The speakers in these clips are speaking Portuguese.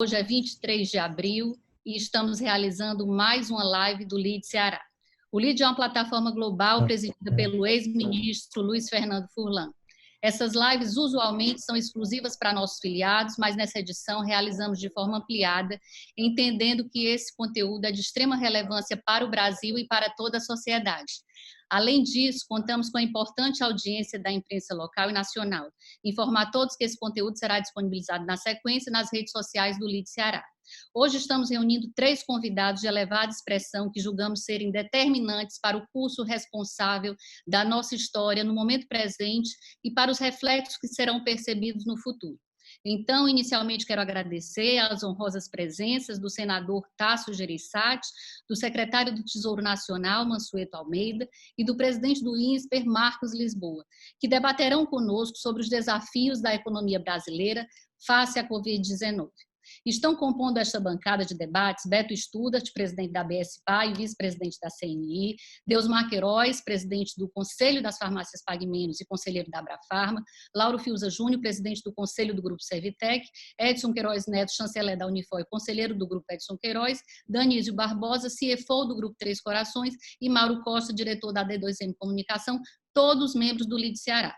Hoje é 23 de abril e estamos realizando mais uma live do LEAD Ceará. O LEAD é uma plataforma global presidida pelo ex-ministro Luiz Fernando Furlan. Essas lives usualmente são exclusivas para nossos filiados, mas nessa edição realizamos de forma ampliada, entendendo que esse conteúdo é de extrema relevância para o Brasil e para toda a sociedade. Além disso, contamos com a importante audiência da imprensa local e nacional. Informar a todos que esse conteúdo será disponibilizado na sequência nas redes sociais do LEAD Ceará. Hoje estamos reunindo 3 convidados de elevada expressão que julgamos serem determinantes para o curso responsável da nossa história no momento presente e para os reflexos que serão percebidos no futuro. Então, inicialmente, quero agradecer às honrosas presenças do senador Tasso Gereissati, do secretário do Tesouro Nacional, Mansueto Almeida, e do presidente do INSPER, Marcos Lisboa, que debaterão conosco sobre os desafios da economia brasileira face à Covid-19. Estão compondo esta bancada de debates Beto Studart, presidente da BSPA e vice-presidente da CNI, Deusmar Queiroz, presidente do Conselho das Farmácias Pague Menos e conselheiro da Abrafarma, Lauro Fiuza Júnior, presidente do Conselho do Grupo Servitec, Edson Queiroz Neto, chanceler da Unifor e conselheiro do Grupo Edson Queiroz, Danísio Barbosa, CFO do Grupo Três Corações e Mauro Costa, diretor da D2M Comunicação, todos membros do LEAD Ceará.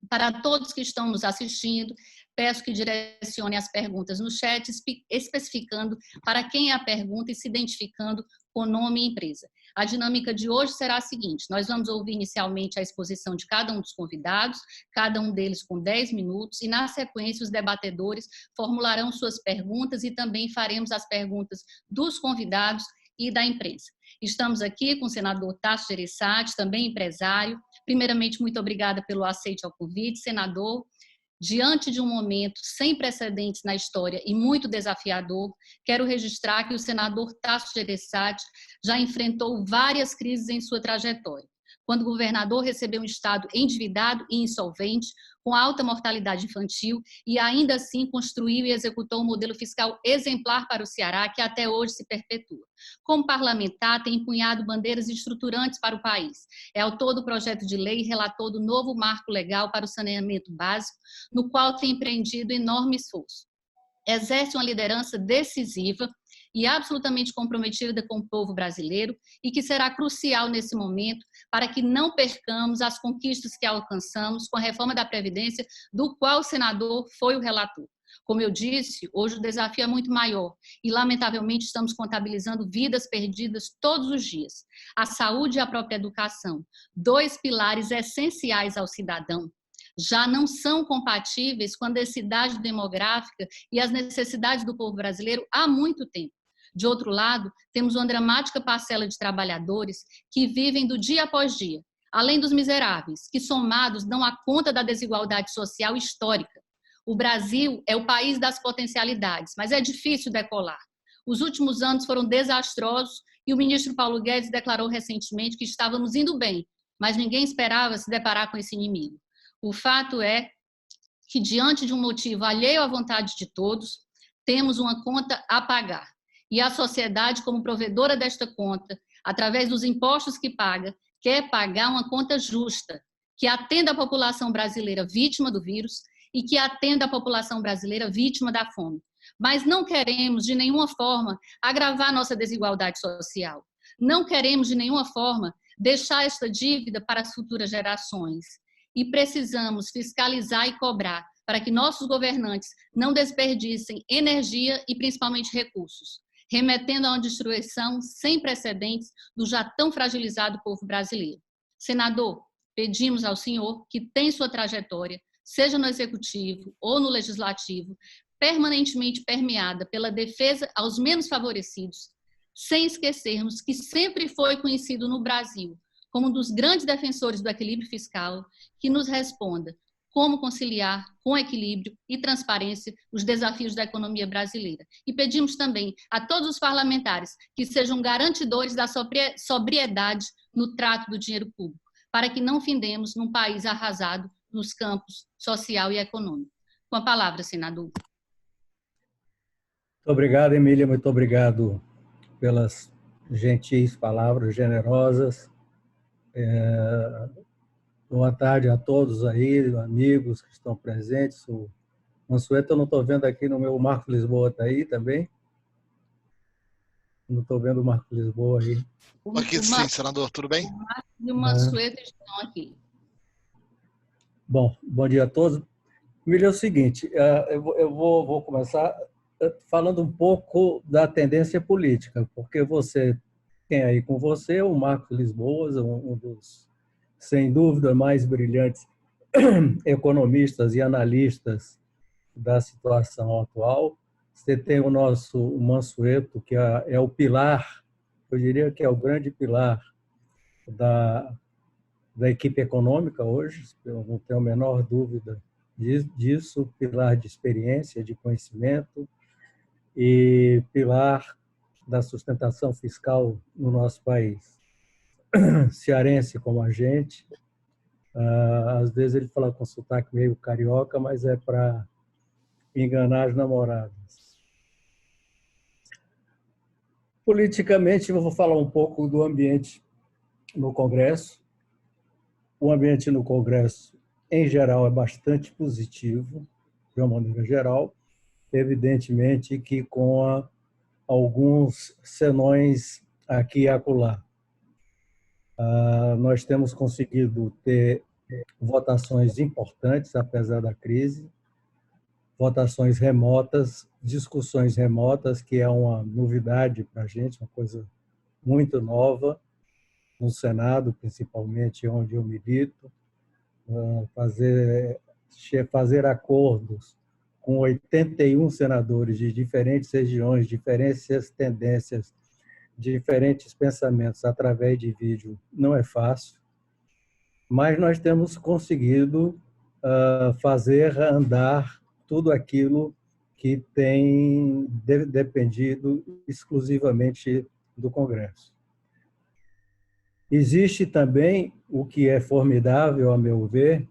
Para todos que estão nos assistindo, peço que direcione as perguntas no chat, especificando para quem é a pergunta e se identificando com nome e empresa. A dinâmica de hoje será a seguinte: nós vamos ouvir inicialmente a exposição de cada um dos convidados, cada um deles com 10 minutos, e na sequência os debatedores formularão suas perguntas e também faremos as perguntas dos convidados e da imprensa. Estamos aqui com o senador Tasso Gereissati, também empresário. Primeiramente, muito obrigada pelo aceite ao convite, senador. Diante de um momento sem precedentes na história e muito desafiador, quero registrar que o senador Tasso Gereissati já enfrentou várias crises em sua trajetória. Quando governador, recebeu um estado endividado e insolvente, com alta mortalidade infantil, e ainda assim construiu e executou um modelo fiscal exemplar para o Ceará, que até hoje se perpetua. Como parlamentar, tem empunhado bandeiras estruturantes para o país. É autor do projeto de lei e relator do novo marco legal para o saneamento básico, no qual tem empreendido enorme esforço. Exerce uma liderança decisiva e absolutamente comprometida com o povo brasileiro e que será crucial nesse momento para que não percamos as conquistas que alcançamos com a reforma da Previdência, do qual o senador foi o relator. Como eu disse, hoje o desafio é muito maior e, lamentavelmente, estamos contabilizando vidas perdidas todos os dias. A saúde e a própria educação, 2 pilares essenciais ao cidadão, já não são compatíveis com a densidade demográfica e as necessidades do povo brasileiro há muito tempo. De outro lado, temos uma dramática parcela de trabalhadores que vivem do dia após dia, além dos miseráveis, que somados dão a conta da desigualdade social histórica. O Brasil é o país das potencialidades, mas é difícil decolar. Os últimos anos foram desastrosos e o ministro Paulo Guedes declarou recentemente que estávamos indo bem, mas ninguém esperava se deparar com esse inimigo. O fato é que, diante de um motivo alheio à vontade de todos, temos uma conta a pagar. E a sociedade, como provedora desta conta, através dos impostos que paga, quer pagar uma conta justa, que atenda a população brasileira vítima do vírus e que atenda a população brasileira vítima da fome. Mas não queremos, de nenhuma forma, agravar nossa desigualdade social. Não queremos, de nenhuma forma, deixar esta dívida para as futuras gerações. E precisamos fiscalizar e cobrar para que nossos governantes não desperdicem energia e principalmente recursos, remetendo a uma destruição sem precedentes do já tão fragilizado povo brasileiro. Senador, pedimos ao senhor, que tem sua trajetória, seja no executivo ou no legislativo, permanentemente permeada pela defesa aos menos favorecidos, sem esquecermos que sempre foi conhecido no Brasil como um dos grandes defensores do equilíbrio fiscal, que nos responda como conciliar com equilíbrio e transparência os desafios da economia brasileira. E pedimos também a todos os parlamentares que sejam garantidores da sobriedade no trato do dinheiro público, para que não findemos num país arrasado nos campos social e econômico. Com a palavra, senador. Muito obrigado, Emília, muito obrigado pelas gentis palavras generosas. Boa tarde a todos aí, amigos que estão presentes, o Mansueto, eu não estou vendo aqui no meu Marco Lisboa, está aí também? Não estou vendo o Marco Lisboa aí. Aqui sim, senador, tudo bem? O Márcio e o Mansueto estão aqui. Bom, bom dia a todos. Emílio, é o seguinte, eu vou começar falando um pouco da tendência política, porque você tem aí com você o Marcos Lisboa, um dos, sem dúvida, mais brilhantes economistas e analistas da situação atual. Você tem o nosso Mansueto, que é o pilar, eu diria que é o grande pilar da equipe econômica hoje, eu não tenho a menor dúvida disso, pilar de experiência, de conhecimento e pilar da sustentação fiscal no nosso país. Cearense como a gente, às vezes ele fala com sotaque meio carioca, mas é para enganar as namoradas. Politicamente, eu vou falar um pouco do ambiente no Congresso. O ambiente no Congresso, em geral, é bastante positivo, de uma maneira geral, evidentemente que com alguns senões aqui e acolá. Nós temos conseguido ter votações importantes, apesar da crise, votações remotas, discussões remotas, que é uma novidade para a gente, uma coisa muito nova, no Senado, principalmente, onde eu milito, fazer acordos com 81 senadores de diferentes regiões, diferentes tendências, diferentes pensamentos através de vídeo não é fácil, mas nós temos conseguido fazer andar tudo aquilo que tem dependido exclusivamente do Congresso. Existe também, o que é formidável, a meu ver,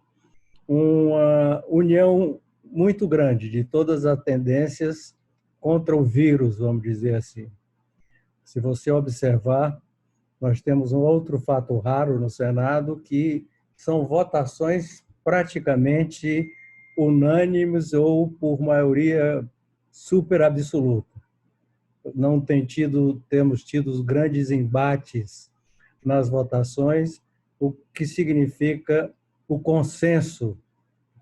uma união muito grande de todas as tendências contra o vírus, vamos dizer assim. Se você observar, nós temos um outro fato raro no Senado, que são votações praticamente unânimes ou por maioria super absoluta. Não temos tido grandes embates nas votações, o que significa o consenso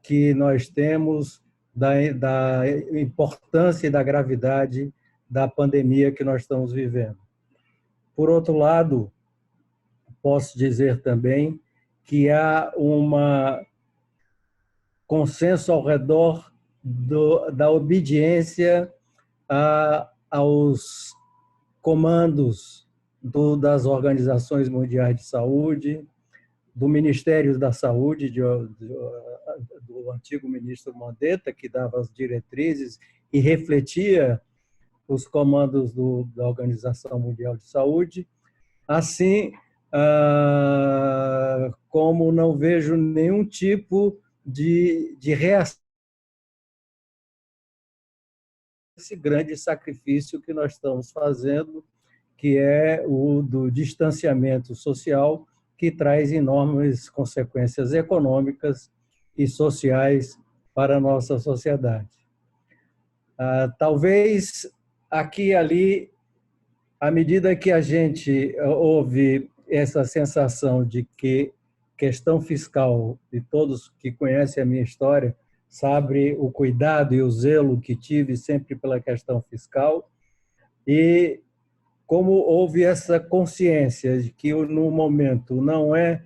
que nós temos da importância e da gravidade da pandemia que nós estamos vivendo. Por outro lado, posso dizer também que há um consenso ao redor da obediência aos comandos das organizações mundiais de saúde, do Ministério da Saúde, do antigo ministro Mandetta, que dava as diretrizes e refletia os comandos da Organização Mundial de Saúde. Assim, como não vejo nenhum tipo de reação a esse grande sacrifício que nós estamos fazendo, que é o do distanciamento social, que traz enormes consequências econômicas e sociais para a nossa sociedade. Talvez aqui e ali, à medida que a gente ouve essa sensação de que questão fiscal, e todos que conhecem a minha história sabem o cuidado e o zelo que tive sempre pela questão fiscal, e como houve essa consciência de que no momento não é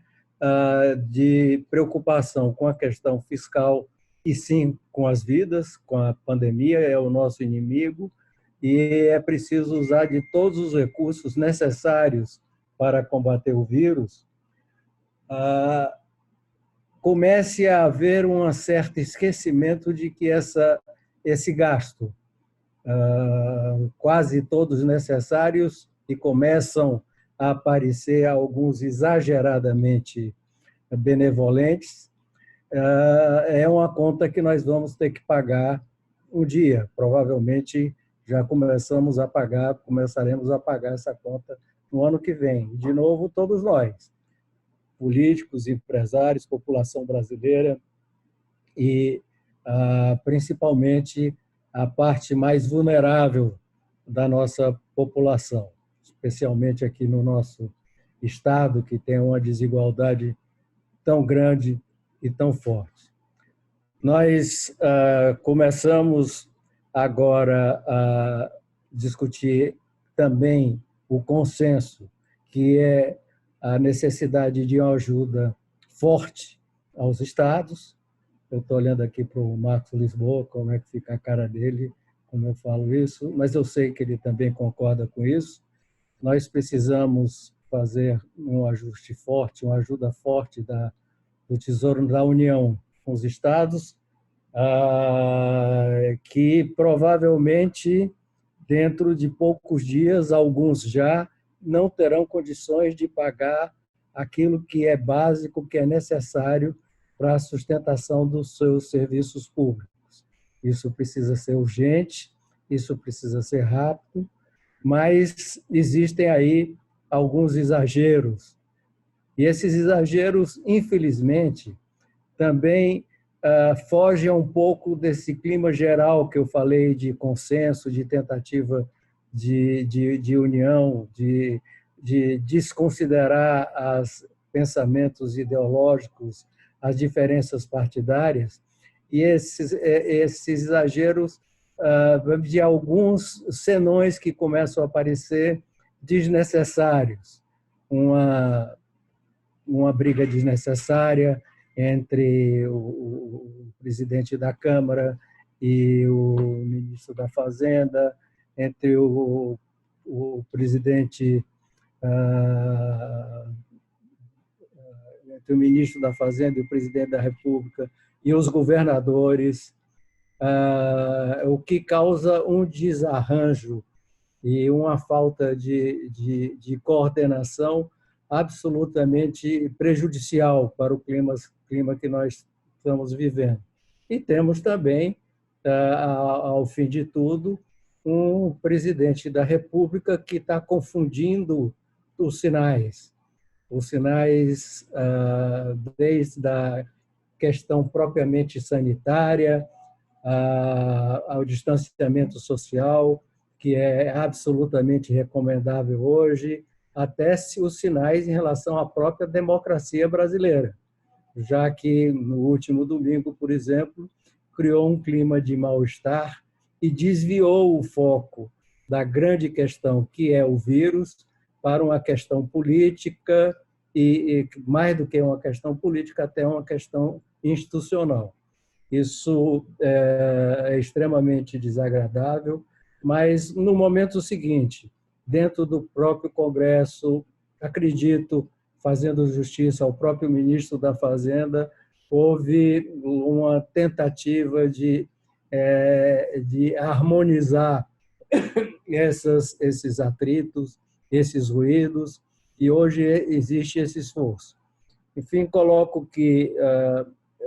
de preocupação com a questão fiscal, e sim com as vidas, com a pandemia, é o nosso inimigo, e é preciso usar de todos os recursos necessários para combater o vírus, comece a haver um certo esquecimento de que esse gasto, quase todos necessários, e começam a aparecer alguns exageradamente benevolentes, é uma conta que nós vamos ter que pagar um dia. Provavelmente já começaremos a pagar essa conta no ano que vem. De novo, todos nós, políticos, empresários, população brasileira, e principalmente a parte mais vulnerável da nossa população, especialmente aqui no nosso estado, que tem uma desigualdade tão grande e tão forte. Nós começamos agora a discutir também o consenso, que é a necessidade de uma ajuda forte aos estados. Eu estou olhando aqui para o Marcos Lisboa, como é que fica a cara dele, como eu falo isso, mas eu sei que ele também concorda com isso. Nós precisamos fazer um ajuste forte, uma ajuda forte do Tesouro da União com os estados, que provavelmente, dentro de poucos dias, alguns já não terão condições de pagar aquilo que é básico, que é necessário para a sustentação dos seus serviços públicos. Isso precisa ser urgente, isso precisa ser rápido, mas existem aí alguns exageros. E esses exageros, infelizmente, também fogem um pouco desse clima geral que eu falei de consenso, de tentativa de união, de desconsiderar os pensamentos ideológicos, as diferenças partidárias, e esses exageros de alguns senões que começam a aparecer desnecessários. Uma briga desnecessária entre o presidente da Câmara e o ministro da Fazenda, entre o presidente, entre o ministro da Fazenda e o presidente da República e os governadores, o que causa um desarranjo e uma falta de coordenação absolutamente prejudicial para o clima que nós estamos vivendo. E temos também, ao fim de tudo, um presidente da República que está confundindo os sinais desde a questão propriamente sanitária, ao distanciamento social, que é absolutamente recomendável hoje, até os sinais em relação à própria democracia brasileira, já que no último domingo, por exemplo, criou um clima de mal-estar e desviou o foco da grande questão que é o vírus para uma questão política e mais do que uma questão política, até uma questão institucional. Isso é extremamente desagradável, mas no momento seguinte, dentro do próprio Congresso, acredito, fazendo justiça ao próprio ministro da Fazenda, houve uma tentativa de harmonizar esses atritos, esses ruídos, e hoje existe esse esforço. Enfim, coloco que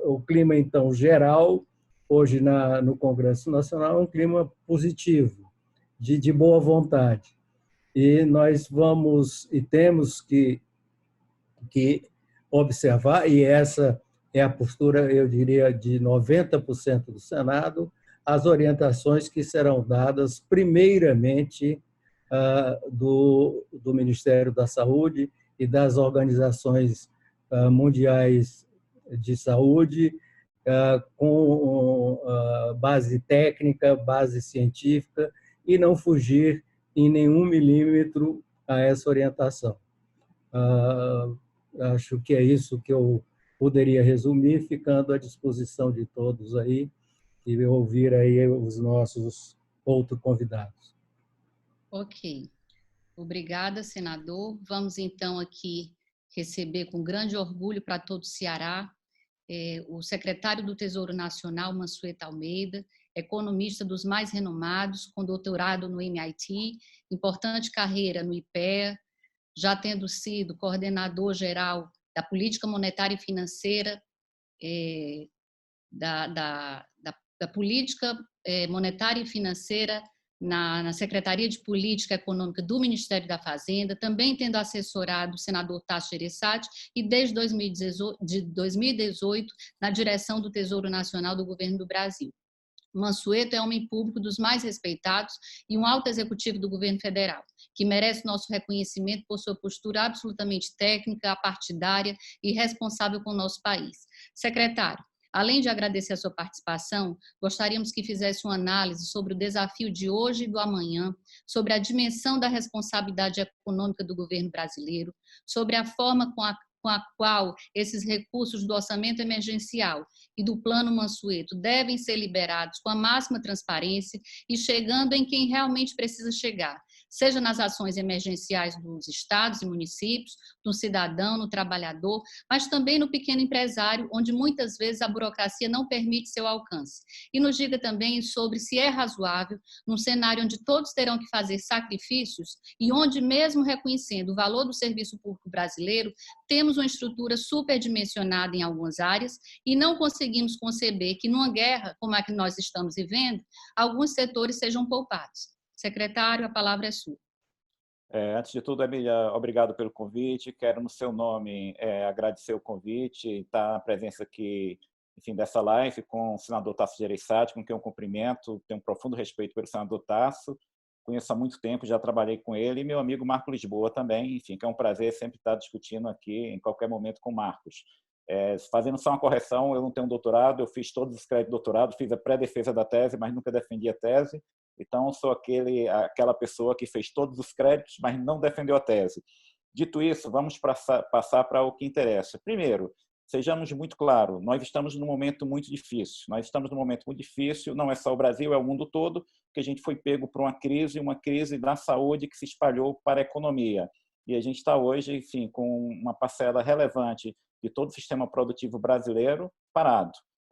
o clima, então, geral, hoje no Congresso Nacional, é um clima positivo, de boa vontade. E nós vamos e temos que observar, e essa é a postura, eu diria, de 90% do Senado, as orientações que serão dadas, primeiramente, do Ministério da Saúde e das organizações mundiais de saúde, com base técnica, base científica, e não fugir em nenhum milímetro a essa orientação. Acho que é isso que eu poderia resumir, ficando à disposição de todos aí e ouvir aí os nossos outros convidados. Ok. Obrigada, senador. Vamos, então, aqui receber com grande orgulho para todo o Ceará o secretário do Tesouro Nacional, Mansueto Almeida, economista dos mais renomados, com doutorado no MIT, importante carreira no IPEA, já tendo sido coordenador geral da política monetária e financeira, da política monetária e financeira na Secretaria de Política Econômica do Ministério da Fazenda, também tendo assessorado o senador Tasso Gereissati e desde 2018 na direção do Tesouro Nacional do Governo do Brasil. Mansueto é homem público dos mais respeitados e um alto executivo do governo federal, que merece nosso reconhecimento por sua postura absolutamente técnica, apartidária e responsável com o nosso país. Secretário, além de agradecer a sua participação, gostaríamos que fizesse uma análise sobre o desafio de hoje e do amanhã, sobre a dimensão da responsabilidade econômica do governo brasileiro, sobre a forma com a qual esses recursos do orçamento emergencial e do Plano Mansueto devem ser liberados com a máxima transparência e chegando em quem realmente precisa chegar, seja nas ações emergenciais dos estados e municípios, no cidadão, no trabalhador, mas também no pequeno empresário, onde muitas vezes a burocracia não permite seu alcance. E nos diga também sobre se é razoável, num cenário onde todos terão que fazer sacrifícios e onde, mesmo reconhecendo o valor do serviço público brasileiro, temos uma estrutura superdimensionada em algumas áreas e não conseguimos conceber que numa guerra como a que nós estamos vivendo, alguns setores sejam poupados. Secretário, a palavra é sua. Antes de tudo, Emília, obrigado pelo convite. Quero, no seu nome, agradecer o convite e estar na presença aqui, enfim, dessa live com o senador Tasso Gereissati, com quem eu cumprimento, tenho um profundo respeito pelo senador Tasso, conheço há muito tempo, já trabalhei com ele, e meu amigo Marco Lisboa também, enfim, que é um prazer sempre estar discutindo aqui, em qualquer momento, com o Marcos. Fazendo só uma correção, eu não tenho doutorado, eu fiz todos os créditos de doutorado, fiz a pré-defesa da tese, mas nunca defendi a tese. Então, sou aquela pessoa que fez todos os créditos, mas não defendeu a tese. Dito isso, vamos passar para o que interessa. Primeiro, sejamos muito claros, nós estamos num momento muito difícil. Nós estamos num momento muito difícil, não é só o Brasil, é o mundo todo, que a gente foi pego por uma crise da saúde que se espalhou para a economia. E a gente está hoje, enfim, com uma parcela relevante de todo o sistema produtivo brasileiro parado.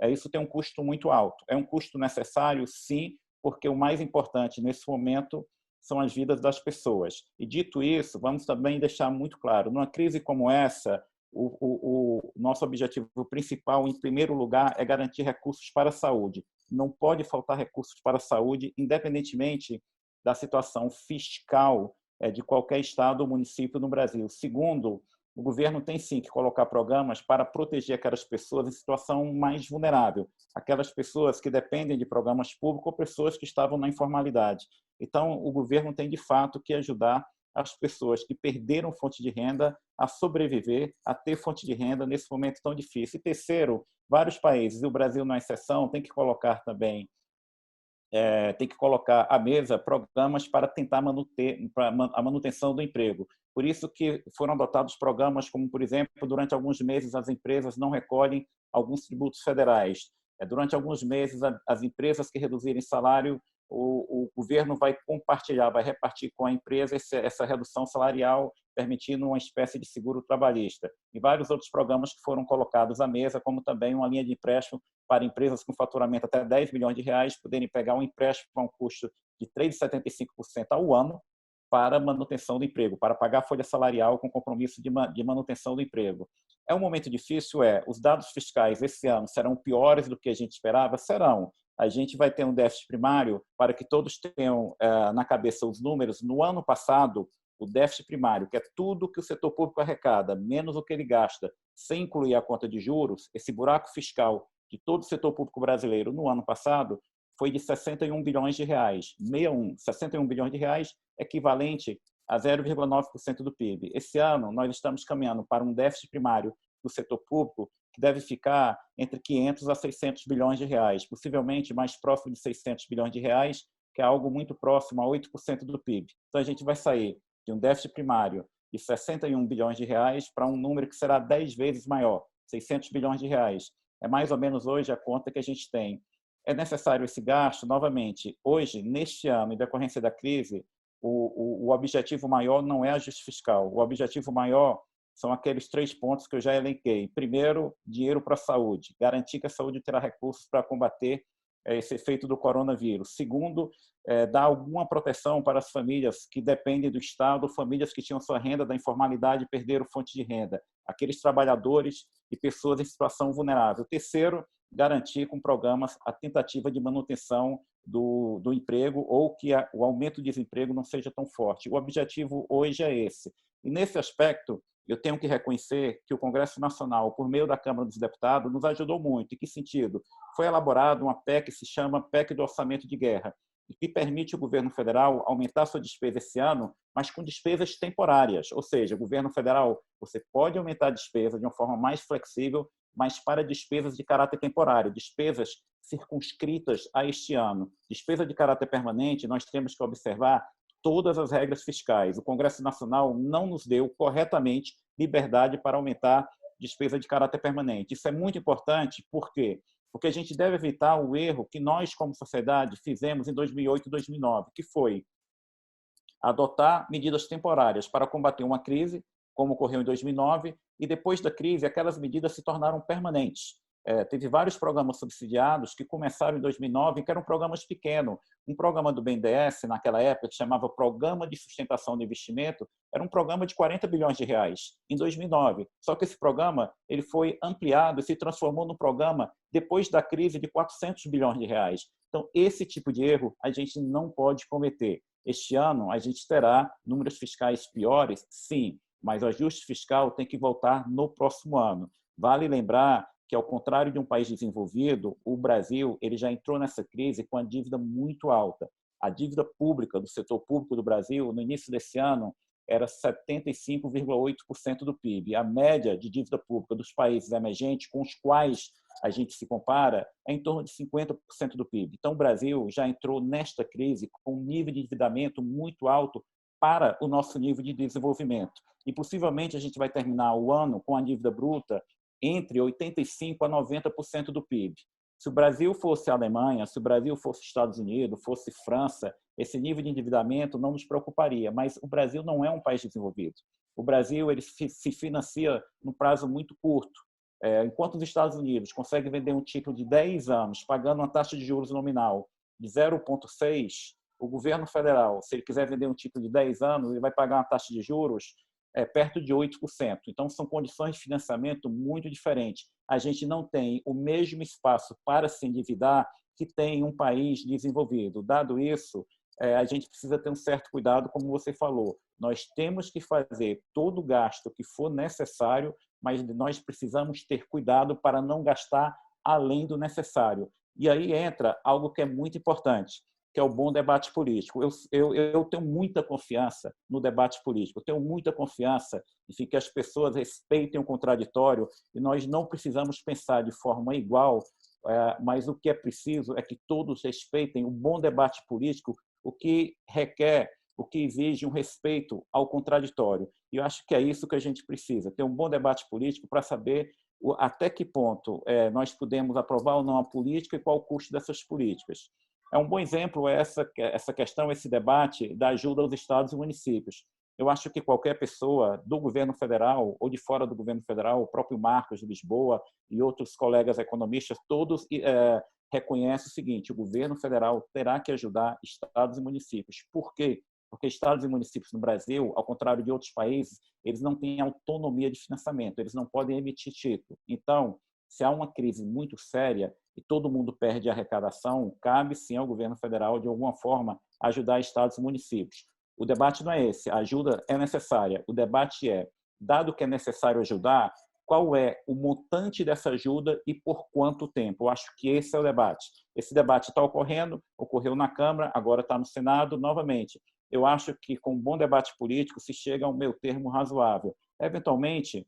Isso tem um custo muito alto. É um custo necessário, sim, porque o mais importante nesse momento são as vidas das pessoas. E, dito isso, vamos também deixar muito claro, numa crise como essa, o nosso objetivo principal, em primeiro lugar, é garantir recursos para a saúde. Não pode faltar recursos para a saúde, independentemente da situação fiscal de qualquer estado ou município no Brasil. Segundo, o governo tem sim que colocar programas para proteger aquelas pessoas em situação mais vulnerável, aquelas pessoas que dependem de programas públicos ou pessoas que estavam na informalidade. Então, o governo tem de fato que ajudar as pessoas que perderam fonte de renda a sobreviver, a ter fonte de renda nesse momento tão difícil. E terceiro, vários países, e o Brasil não é exceção, tem que colocar também à mesa programas para tentar manter a manutenção do emprego. Por isso que foram adotados programas como, por exemplo, durante alguns meses as empresas não recolhem alguns tributos federais. Durante alguns meses, as empresas que reduzirem salário, o governo vai compartilhar, vai repartir com a empresa essa redução salarial, permitindo uma espécie de seguro trabalhista. E vários outros programas que foram colocados à mesa, como também uma linha de empréstimo para empresas com faturamento até 10 milhões de reais poderem pegar um empréstimo a um custo de 3,75% ao ano para manutenção do emprego, para pagar a folha salarial com compromisso de manutenção do emprego. É um momento difícil? Os dados fiscais esse ano serão piores do que a gente esperava? Serão. A gente vai ter um déficit primário, para que todos tenham na cabeça os números. No ano passado, o déficit primário, que é tudo que o setor público arrecada, menos o que ele gasta, sem incluir a conta de juros, esse buraco fiscal de todo o setor público brasileiro no ano passado foi de 61 bilhões de reais. 61 bilhões de reais, equivalente a 0,9% do PIB. Esse ano, nós estamos caminhando para um déficit primário do setor público que deve ficar entre 500 a 600 bilhões de reais, possivelmente mais próximo de 600 bilhões de reais, que é algo muito próximo a 8% do PIB. Então, a gente vai sair de um déficit primário de 61 bilhões de reais para um número que será 10 vezes maior, 600 bilhões de reais. É mais ou menos hoje a conta que a gente tem. É necessário esse gasto? Novamente, hoje, neste ano, em decorrência da crise, o objetivo maior não é ajuste fiscal. O objetivo maior são aqueles 3 pontos que eu já elenquei. Primeiro, dinheiro para a saúde, garantir que a saúde terá recursos para combater esse efeito do coronavírus. Segundo, dar alguma proteção para as famílias que dependem do Estado, famílias que tinham sua renda da informalidade e perderam fonte de renda, aqueles trabalhadores e pessoas em situação vulnerável. Terceiro, garantir com programas a tentativa de manutenção do emprego ou que o aumento do desemprego não seja tão forte. O objetivo hoje é esse. E, nesse aspecto, eu tenho que reconhecer que o Congresso Nacional, por meio da Câmara dos Deputados, nos ajudou muito. Em que sentido? Foi elaborada uma PEC que se chama PEC do Orçamento de Guerra, e que permite ao governo federal aumentar sua despesa esse ano, mas com despesas temporárias. Ou seja, o governo federal, você pode aumentar a despesa de uma forma mais flexível, mas para despesas de caráter temporário, despesas circunscritas a este ano. Despesa de caráter permanente, nós temos que observar todas as regras fiscais. O Congresso Nacional não nos deu corretamente liberdade para aumentar despesa de caráter permanente. Isso é muito importante, por quê? Porque a gente deve evitar o erro que nós, como sociedade, fizemos em 2008 e 2009, que foi adotar medidas temporárias para combater uma crise, como ocorreu em 2009, e depois da crise, aquelas medidas se tornaram permanentes. Teve vários programas subsidiados que começaram em 2009, que eram programas pequenos. Um programa do BNDES, naquela época, que chamava Programa de Sustentação do Investimento, era um programa de 40 bilhões de reais, em 2009. Só que esse programa ele foi ampliado e se transformou num programa, depois da crise, de 400 bilhões de reais. Então, esse tipo de erro a gente não pode cometer. Este ano, a gente terá números fiscais piores, sim, mas o ajuste fiscal tem que voltar no próximo ano. Vale lembrar que, ao contrário de um país desenvolvido, o Brasil ele já entrou nessa crise com a dívida muito alta. A dívida pública do setor público do Brasil, no início desse ano, era 75,8% do PIB. A média de dívida pública dos países emergentes com os quais a gente se compara é em torno de 50% do PIB. Então, o Brasil já entrou nesta crise com um nível de endividamento muito alto para o nosso nível de desenvolvimento. E, possivelmente, a gente vai terminar o ano com a dívida bruta entre 85% a 90% do PIB. Se o Brasil fosse a Alemanha, se o Brasil fosse Estados Unidos, fosse França, esse nível de endividamento não nos preocuparia, mas o Brasil não é um país desenvolvido. O Brasil ele se financia no prazo muito curto. Enquanto os Estados Unidos conseguem vender um título de 10 anos, pagando uma taxa de juros nominal de 0,6, o governo federal, se ele quiser vender um título de 10 anos, ele vai pagar uma taxa de juros perto de 8%. Então, são condições de financiamento muito diferentes. A gente não tem o mesmo espaço para se endividar que tem um país desenvolvido. Dado isso, a gente precisa ter um certo cuidado, como você falou. Nós temos que fazer todo o gasto que for necessário, mas nós precisamos ter cuidado para não gastar além do necessário. E aí entra algo que é muito importante, que é o bom debate político. Eu tenho muita confiança no debate político, eu tenho muita confiança em que as pessoas respeitem o contraditório e nós não precisamos pensar de forma igual, mas o que é preciso é que todos respeitem o bom debate político, o que requer, o que exige um respeito ao contraditório. E eu acho que é isso que a gente precisa, ter um bom debate político para saber até que ponto nós podemos aprovar ou não a política e qual o custo dessas políticas. Um bom exemplo é essa questão, esse debate da ajuda aos estados e municípios. Eu acho que qualquer pessoa do governo federal ou de fora do governo federal, o próprio Marcos de Lisboa e outros colegas economistas, todos reconhecem o seguinte: o governo federal terá que ajudar estados e municípios. Por quê? Porque estados e municípios no Brasil, ao contrário de outros países, eles não têm autonomia de financiamento, eles não podem emitir título. Então, se há uma crise muito séria e todo mundo perde a arrecadação, cabe sim ao governo federal, de alguma forma, ajudar estados e municípios. O debate não é esse, a ajuda é necessária. O debate é, dado que é necessário ajudar, qual é o montante dessa ajuda e por quanto tempo? Eu acho que esse é o debate. Esse debate está ocorrendo, ocorreu na Câmara, agora está no Senado, novamente. Eu acho que com um bom debate político se chega a um meio termo razoável. Eventualmente,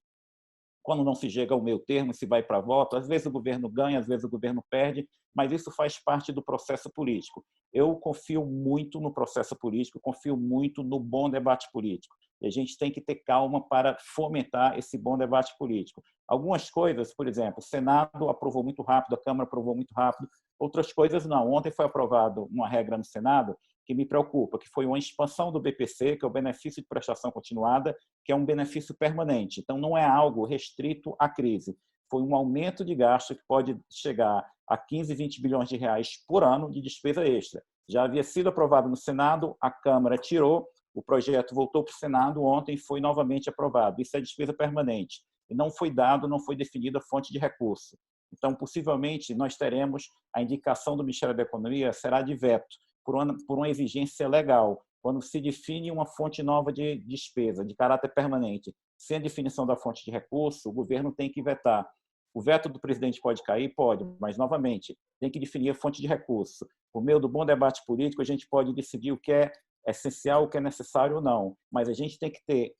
quando não se chega ao meio termo, se vai para voto, às vezes o governo ganha, às vezes o governo perde, mas isso faz parte do processo político. Eu confio muito no processo político, confio muito no bom debate político. E a gente tem que ter calma para fomentar esse bom debate político. Algumas coisas, por exemplo, o Senado aprovou muito rápido, a Câmara aprovou muito rápido, outras coisas não. Ontem foi aprovado uma regra no Senado que me preocupa, que foi uma expansão do BPC, que é o benefício de prestação continuada, que é um benefício permanente. Então, não é algo restrito à crise. Foi um aumento de gasto que pode chegar a 15, 20 bilhões de reais por ano de despesa extra. Já havia sido aprovado no Senado, a Câmara tirou, o projeto voltou para o Senado ontem e foi novamente aprovado. Isso é despesa permanente. E não foi dado, não foi definida a fonte de recurso. Então, possivelmente, nós teremos a indicação do Ministério da Economia será de veto, por uma exigência legal, quando se define uma fonte nova de despesa, de caráter permanente. Sem a definição da fonte de recurso, o governo tem que vetar. O veto do presidente pode cair? Pode, mas, novamente, tem que definir a fonte de recurso. Por meio do bom debate político, a gente pode decidir o que é essencial, o que é necessário ou não, mas a gente tem que ter,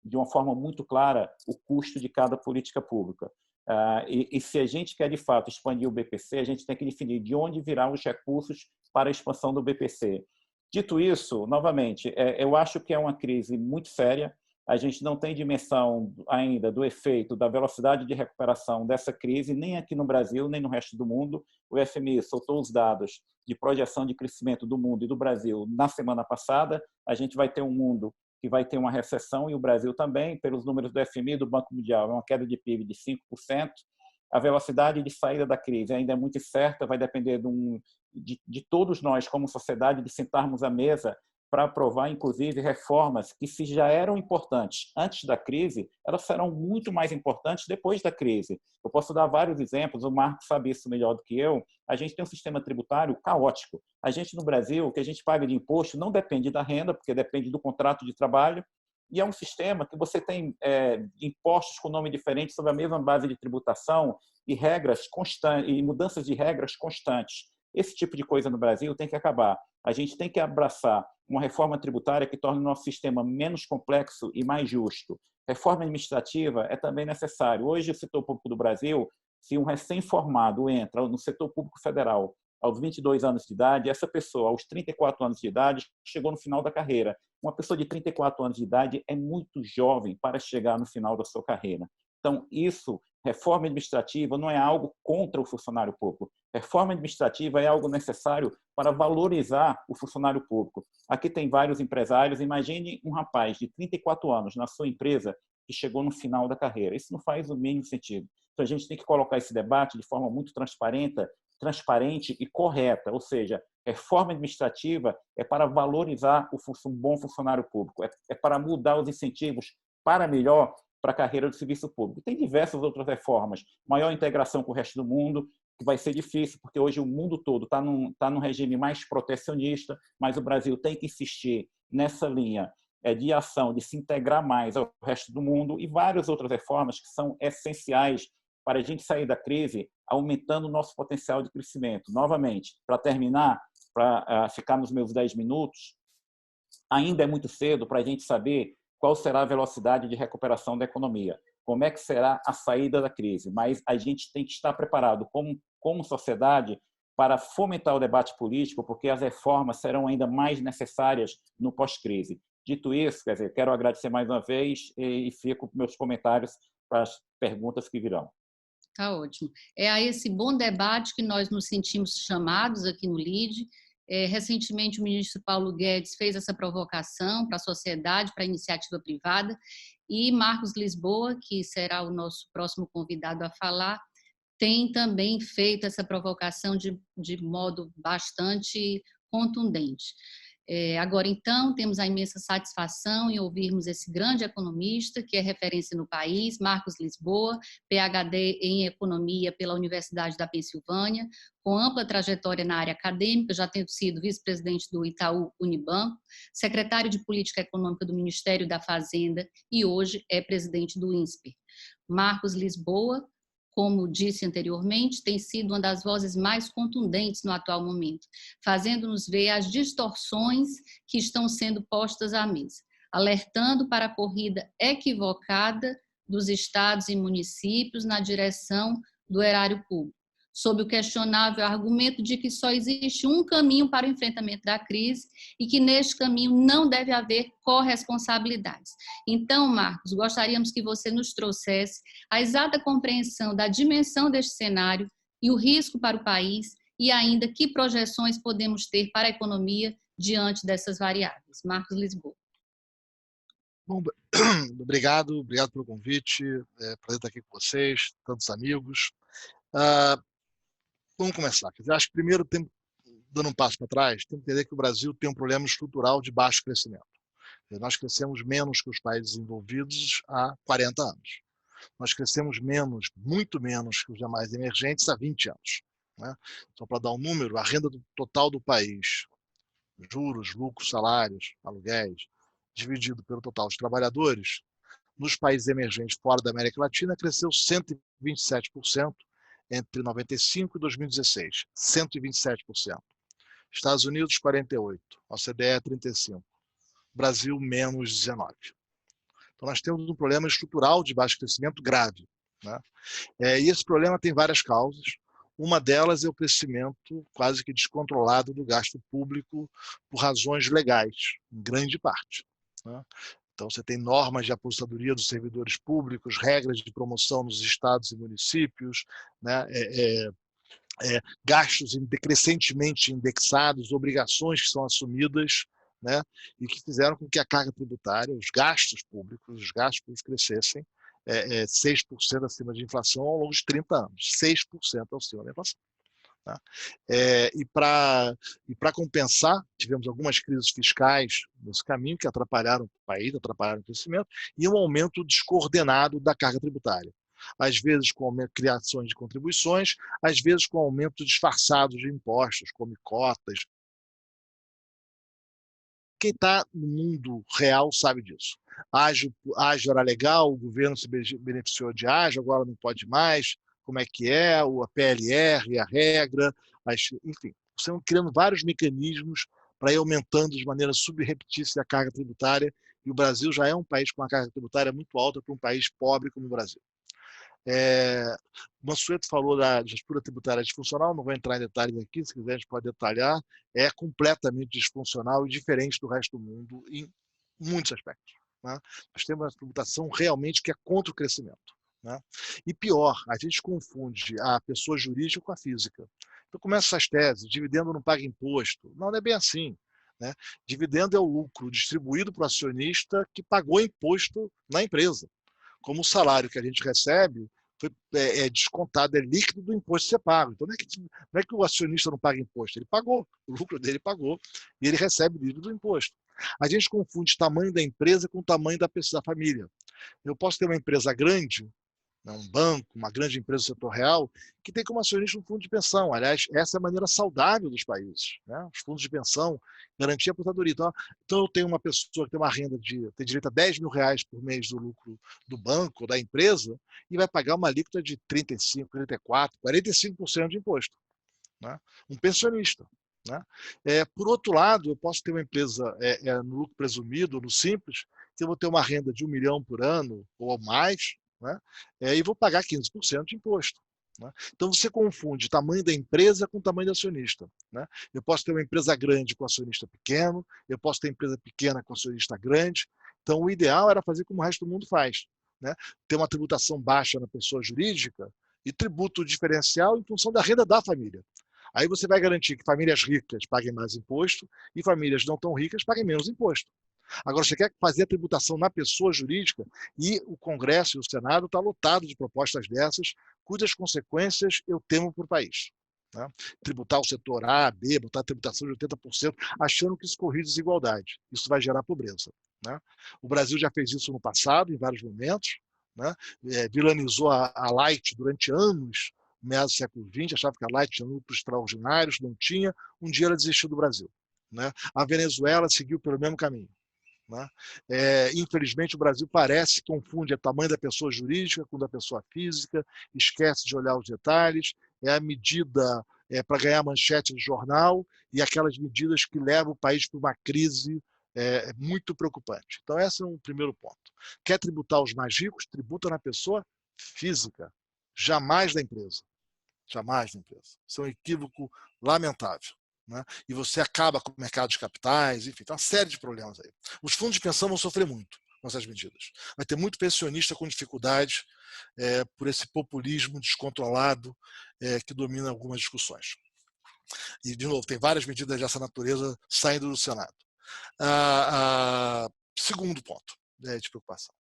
de uma forma muito clara, o custo de cada política pública. E se a gente quer, de fato, expandir o BPC, a gente tem que definir de onde virão os recursos para a expansão do BPC. Dito isso, novamente, eu acho que é uma crise muito séria. A gente não tem dimensão ainda do efeito, da velocidade de recuperação dessa crise, nem aqui no Brasil, nem no resto do mundo. O FMI soltou os dados de projeção de crescimento do mundo e do Brasil na semana passada. A gente vai ter um mundo que vai ter uma recessão, e o Brasil também, pelos números do FMI e do Banco Mundial, é uma queda de PIB de 5%. A velocidade de saída da crise ainda é muito incerta, vai depender de todos nós, como sociedade, de sentarmos à mesa para aprovar, inclusive, reformas que, se já eram importantes antes da crise, elas serão muito mais importantes depois da crise. Eu posso dar vários exemplos, o Marco sabe isso melhor do que eu. A gente tem um sistema tributário caótico. A gente, no Brasil, o que a gente paga de imposto não depende da renda, porque depende do contrato de trabalho, e é um sistema que você tem impostos com nome diferente sobre a mesma base de tributação e regras constantes, e mudanças de regras constantes. Esse tipo de coisa no Brasil tem que acabar. A gente tem que abraçar uma reforma tributária que torne o nosso sistema menos complexo e mais justo. Reforma administrativa é também necessário. Hoje, o setor público do Brasil, se um recém-formado entra no setor público federal aos 22 anos de idade, essa pessoa, aos 34 anos de idade, chegou no final da carreira. Uma pessoa de 34 anos de idade é muito jovem para chegar no final da sua carreira. Então, reforma administrativa não é algo contra o funcionário público. Reforma administrativa é algo necessário para valorizar o funcionário público. Aqui tem vários empresários. Imagine um rapaz de 34 anos na sua empresa que chegou no final da carreira. Isso não faz o mínimo sentido. Então, a gente tem que colocar esse debate de forma muito transparente e correta. Ou seja, reforma administrativa é para valorizar um bom funcionário público, é para mudar os incentivos para melhor para a carreira do serviço público. Tem diversas outras reformas, maior integração com o resto do mundo, que vai ser difícil, porque hoje o mundo todo está num regime mais protecionista, mas o Brasil tem que insistir nessa linha de ação, de se integrar mais ao resto do mundo, e várias outras reformas que são essenciais para a gente sair da crise, aumentando o nosso potencial de crescimento. Novamente, para terminar, para ficar nos meus 10 minutos, ainda é muito cedo para a gente saber qual será a velocidade de recuperação da economia, como é que será a saída da crise, mas a gente tem que estar preparado como sociedade para fomentar o debate político, porque as reformas serão ainda mais necessárias no pós-crise. Dito isso, quero agradecer mais uma vez e fico com meus comentários para as perguntas que virão. Tá ótimo. É a esse bom debate que nós nos sentimos chamados aqui no LIDE. Recentemente, o ministro Paulo Guedes fez essa provocação para a sociedade, para a iniciativa privada, e Marcos Lisboa, que será o nosso próximo convidado a falar, tem também feito essa provocação de modo bastante contundente. Agora, então, temos a imensa satisfação em ouvirmos esse grande economista, que é referência no país, Marcos Lisboa, PhD em Economia pela Universidade da Pensilvânia, com ampla trajetória na área acadêmica, já tendo sido vice-presidente do Itaú Unibanco, secretário de Política Econômica do Ministério da Fazenda e hoje é presidente do INSPER. Marcos Lisboa, como disse anteriormente, tem sido uma das vozes mais contundentes no atual momento, fazendo-nos ver as distorções que estão sendo postas à mesa, alertando para a corrida equivocada dos estados e municípios na direção do erário público, sob o questionável argumento de que só existe um caminho para o enfrentamento da crise e que neste caminho não deve haver corresponsabilidades. Então, Marcos, gostaríamos que você nos trouxesse a exata compreensão da dimensão deste cenário e o risco para o país e ainda que projeções podemos ter para a economia diante dessas variáveis. Marcos Lisboa. Bom, obrigado pelo convite, prazer estar aqui com vocês, tantos amigos. Vamos começar. Acho que primeiro, dando um passo para trás, tem que entender que o Brasil tem um problema estrutural de baixo crescimento. Nós crescemos menos que os países desenvolvidos há 40 anos. nós crescemos menos, muito menos que os demais emergentes há 20 anos. Né? Só para dar um número, a renda total do país, juros, lucros, salários, aluguéis, dividido pelo total dos trabalhadores, nos países emergentes fora da América Latina, cresceu 127% entre 95 e 2016. 127%. Estados Unidos, 48%. OCDE, 35%. Brasil, menos 19%. Então, nós temos um problema estrutural de baixo crescimento grave. Né? E esse problema tem várias causas. Uma delas é o crescimento quase que descontrolado do gasto público por razões legais, em grande parte. Né? Então, você tem normas de aposentadoria dos servidores públicos, regras de promoção nos estados e municípios, né? Gastos decrescentemente indexados, obrigações que são assumidas, né? E que fizeram com que a carga tributária, os gastos públicos crescessem 6% acima de inflação ao longo de 30 anos. 6% acima da inflação. Tá? E para compensar, tivemos algumas crises fiscais nesse caminho que atrapalharam o país, atrapalharam o crescimento, e um aumento descoordenado da carga tributária. Às vezes com criações de contribuições, às vezes com aumento disfarçado de impostos, como cotas. Quem está no mundo real sabe disso. Ágio era legal, o governo se beneficiou de ágio, agora não pode mais. Como é que é, a PLR, a regra, enfim. Você vai criando vários mecanismos para ir aumentando de maneira subreptícia a carga tributária, e o Brasil já é um país com uma carga tributária muito alta para um país pobre como o Brasil. O Mansueto falou da estrutura tributária disfuncional, não vou entrar em detalhes aqui, se quiser a gente pode detalhar, é completamente disfuncional e diferente do resto do mundo em muitos aspectos. Né? Nós temos uma tributação realmente que é contra o crescimento. Né? E pior, a gente confunde a pessoa jurídica com a física. Então começa essas teses, dividendo não paga imposto. Não é bem assim. Né? Dividendo é o lucro distribuído para o acionista que pagou imposto na empresa. Como o salário que a gente recebe é descontado, é líquido do imposto que você paga. Então não é que o acionista não paga imposto, ele pagou, o lucro dele pagou e ele recebe líquido do imposto. A gente confunde o tamanho da empresa com o tamanho da pessoa, da família. Eu posso ter uma empresa grande, um banco, uma grande empresa do setor real, que tem como acionista um fundo de pensão. Aliás, essa é a maneira saudável dos países. Né? Os fundos de pensão garantir a aposentadoria. Então, eu tenho uma pessoa que tem uma renda tem direito a R$10 mil por mês do lucro do banco, da empresa, e vai pagar uma alíquota de 35%, 34%, 45% de imposto. Né? Um pensionista. Né? Por outro lado, eu posso ter uma empresa no lucro presumido, no simples, que eu vou ter uma renda de R$1 milhão por ano ou mais, né? E vou pagar 15% de imposto. Né? Então você confunde o tamanho da empresa com o tamanho do acionista. Né? Eu posso ter uma empresa grande com acionista pequeno, eu posso ter empresa pequena com acionista grande. Então o ideal era fazer como o resto do mundo faz. Né? Ter uma tributação baixa na pessoa jurídica e tributo diferencial em função da renda da família. Aí você vai garantir que famílias ricas paguem mais imposto e famílias não tão ricas paguem menos imposto. Agora, você quer fazer a tributação na pessoa jurídica e o Congresso e o Senado está lotado de propostas dessas, cujas consequências eu temo para o país. Né? Tributar o setor A, B, botar a tributação de 80%, achando que isso corrige desigualdade. Isso vai gerar pobreza. Né? O Brasil já fez isso no passado, em vários momentos. Né? Vilanizou a Light durante anos, meados do século XX, achava que a Light tinha lucros extraordinários, não tinha. Um dia ela desistiu do Brasil. Né? A Venezuela seguiu pelo mesmo caminho. Né? Infelizmente, o Brasil parece que confunde o tamanho da pessoa jurídica com da pessoa física, esquece de olhar os detalhes, é a medida para ganhar manchete de jornal e aquelas medidas que levam o país para uma crise muito preocupante. Então, esse é um primeiro ponto. Quer tributar os mais ricos? Tributa na pessoa física, jamais da empresa. Jamais da empresa. Isso é um equívoco lamentável. Né? E você acaba com o mercado de capitais, enfim, tem uma série de problemas aí. Os fundos de pensão vão sofrer muito com essas medidas. Vai ter muito pensionista com dificuldades por esse populismo descontrolado que domina algumas discussões. E, de novo, tem várias medidas dessa natureza saindo do Senado. Segundo ponto de preocupação.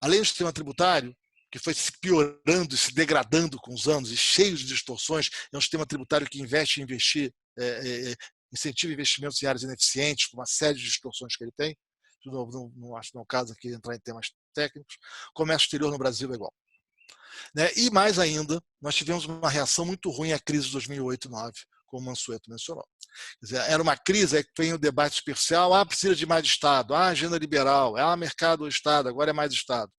Além do sistema tributário, que foi se piorando e se degradando com os anos e cheio de distorções, é um sistema tributário que incentiva investimentos em áreas ineficientes, com uma série de distorções que ele tem. De novo, não acho que não é o caso aqui entrar em temas técnicos, comércio exterior no Brasil é igual. Né? E mais ainda, nós tivemos uma reação muito ruim à crise de 2008 e 2009, como o Mansueto mencionou. Quer dizer, era uma crise, aí que vem o debate superficial, precisa de mais Estado, agenda liberal, mercado ou Estado, agora é mais Estado.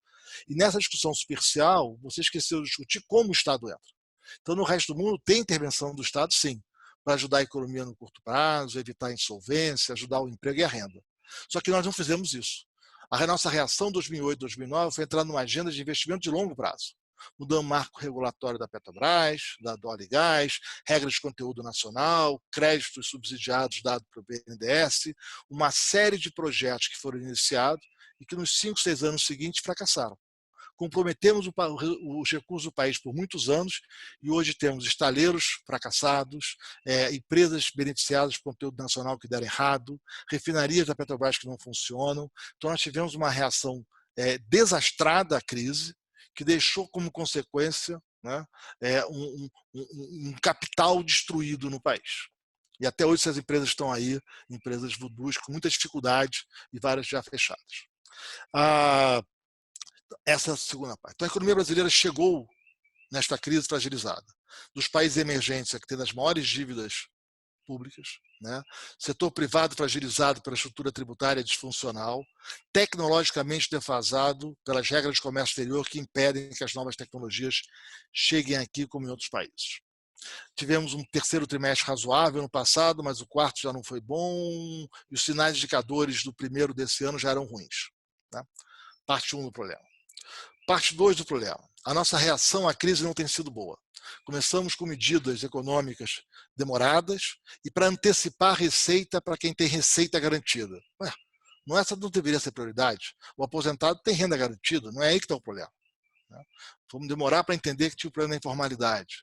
E nessa discussão superficial, você esqueceu de discutir como o Estado entra. Então, no resto do mundo, tem intervenção do Estado, sim, para ajudar a economia no curto prazo, evitar a insolvência, ajudar o emprego e a renda. Só que nós não fizemos isso. A nossa reação em 2008 e 2009 foi entrar numa agenda de investimento de longo prazo. Mudando o marco regulatório da Petrobras, da Óleo e Gás, regras de conteúdo nacional, créditos subsidiados dados para o BNDES, uma série de projetos que foram iniciados e que nos 5, 6 anos seguintes fracassaram. Comprometemos os recursos do país por muitos anos e hoje temos estaleiros fracassados, empresas beneficiadas por conteúdo nacional que deram errado, refinarias da Petrobras que não funcionam. Então, nós tivemos uma reação desastrada à crise, que deixou como consequência, né, um capital destruído no país. E até hoje essas empresas estão aí, empresas voodoos, com muitas dificuldades e várias já fechadas. Essa é a segunda parte. Então, a economia brasileira chegou nesta crise fragilizada. Dos países emergentes, que tem as maiores dívidas públicas, né? Setor privado fragilizado pela estrutura tributária disfuncional, tecnologicamente defasado pelas regras de comércio exterior que impedem que as novas tecnologias cheguem aqui como em outros países. Tivemos um terceiro trimestre razoável no passado, mas o quarto já não foi bom e os sinais indicadores do primeiro desse ano já eram ruins. Tá? Parte 1 do problema. Parte 2 do problema. A nossa reação à crise não tem sido boa. Começamos com medidas econômicas demoradas e para antecipar a receita para quem tem receita garantida. Essa não deveria ser prioridade. O aposentado tem renda garantida, não é aí que está o problema. Vamos demorar para entender que tinha o problema da informalidade.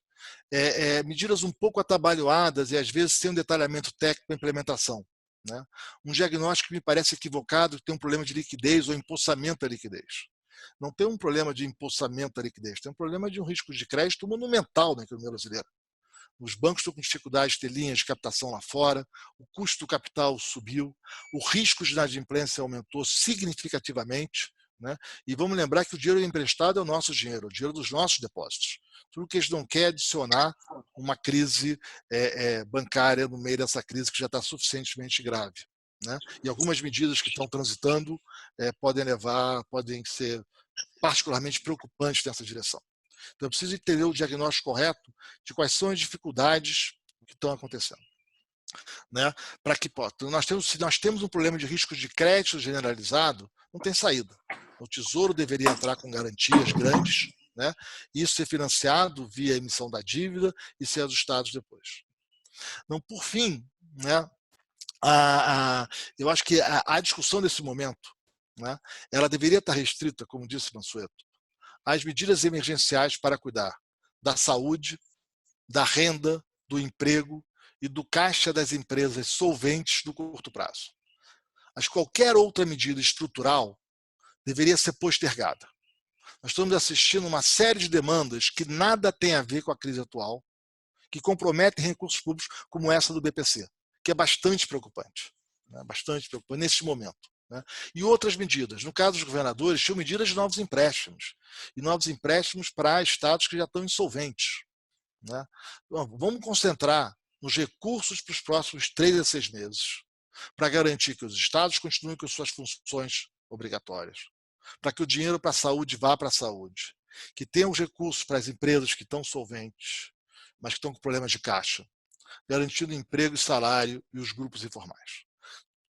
Medidas um pouco atabalhoadas e às vezes sem um detalhamento técnico para implementação. Né? Um diagnóstico que me parece equivocado, que tem um problema de liquidez ou empossamento da liquidez. Não tem um problema de empossamento da liquidez, tem um problema de um risco de crédito monumental na economia brasileira. Os bancos estão com dificuldade de ter linhas de captação lá fora, o custo do capital subiu, o risco de inadimplência aumentou significativamente, né? E vamos lembrar que o dinheiro emprestado é o nosso dinheiro, o dinheiro dos nossos depósitos. Tudo que eles não querem adicionar uma crise bancária no meio dessa crise que já está suficientemente grave. Né? E algumas medidas que estão transitando podem ser particularmente preocupantes nessa direção. Então, eu preciso entender o diagnóstico correto de quais são as dificuldades que estão acontecendo. Né? Para que se nós temos um problema de risco de crédito generalizado, não tem saída. O Tesouro deveria entrar com garantias grandes, né? Isso ser financiado via emissão da dívida e ser ajustado depois. Então, por fim, né? Eu acho que a discussão desse momento, né, ela deveria estar restrita, como disse Mansueto, às medidas emergenciais para cuidar da saúde, da renda, do emprego e do caixa das empresas solventes do curto prazo. Mas qualquer outra medida estrutural deveria ser postergada. Nós estamos assistindo uma série de demandas que nada tem a ver com a crise atual, que comprometem recursos públicos, como essa do BPC, que é bastante preocupante, né? Bastante preocupante nesse momento. Né? E outras medidas. No caso dos governadores, tinham medidas de novos empréstimos, e novos empréstimos para estados que já estão insolventes. Né? Então, vamos concentrar nos recursos para os próximos 3 a 6 meses, para garantir que os estados continuem com suas funções obrigatórias, para que o dinheiro para a saúde vá para a saúde, que tenham os recursos para as empresas que estão solventes, mas que estão com problemas de caixa, garantindo emprego e salário e os grupos informais.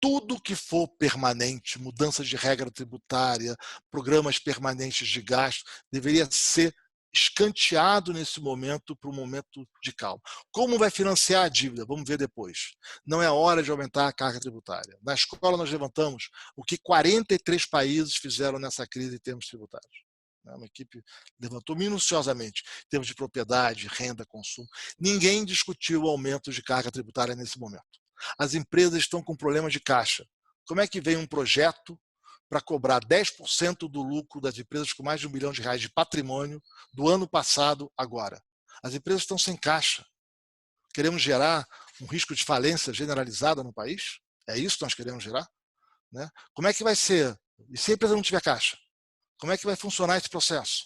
Tudo que for permanente, mudança de regra tributária, programas permanentes de gasto, deveria ser escanteado nesse momento para um momento de calma. Como vai financiar a dívida? Vamos ver depois. Não é hora de aumentar a carga tributária. Na escola nós levantamos o que 43 países fizeram nessa crise em termos tributários. Uma equipe levantou minuciosamente em termos de propriedade, renda, consumo. Ninguém discutiu o aumento de carga tributária nesse momento. As empresas estão com problemas de caixa. Como é que vem um projeto para cobrar 10% do lucro das empresas com mais de R$1 bilhão de patrimônio do ano passado agora? As empresas estão sem caixa. Queremos gerar um risco de falência generalizada no país? É isso que nós queremos gerar? Né? Como é que vai ser? E se a empresa não tiver caixa? Como é que vai funcionar esse processo?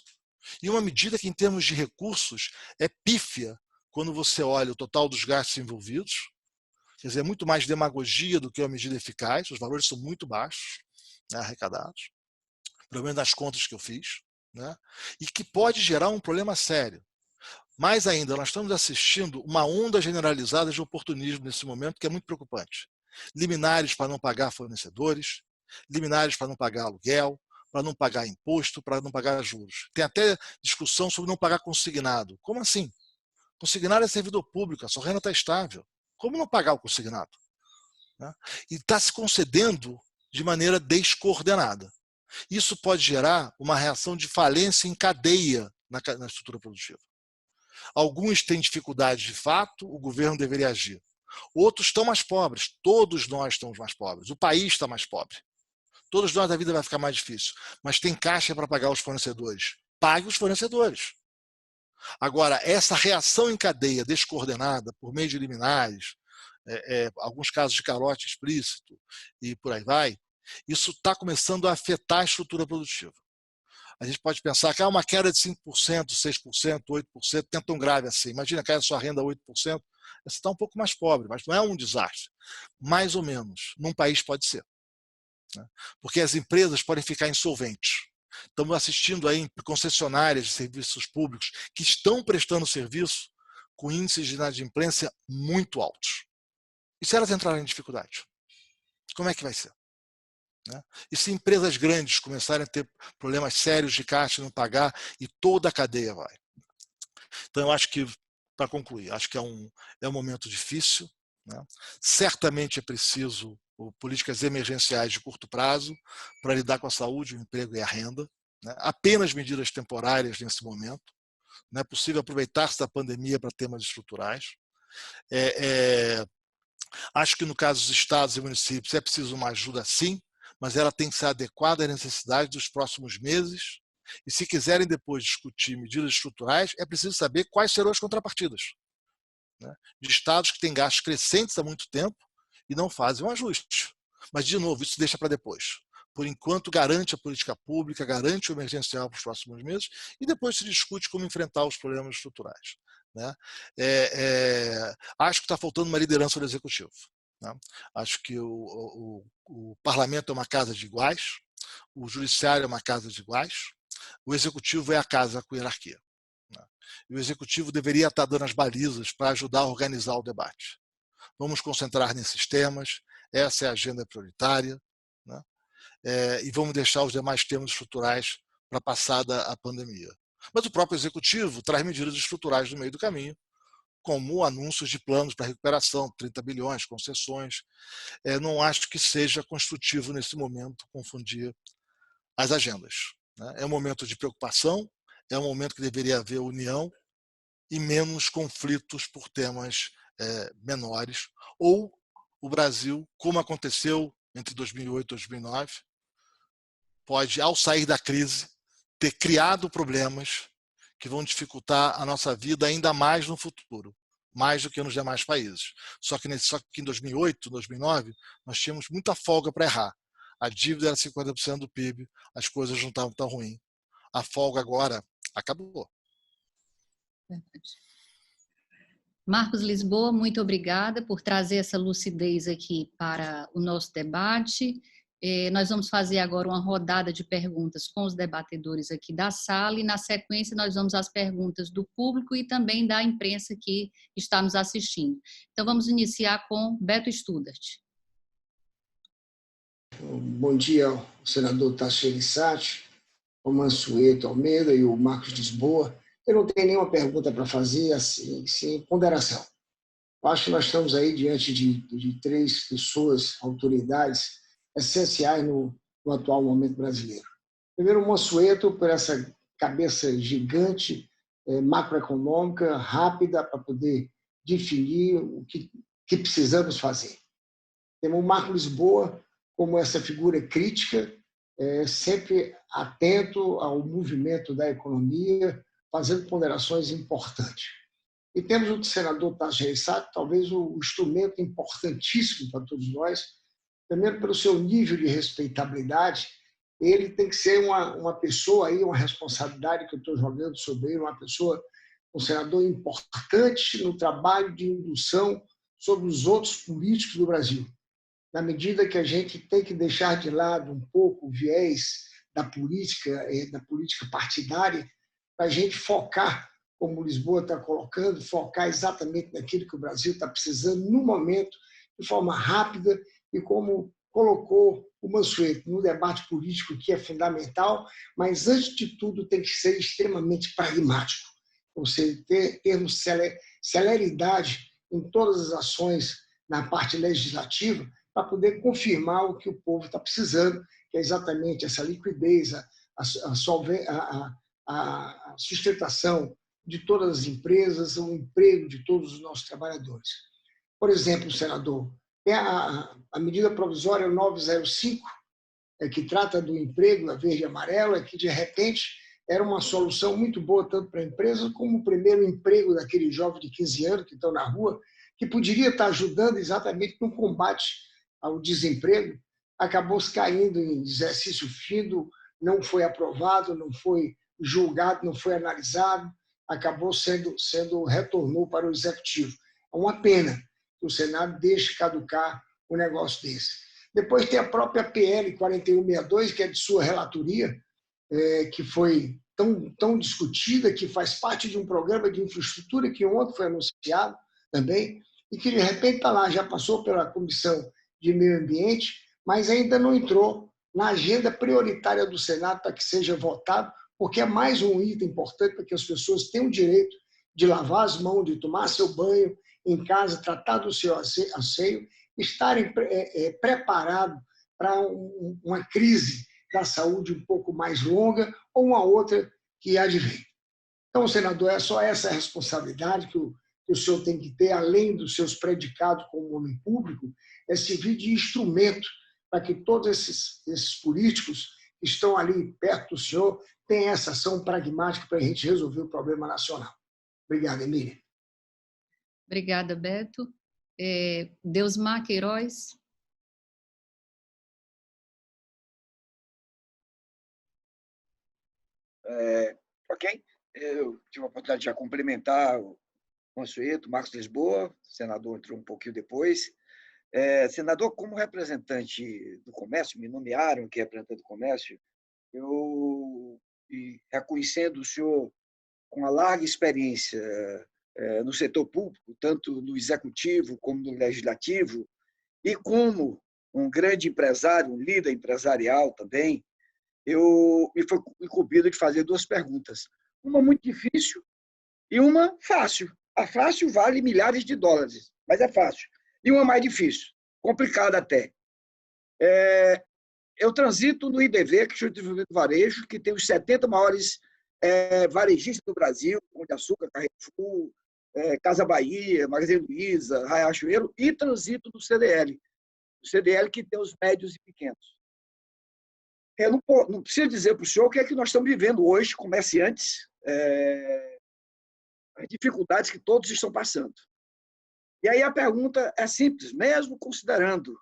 E uma medida que, em termos de recursos, é pífia quando você olha o total dos gastos envolvidos. Quer dizer, é muito mais demagogia do que uma medida eficaz. Os valores são muito baixos, né, arrecadados, pelo menos nas contas que eu fiz, né, e que pode gerar um problema sério. Mais ainda, nós estamos assistindo uma onda generalizada de oportunismo nesse momento, que é muito preocupante. Liminares para não pagar fornecedores, liminares para não pagar aluguel, para não pagar imposto, para não pagar juros. Tem até discussão sobre não pagar consignado. Como assim? Consignado é servidor público, a sua renda está estável. Como não pagar o consignado? Né? E está se concedendo de maneira descoordenada. Isso pode gerar uma reação de falência em cadeia na estrutura produtiva. Alguns têm dificuldades de fato, o governo deveria agir. Outros estão mais pobres, todos nós estamos mais pobres, o país está mais pobre. Todos nós a vida vai ficar mais difícil, mas tem caixa para pagar os fornecedores. Pague os fornecedores. Agora, essa reação em cadeia descoordenada por meio de liminares, alguns casos de calote explícito e por aí vai, isso está começando a afetar a estrutura produtiva. A gente pode pensar que uma queda de 5%, 6%, 8%, não é tão grave assim. Imagina cair a sua renda 8%, você está um pouco mais pobre, mas não é um desastre. Mais ou menos, num país pode ser. Né? Porque as empresas podem ficar insolventes. Estamos assistindo aí concessionárias de serviços públicos que estão prestando serviço com índices de inadimplência muito altos. E se elas entrarem em dificuldade? Como é que vai ser? Né? E se empresas grandes começarem a ter problemas sérios de caixa e não pagar, e toda a cadeia vai. Então, eu acho que, para concluir, acho que é um momento difícil. Né? Certamente é preciso políticas emergenciais de curto prazo para lidar com a saúde, o emprego e a renda. Né? Apenas medidas temporárias nesse momento. Não é possível aproveitar-se da pandemia para temas estruturais. Acho que no caso dos estados e municípios é preciso uma ajuda sim, mas ela tem que ser adequada às necessidades dos próximos meses. E se quiserem depois discutir medidas estruturais, é preciso saber quais serão as contrapartidas. Né? De estados que têm gastos crescentes há muito tempo e não fazem um ajuste. Mas, de novo, isso deixa para depois. Por enquanto, garante a política pública, garante o emergencial para os próximos meses e depois se discute como enfrentar os problemas estruturais. Né? Acho que está faltando uma liderança do executivo. Né? Acho que o parlamento é uma casa de iguais, o judiciário é uma casa de iguais, o executivo é a casa com hierarquia. Né? E o executivo deveria estar dando as balizas para ajudar a organizar o debate. Vamos concentrar nesses temas, essa é a agenda prioritária, né? E vamos deixar os demais temas estruturais para passada a pandemia. Mas o próprio executivo traz medidas estruturais no meio do caminho, como anúncios de planos para recuperação, 30 bilhões, concessões. Não acho que seja construtivo nesse momento confundir as agendas. Né? É um momento de preocupação, é um momento que deveria haver união e menos conflitos por temas menores. Ou o Brasil, como aconteceu entre 2008 e 2009, pode, ao sair da crise, ter criado problemas que vão dificultar a nossa vida ainda mais no futuro, mais do que nos demais países. Só que em 2008, 2009, nós tínhamos muita folga para errar. A dívida era 50% do PIB, as coisas não estavam tão ruins. A folga agora acabou. Verdade. Marcos Lisboa, muito obrigada por trazer essa lucidez aqui para o nosso debate. Nós vamos fazer agora uma rodada de perguntas com os debatedores aqui da sala e, na sequência, nós vamos às perguntas do público e também da imprensa que está nos assistindo. Então, vamos iniciar com Beto Studart. Bom dia ao senador Tasso Gereissati, ao Mansueto Almeida e o Marcos Lisboa. Eu não tenho nenhuma pergunta para fazer, assim, sem ponderação. Eu acho que nós estamos aí diante de três pessoas, autoridades, essenciais no atual momento brasileiro. Primeiro, o Mansueto, por essa cabeça gigante, macroeconômica, rápida, para poder definir o que precisamos fazer. Temos o Marcos Lisboa como essa figura crítica, sempre atento ao movimento da economia, fazendo ponderações importantes. E temos o senador Tasso Gereissati, talvez o instrumento importantíssimo para todos nós, primeiro pelo seu nível de respeitabilidade. ele tem que ser uma pessoa aí, uma responsabilidade que eu estou jogando sobre ele, uma pessoa, um senador importante no trabalho de indução sobre os outros políticos do Brasil. Na medida que a gente tem que deixar de lado um pouco o viés da política partidária, para a gente focar, como Lisboa está colocando, focar exatamente naquilo que o Brasil está precisando no momento, de forma rápida, e como colocou o Mansueto no debate político, que é fundamental, mas, antes de tudo, tem que ser extremamente pragmático, ou seja, termos celeridade em todas as ações na parte legislativa, para poder confirmar o que o povo está precisando, que é exatamente essa liquidez, a sustentação de todas as empresas, o emprego de todos os nossos trabalhadores. Por exemplo, senador, tem a medida provisória 905, que trata do emprego na verde e amarelo, que, de repente, era uma solução muito boa tanto para a empresa como o primeiro emprego daquele jovem de 15 anos que estão na rua, que poderia estar ajudando exatamente no combate ao desemprego, acabou caindo em exercício físico, não foi aprovado, não foi julgado, não foi analisado, acabou retornou para o Executivo. É uma pena que o Senado deixe caducar um negócio desse. Depois tem a própria PL 4162, que é de sua relatoria, que foi tão discutida, que faz parte de um programa de infraestrutura que ontem foi anunciado também, e que, de repente, está lá, já passou pela Comissão de Meio Ambiente, mas ainda não entrou na agenda prioritária do Senado para que seja votado, porque é mais um item importante para que as pessoas tenham o direito de lavar as mãos, de tomar seu banho em casa, tratar do seu asseio, estarem preparados para uma crise da saúde um pouco mais longa ou uma outra que há de vir. Então, senador, é só essa responsabilidade que o senhor tem que ter, além dos seus predicados como homem público, é servir de instrumento para que todos esses políticos que estão ali perto do senhor tenham essa ação pragmática para a gente resolver o problema nacional. Obrigado, Emília. Obrigada, Beto. Deusmar Queiroz. Ok. Eu tive a oportunidade de já cumprimentar o Mansueto, Marcos Lisboa, o senador entrou um pouquinho depois. Senador, como representante do comércio, me nomearam aqui representante do comércio, e reconhecendo o senhor com uma larga experiência no setor público, tanto no executivo como no legislativo, e como um grande empresário, um líder empresarial também, eu me fui incumbido de fazer duas perguntas. Uma muito difícil e uma fácil. A fácil vale milhares de dólares, mas é fácil. E uma mais difícil, complicada até. Eu transito no IDV, que é o Instituto de Desenvolvimento do Varejo, que tem os 70 maiores varejistas do Brasil, Pão de Açúcar, Carrefour, Casa Bahia, Magazine Luiza, Riachuelo, e transito no CDL. O CDL que tem os médios e pequenos. Eu não preciso dizer para o senhor o que é que nós estamos vivendo hoje, comerciantes, as dificuldades que todos estão passando. E aí a pergunta é simples, mesmo considerando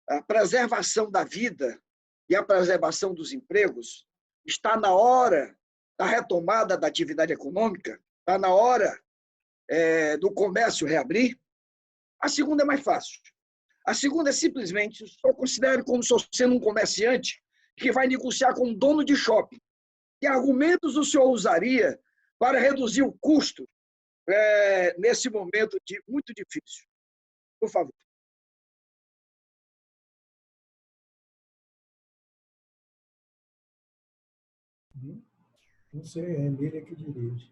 a preservação da vida e a preservação dos empregos, está na hora da retomada da atividade econômica, está na hora do comércio reabrir. A segunda é mais fácil. A segunda é simplesmente, eu considero como se eu sendo um comerciante que vai negociar com um dono de shopping. Que argumentos o senhor usaria para reduzir o custo nesse momento muito difícil? Por favor. Não sei, é a Emília que dirige.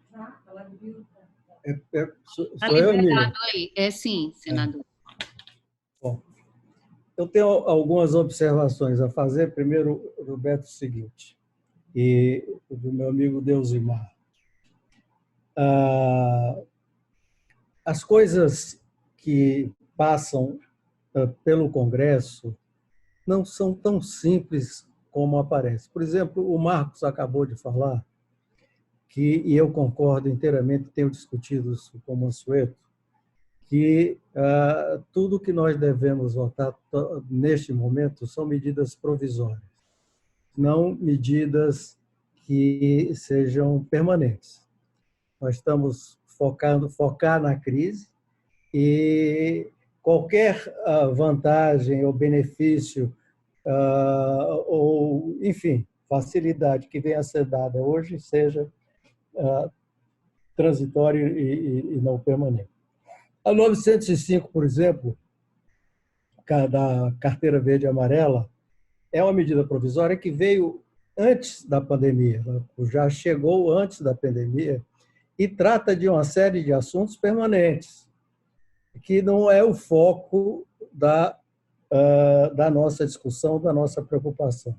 Está liberado aí. Sim, senador. Bom, eu tenho algumas observações a fazer. Primeiro, Roberto, o seguinte, e do meu amigo Deusmar. As coisas que passam pelo Congresso não são tão simples como aparece. Por exemplo, o Marcos acabou de falar e eu concordo inteiramente, tenho discutido isso com o Mansueto, que tudo que nós devemos votar neste momento são medidas provisórias. não medidas que sejam permanentes. Nós estamos focar na crise e qualquer vantagem ou benefício, ou, enfim, facilidade que venha a ser dada hoje seja transitória e não permanente. A 905, por exemplo, da carteira verde e amarela, é uma medida provisória que veio antes da pandemia, já chegou antes da pandemia, e trata de uma série de assuntos permanentes, que não é o foco da nossa discussão, da nossa preocupação.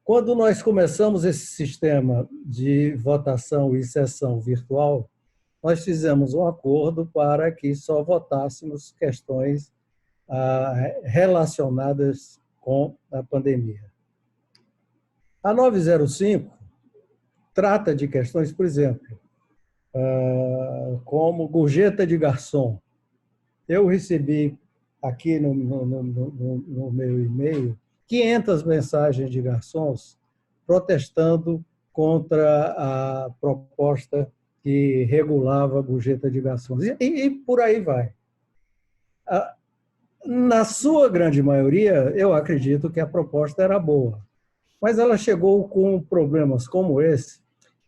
Quando nós começamos esse sistema de votação e sessão virtual, nós fizemos um acordo para que só votássemos questões relacionadas com a pandemia. A 905 trata de questões, por exemplo, como gorjeta de garçom. Eu recebi aqui no meu e-mail 500 mensagens de garçons protestando contra a proposta que regulava a gorjeta de garçons. E por aí vai. Na sua grande maioria, eu acredito que a proposta era boa, mas ela chegou com problemas como esse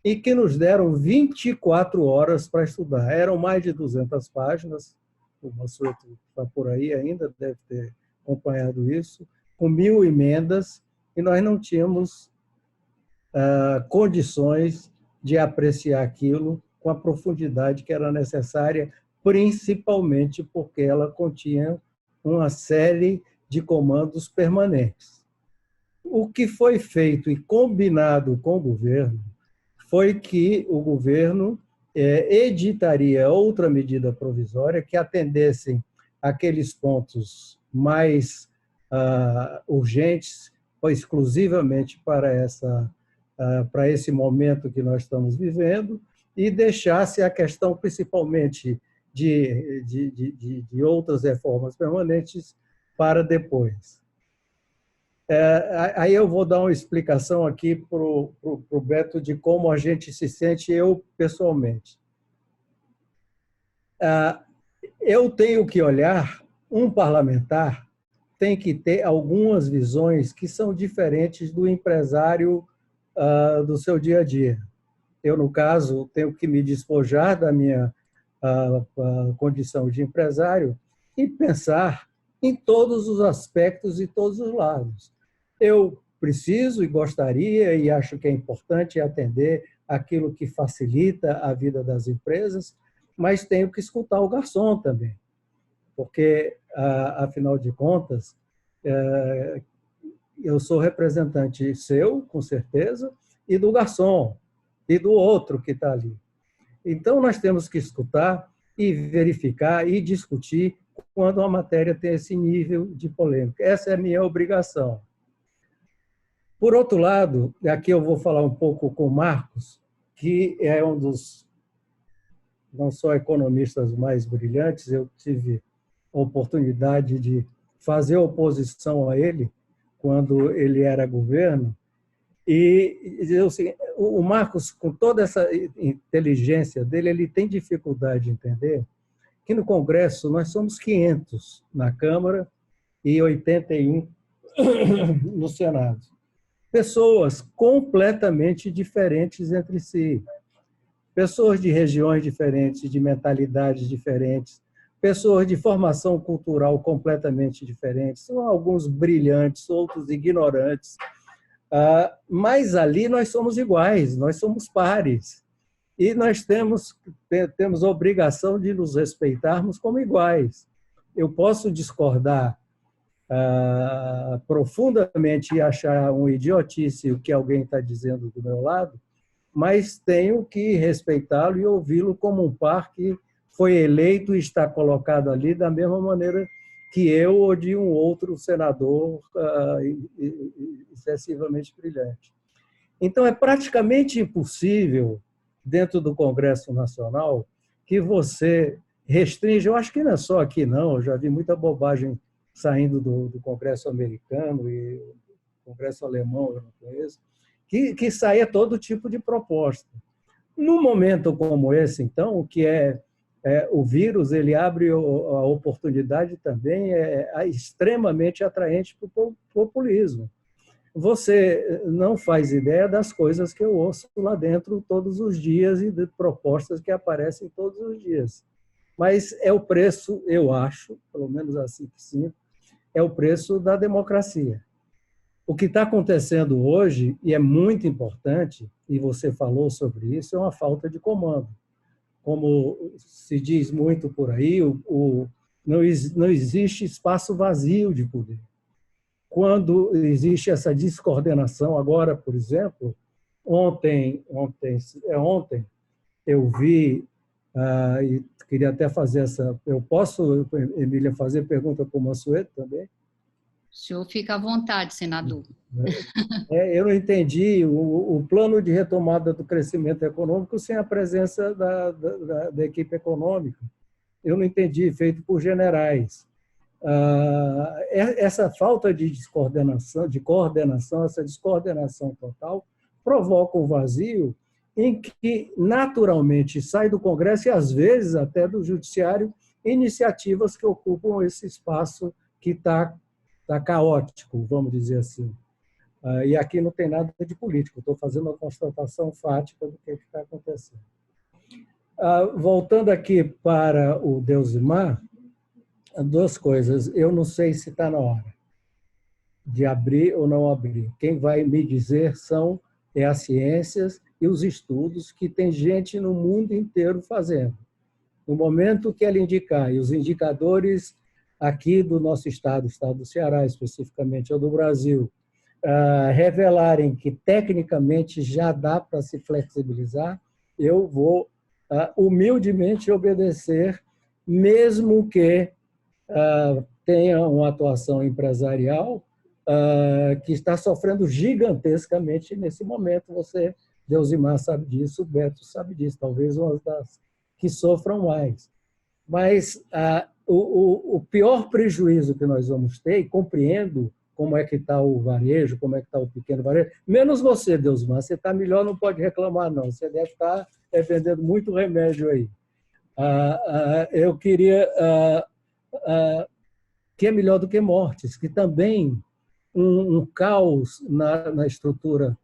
e que nos deram 24 horas para estudar. Eram mais de 200 páginas, o Mansueto está por aí ainda, deve ter acompanhado isso, com 1000 emendas, e nós não tínhamos condições de apreciar aquilo com a profundidade que era necessária, principalmente porque ela continha uma série de comandos permanentes. O que foi feito e combinado com o governo foi que o governo editaria outra medida provisória que atendessem aqueles pontos mais urgentes, exclusivamente para esse momento que nós estamos vivendo, e deixasse a questão, principalmente, de outras reformas permanentes para depois. Aí eu vou dar uma explicação aqui para o Beto de como a gente se sente, eu pessoalmente. Eu tenho que olhar, um parlamentar tem que ter algumas visões que são diferentes do empresário do seu dia a dia. Eu, no caso, tenho que me despojar da minha condição de empresário e pensar em todos os aspectos e todos os lados. Eu preciso e gostaria e acho que é importante atender aquilo que facilita a vida das empresas, mas tenho que escutar o garçom também, porque, afinal de contas, eu sou representante seu, com certeza, e do garçom, e do outro que está ali. Então, nós temos que escutar e verificar e discutir quando uma matéria tem esse nível de polêmica. Essa é a minha obrigação. Por outro lado, aqui eu vou falar um pouco com o Marcos, que é um dos, não só economistas mais brilhantes, eu tive a oportunidade de fazer oposição a ele quando ele era governo, e dizer assim, o Marcos, com toda essa inteligência dele, ele tem dificuldade de entender que no Congresso nós somos 500 na Câmara e 81 no Senado. Pessoas completamente diferentes entre si. Pessoas de regiões diferentes, de mentalidades diferentes, pessoas de formação cultural completamente diferentes, são alguns brilhantes, outros ignorantes, mas ali nós somos iguais, nós somos pares, e nós temos a obrigação de nos respeitarmos como iguais. Eu posso discordar profundamente e achar um idiotice o que alguém está dizendo do meu lado, mas tenho que respeitá-lo e ouvi-lo como um par que foi eleito e está colocado ali da mesma maneira que eu ou de um outro senador excessivamente brilhante. Então, é praticamente impossível, dentro do Congresso Nacional, que você restringe, eu acho que não é só aqui não, eu já vi muita bobagem saindo do Congresso americano e Congresso Alemão eu não conheço, que saía todo tipo de proposta. Num momento como esse, então, o que o vírus, ele abre a oportunidade também extremamente atraente para o populismo. Você não faz ideia das coisas que eu ouço lá dentro todos os dias e de propostas que aparecem todos os dias. Mas é o preço, eu acho, pelo menos assim que sinto, é o preço da democracia. O que está acontecendo hoje, e é muito importante, e você falou sobre isso, é uma falta de comando. Como se diz muito por aí, não existe espaço vazio de poder. Quando existe essa descoordenação, agora, por exemplo, ontem eu vi, e queria até fazer essa... Eu posso, Emília, fazer pergunta para o Mansueto também? O senhor fica à vontade, senador. Eu não entendi o plano de retomada do crescimento econômico sem a presença da equipe econômica. Eu não entendi, feito por generais. Essa falta de coordenação, essa descoordenação total, provoca um vazio em que, naturalmente, sai do Congresso e, às vezes, até do Judiciário, iniciativas que ocupam esse espaço que está caótico, vamos dizer assim. E aqui não tem nada de político, estou fazendo uma constatação fática do que está acontecendo. Voltando aqui para o Deusimar, duas coisas. Eu não sei se está na hora de abrir ou não abrir. Quem vai me dizer as ciências e os estudos que tem gente no mundo inteiro fazendo. No momento que ela indicar, e os indicadores aqui do nosso estado do Ceará, especificamente, ou do Brasil, revelarem que tecnicamente já dá para se flexibilizar, eu vou humildemente obedecer, mesmo que tenha uma atuação empresarial que está sofrendo gigantescamente nesse momento. Você, Deusimar, sabe disso, o Beto sabe disso, talvez uma das que sofram mais. Mas o pior prejuízo que nós vamos ter, e compreendo como é que está o varejo, como é que está o pequeno varejo, menos você, Deusimar, você está melhor, não pode reclamar, não. Você deve estar vendendo muito remédio aí. Eu queria... que é melhor do que mortes, que também um caos na estrutura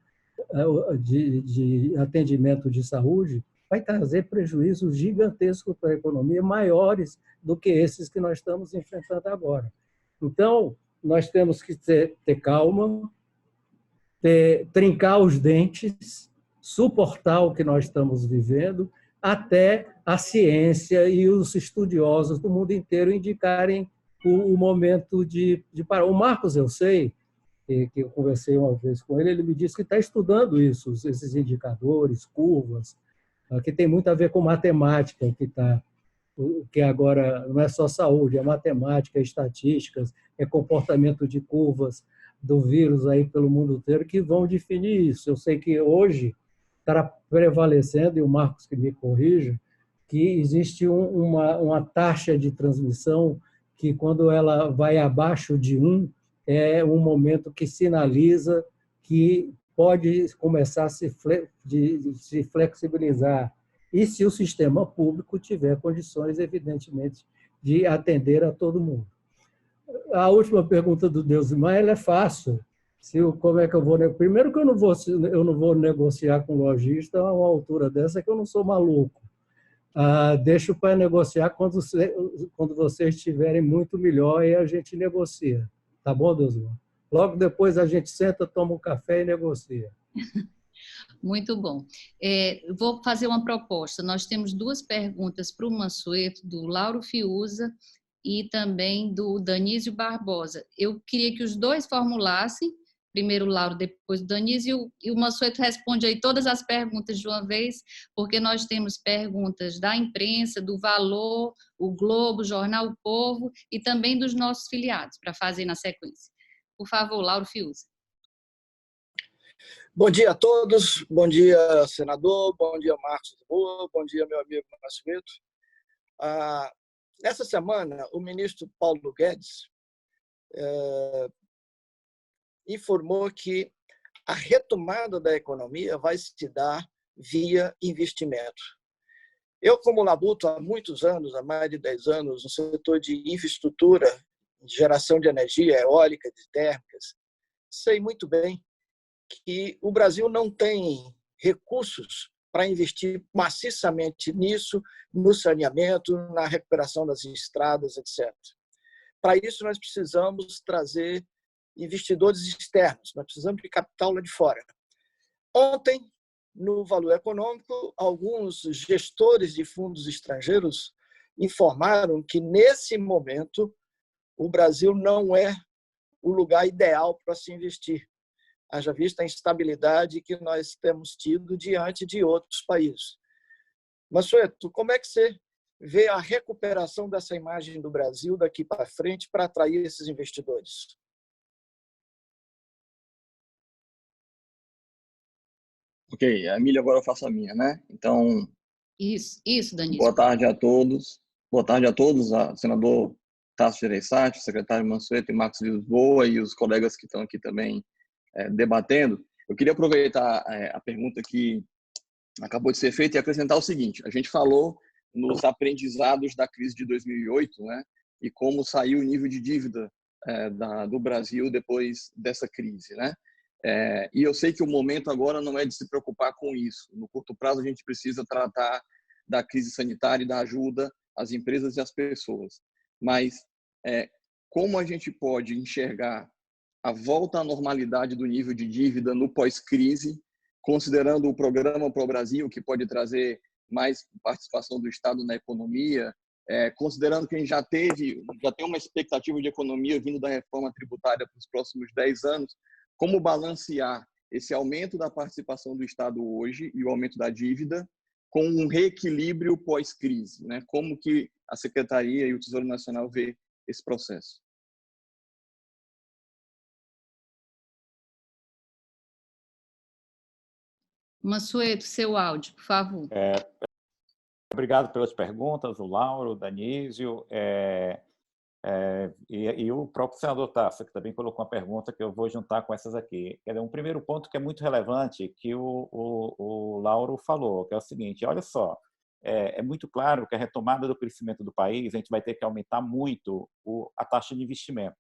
de atendimento de saúde vai trazer prejuízos gigantescos para a economia, maiores do que esses que nós estamos enfrentando agora. Então, nós temos que ter calma, trincar os dentes, suportar o que nós estamos vivendo, até a ciência e os estudiosos do mundo inteiro indicarem o momento de parar. O Marcos, eu sei, que eu conversei uma vez com ele, ele me disse que está estudando isso, esses indicadores, curvas, que tem muito a ver com matemática, que agora não é só saúde, é matemática, é estatísticas, é comportamento de curvas do vírus aí pelo mundo inteiro, que vão definir isso. Eu sei que hoje está prevalecendo, e o Marcos que me corrija, que existe uma taxa de transmissão que, quando ela vai abaixo de 1, é um momento que sinaliza que pode começar a se flexibilizar. E se o sistema público tiver condições, evidentemente, de atender a todo mundo. A última pergunta do Deusimar, ela é fácil. Como é que eu vou... Primeiro que eu não vou negociar com o lojista a uma altura dessa, que eu não sou maluco. Deixo para negociar quando vocês estiverem muito melhor e a gente negocia. Tá bom, Deusimar? Logo depois a gente senta, toma um café e negocia. Muito bom. Vou fazer uma proposta. Nós temos duas perguntas para o Mansueto, do Lauro Fiuza e também do Danísio Barbosa. Eu queria que os dois formulassem, primeiro o Lauro, depois o Danísio, e o Mansueto responde aí todas as perguntas de uma vez, porque nós temos perguntas da imprensa, do Valor, o Globo, o Jornal O Povo e também dos nossos filiados, para fazer na sequência. Por favor, Lauro Fiuza. Bom dia a todos, bom dia, senador, bom dia, Marcos Lisboa, bom dia, meu amigo Mansueto. Nessa semana, o ministro Paulo Guedes informou que a retomada da economia vai se dar via investimento. Eu, como labuto há muitos anos, há mais de 10 anos, no setor de infraestrutura, de geração de energia eólica, de térmicas, sei muito bem que o Brasil não tem recursos para investir maciçamente nisso, no saneamento, na recuperação das estradas, etc. Para isso, nós precisamos trazer investidores externos, nós precisamos de capital lá de fora. Ontem, no Valor Econômico, alguns gestores de fundos estrangeiros informaram que, nesse momento, o Brasil não é o lugar ideal para se investir, haja vista a instabilidade que nós temos tido diante de outros países. Mansueto, como é que você vê a recuperação dessa imagem do Brasil daqui para frente para atrair esses investidores? Ok, a Emília, agora eu faço a minha, né? Então, Isso, Danilo. boa tarde a todos. Boa tarde a todos, a senador Tasso Gereissati, secretário Mansueto e Marcos Lisboa e os colegas que estão aqui também debatendo. Eu queria aproveitar a pergunta que acabou de ser feita e acrescentar o seguinte: a gente falou nos aprendizados da crise de 2008, né? E como saiu o nível de dívida do Brasil depois dessa crise, né? E eu sei que o momento agora não é de se preocupar com isso. No curto prazo, a gente precisa tratar da crise sanitária e da ajuda às empresas e às pessoas. Mas como a gente pode enxergar a volta à normalidade do nível de dívida no pós-crise, considerando o programa Pro Brasil, que pode trazer mais participação do Estado na economia, considerando que a gente já tem uma expectativa de economia vindo da reforma tributária para os próximos 10 anos, como balancear esse aumento da participação do Estado hoje e o aumento da dívida com um reequilíbrio pós-crise, né? Como que a Secretaria e o Tesouro Nacional vê esse processo? Mansueto, seu áudio, por favor. Obrigado pelas perguntas, o Lauro, o Danísio, e o próprio senador Tasso, que também colocou uma pergunta que eu vou juntar com essas aqui. Um primeiro ponto que é muito relevante, que o Lauro falou, que é o seguinte: olha só, é muito claro que a retomada do crescimento do país, a gente vai ter que aumentar muito a taxa de investimento.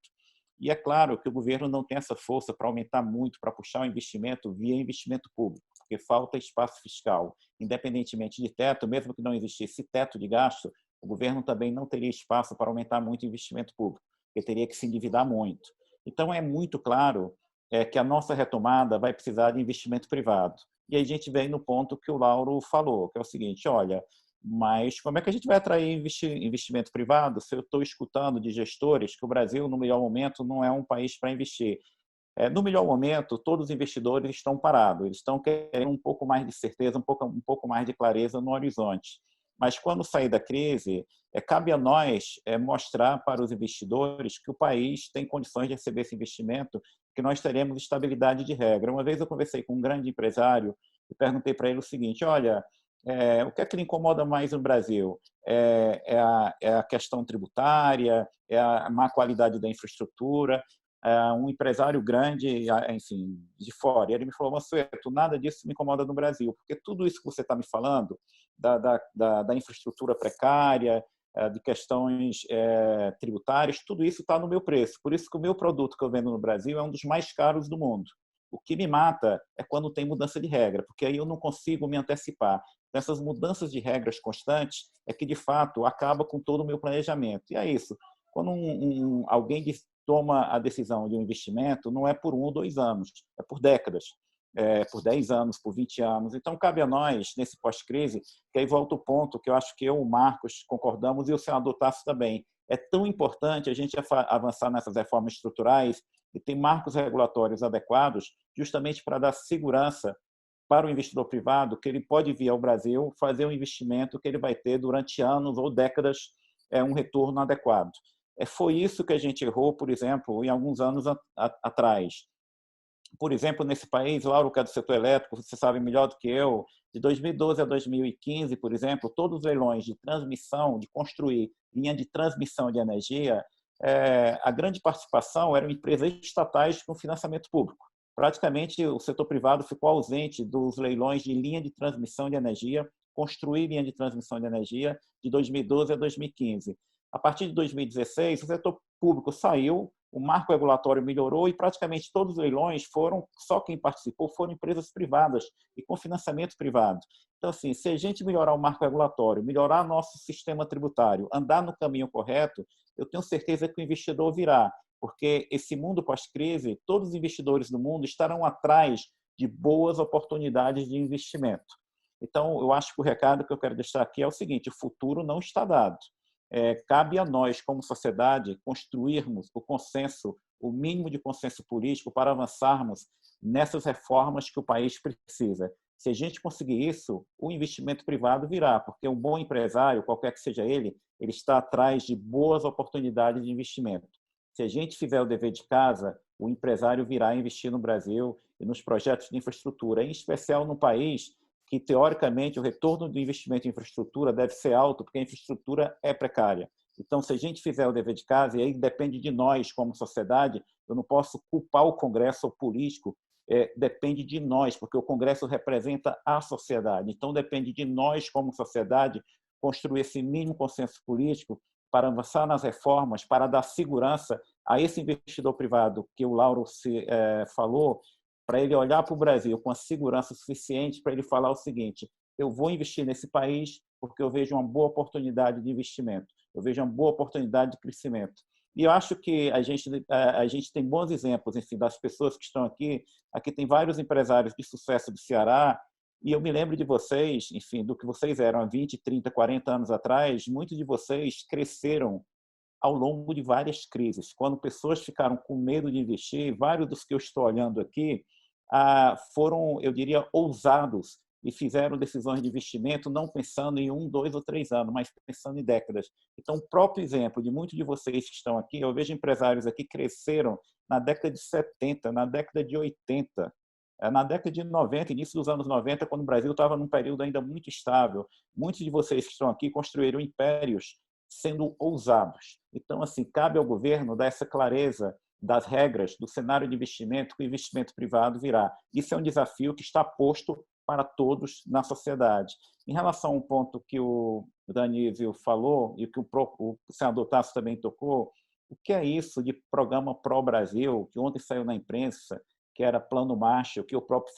E é claro que o governo não tem essa força para aumentar muito, para puxar o investimento via investimento público, porque falta espaço fiscal. Independentemente de teto, mesmo que não existisse teto de gasto, o governo também não teria espaço para aumentar muito o investimento público, porque teria que se endividar muito. Então, é muito claro que a nossa retomada vai precisar de investimento privado. E aí a gente vem no ponto que o Lauro falou, que é o seguinte: olha, mas como é que a gente vai atrair investimento privado se eu estou escutando de gestores que o Brasil, no melhor momento, não é um país para investir? No melhor momento, todos os investidores estão parados, eles estão querendo um pouco mais de certeza, um pouco mais de clareza no horizonte. Mas, quando sair da crise, cabe a nós mostrar para os investidores que o país tem condições de receber esse investimento, que nós teremos estabilidade de regra. Uma vez eu conversei com um grande empresário e perguntei para ele o seguinte: olha, o que é que lhe incomoda mais no Brasil? É a questão tributária? É a má qualidade da infraestrutura? Um empresário grande, enfim, de fora. E ele me falou: Mansueto, nada disso me incomoda no Brasil, porque tudo isso que você está me falando, da infraestrutura precária, de questões tributárias, tudo isso está no meu preço. Por isso que o meu produto que eu vendo no Brasil é um dos mais caros do mundo. O que me mata é quando tem mudança de regra, porque aí eu não consigo me antecipar. Essas mudanças de regras constantes é que, de fato, acaba com todo o meu planejamento. E é isso. Quando alguém toma a decisão de um investimento, não é por 1 ou 2 anos, é por décadas, por 10 anos, por 20 anos. Então, cabe a nós, nesse pós-crise, que aí volta o ponto que eu acho que eu, o Marcos, concordamos, e o senador Tasso também. É tão importante a gente avançar nessas reformas estruturais e ter marcos regulatórios adequados, justamente para dar segurança para o investidor privado, que ele pode vir ao Brasil fazer um investimento que ele vai ter durante anos ou décadas um retorno adequado. Foi isso que a gente errou, por exemplo, em alguns anos atrás. Por exemplo, nesse país, Lauro, que é do setor elétrico, você sabe melhor do que eu, de 2012 a 2015, por exemplo, todos os leilões de transmissão, de construir linha de transmissão de energia, a grande participação eram empresas estatais com financiamento público. Praticamente, o setor privado ficou ausente dos leilões de linha de transmissão de energia, construir linha de transmissão de energia de 2012 a 2015. A partir de 2016, o setor público saiu, o marco regulatório melhorou e praticamente todos os leilões foram, só quem participou foram empresas privadas e com financiamento privado. Então, assim, se a gente melhorar o marco regulatório, melhorar nosso sistema tributário, andar no caminho correto, eu tenho certeza que o investidor virá, porque esse mundo pós-crise, todos os investidores do mundo estarão atrás de boas oportunidades de investimento. Então, eu acho que o recado que eu quero deixar aqui é o seguinte: o futuro não está dado. Cabe a nós, como sociedade, construirmos o consenso, o mínimo de consenso político para avançarmos nessas reformas que o país precisa. Se a gente conseguir isso, o investimento privado virá, porque um bom empresário, qualquer que seja ele está atrás de boas oportunidades de investimento. Se a gente fizer o dever de casa, o empresário virá investir no Brasil e nos projetos de infraestrutura, em especial no país que, teoricamente, o retorno do investimento em infraestrutura deve ser alto, porque a infraestrutura é precária. Então, se a gente fizer o dever de casa, e aí depende de nós como sociedade, eu não posso culpar o Congresso ou o político, depende de nós, porque o Congresso representa a sociedade. Então, depende de nós como sociedade construir esse mínimo consenso político para avançar nas reformas, para dar segurança a esse investidor privado que o Lauro falou, para ele olhar para o Brasil com a segurança suficiente para ele falar o seguinte: eu vou investir nesse país porque eu vejo uma boa oportunidade de investimento, eu vejo uma boa oportunidade de crescimento. E eu acho que a gente tem bons exemplos, enfim, das pessoas que estão aqui. Aqui tem vários empresários de sucesso do Ceará, e eu me lembro de vocês, enfim, do que vocês eram há 20, 30, 40 anos atrás. Muitos de vocês cresceram ao longo de várias crises. Quando pessoas ficaram com medo de investir, vários dos que eu estou olhando aqui foram, eu diria, ousados e fizeram decisões de investimento não pensando em 1, 2 ou 3 anos, mas pensando em décadas. Então, o próprio exemplo de muitos de vocês que estão aqui, eu vejo empresários aqui que cresceram na década de 70, na década de 80, na década de 90, início dos anos 90, quando o Brasil estava num período ainda muito estável. Muitos de vocês que estão aqui construíram impérios sendo ousados. Então, assim, cabe ao governo dar essa clareza das regras do cenário de investimento, que o investimento privado virá. Isso é um desafio que está posto para todos na sociedade. Em relação a um ponto que o Danísio falou e que o senador Tasso também tocou, o que é isso de programa Pró-Brasil, que ontem saiu na imprensa, que era Plano Marshall, que eu próprio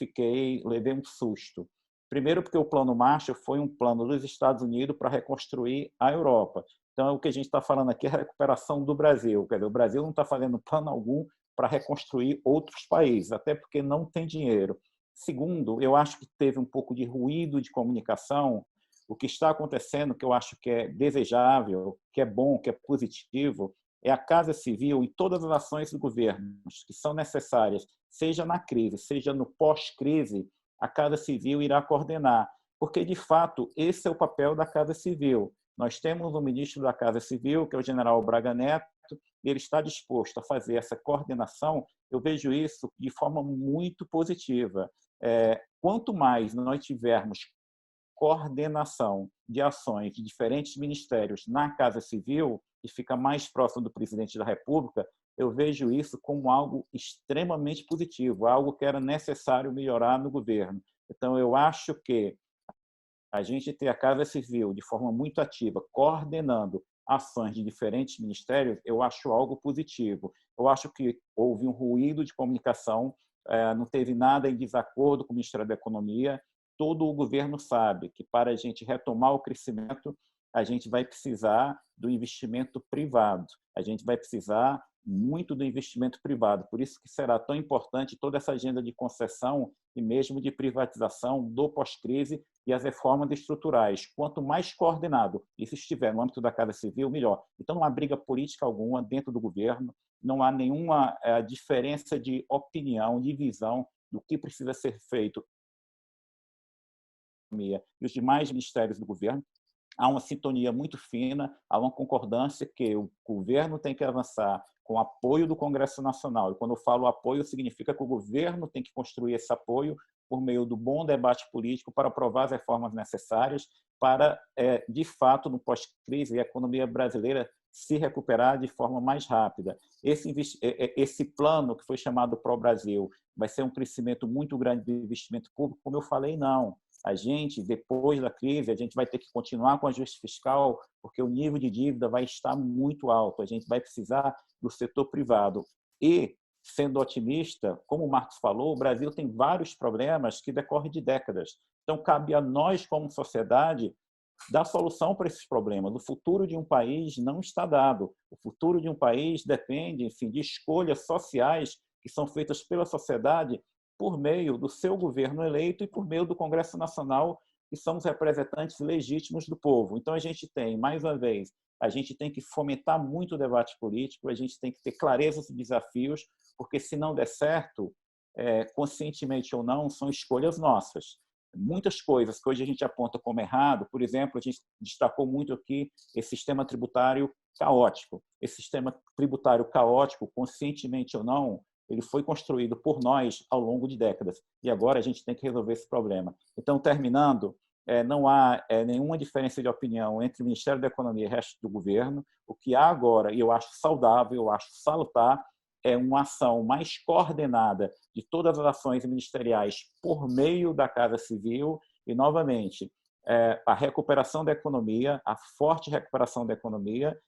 levei um susto. Primeiro porque o Plano Marshall foi um plano dos Estados Unidos para reconstruir a Europa. Então, o que a gente está falando aqui é a recuperação do Brasil. Quer dizer, o Brasil não está fazendo plano algum para reconstruir outros países, até porque não tem dinheiro. Segundo, eu acho que teve um pouco de ruído de comunicação. O que está acontecendo, que eu acho que é desejável, que é bom, que é positivo, é a Casa Civil e todas as ações do governo que são necessárias, seja na crise, seja no pós-crise, a Casa Civil irá coordenar, porque, de fato, esse é o papel da Casa Civil. Nós temos um ministro da Casa Civil, que é o general Braga Neto, e ele está disposto a fazer essa coordenação. Eu vejo isso de forma muito positiva. Quanto mais nós tivermos coordenação de ações de diferentes ministérios na Casa Civil, e fica mais próximo do presidente da República, eu vejo isso como algo extremamente positivo, algo que era necessário melhorar no governo. Então, eu acho que a gente ter a Casa Civil de forma muito ativa, coordenando ações de diferentes ministérios, eu acho algo positivo. Eu acho que houve um ruído de comunicação, não teve nada em desacordo com o Ministério da Economia. Todo o governo sabe que, para a gente retomar o crescimento, a gente vai precisar do investimento privado. A gente vai precisar muito do investimento privado. Por isso que será tão importante toda essa agenda de concessão e mesmo de privatização do pós-crise e as reformas estruturais. Quanto mais coordenado isso estiver no âmbito da Casa Civil, melhor. Então, não há briga política alguma dentro do governo, não há nenhuma diferença de opinião, de visão do que precisa ser feito e os demais ministérios do governo. Há uma sintonia muito fina, há uma concordância que o governo tem que avançar com apoio do Congresso Nacional. E quando eu falo apoio, significa que o governo tem que construir esse apoio por meio do bom debate político para aprovar as reformas necessárias para, de fato, no pós-crise, a economia brasileira se recuperar de forma mais rápida. Esse plano que foi chamado Pro Brasil vai ser um crescimento muito grande de investimento público, como eu falei, não. A gente, depois da crise, a gente vai ter que continuar com o ajuste fiscal, porque o nível de dívida vai estar muito alto. A gente vai precisar do setor privado. E, sendo otimista, como o Marcos falou, o Brasil tem vários problemas que decorrem de décadas. Então, cabe a nós, como sociedade, dar solução para esses problemas. O futuro de um país não está dado. O futuro de um país depende, enfim, de escolhas sociais que são feitas pela sociedade por meio do seu governo eleito e por meio do Congresso Nacional, que são os representantes legítimos do povo. Então, a gente tem, mais uma vez, a gente tem que fomentar muito o debate político, a gente tem que ter clareza dos desafios, porque se não der certo, conscientemente ou não, são escolhas nossas. Muitas coisas que hoje a gente aponta como errado, por exemplo, a gente destacou muito aqui esse sistema tributário caótico. Esse sistema tributário caótico, conscientemente ou não, ele foi construído por nós ao longo de décadas. E agora a gente tem que resolver esse problema. Então, terminando, não há nenhuma diferença de opinião entre o Ministério da Economia e o resto do governo. O que há agora, e eu acho saudável, eu acho salutar, é uma ação mais coordenada de todas as ações ministeriais por meio da Casa Civil e, novamente, a recuperação da economia, a forte recuperação da economia,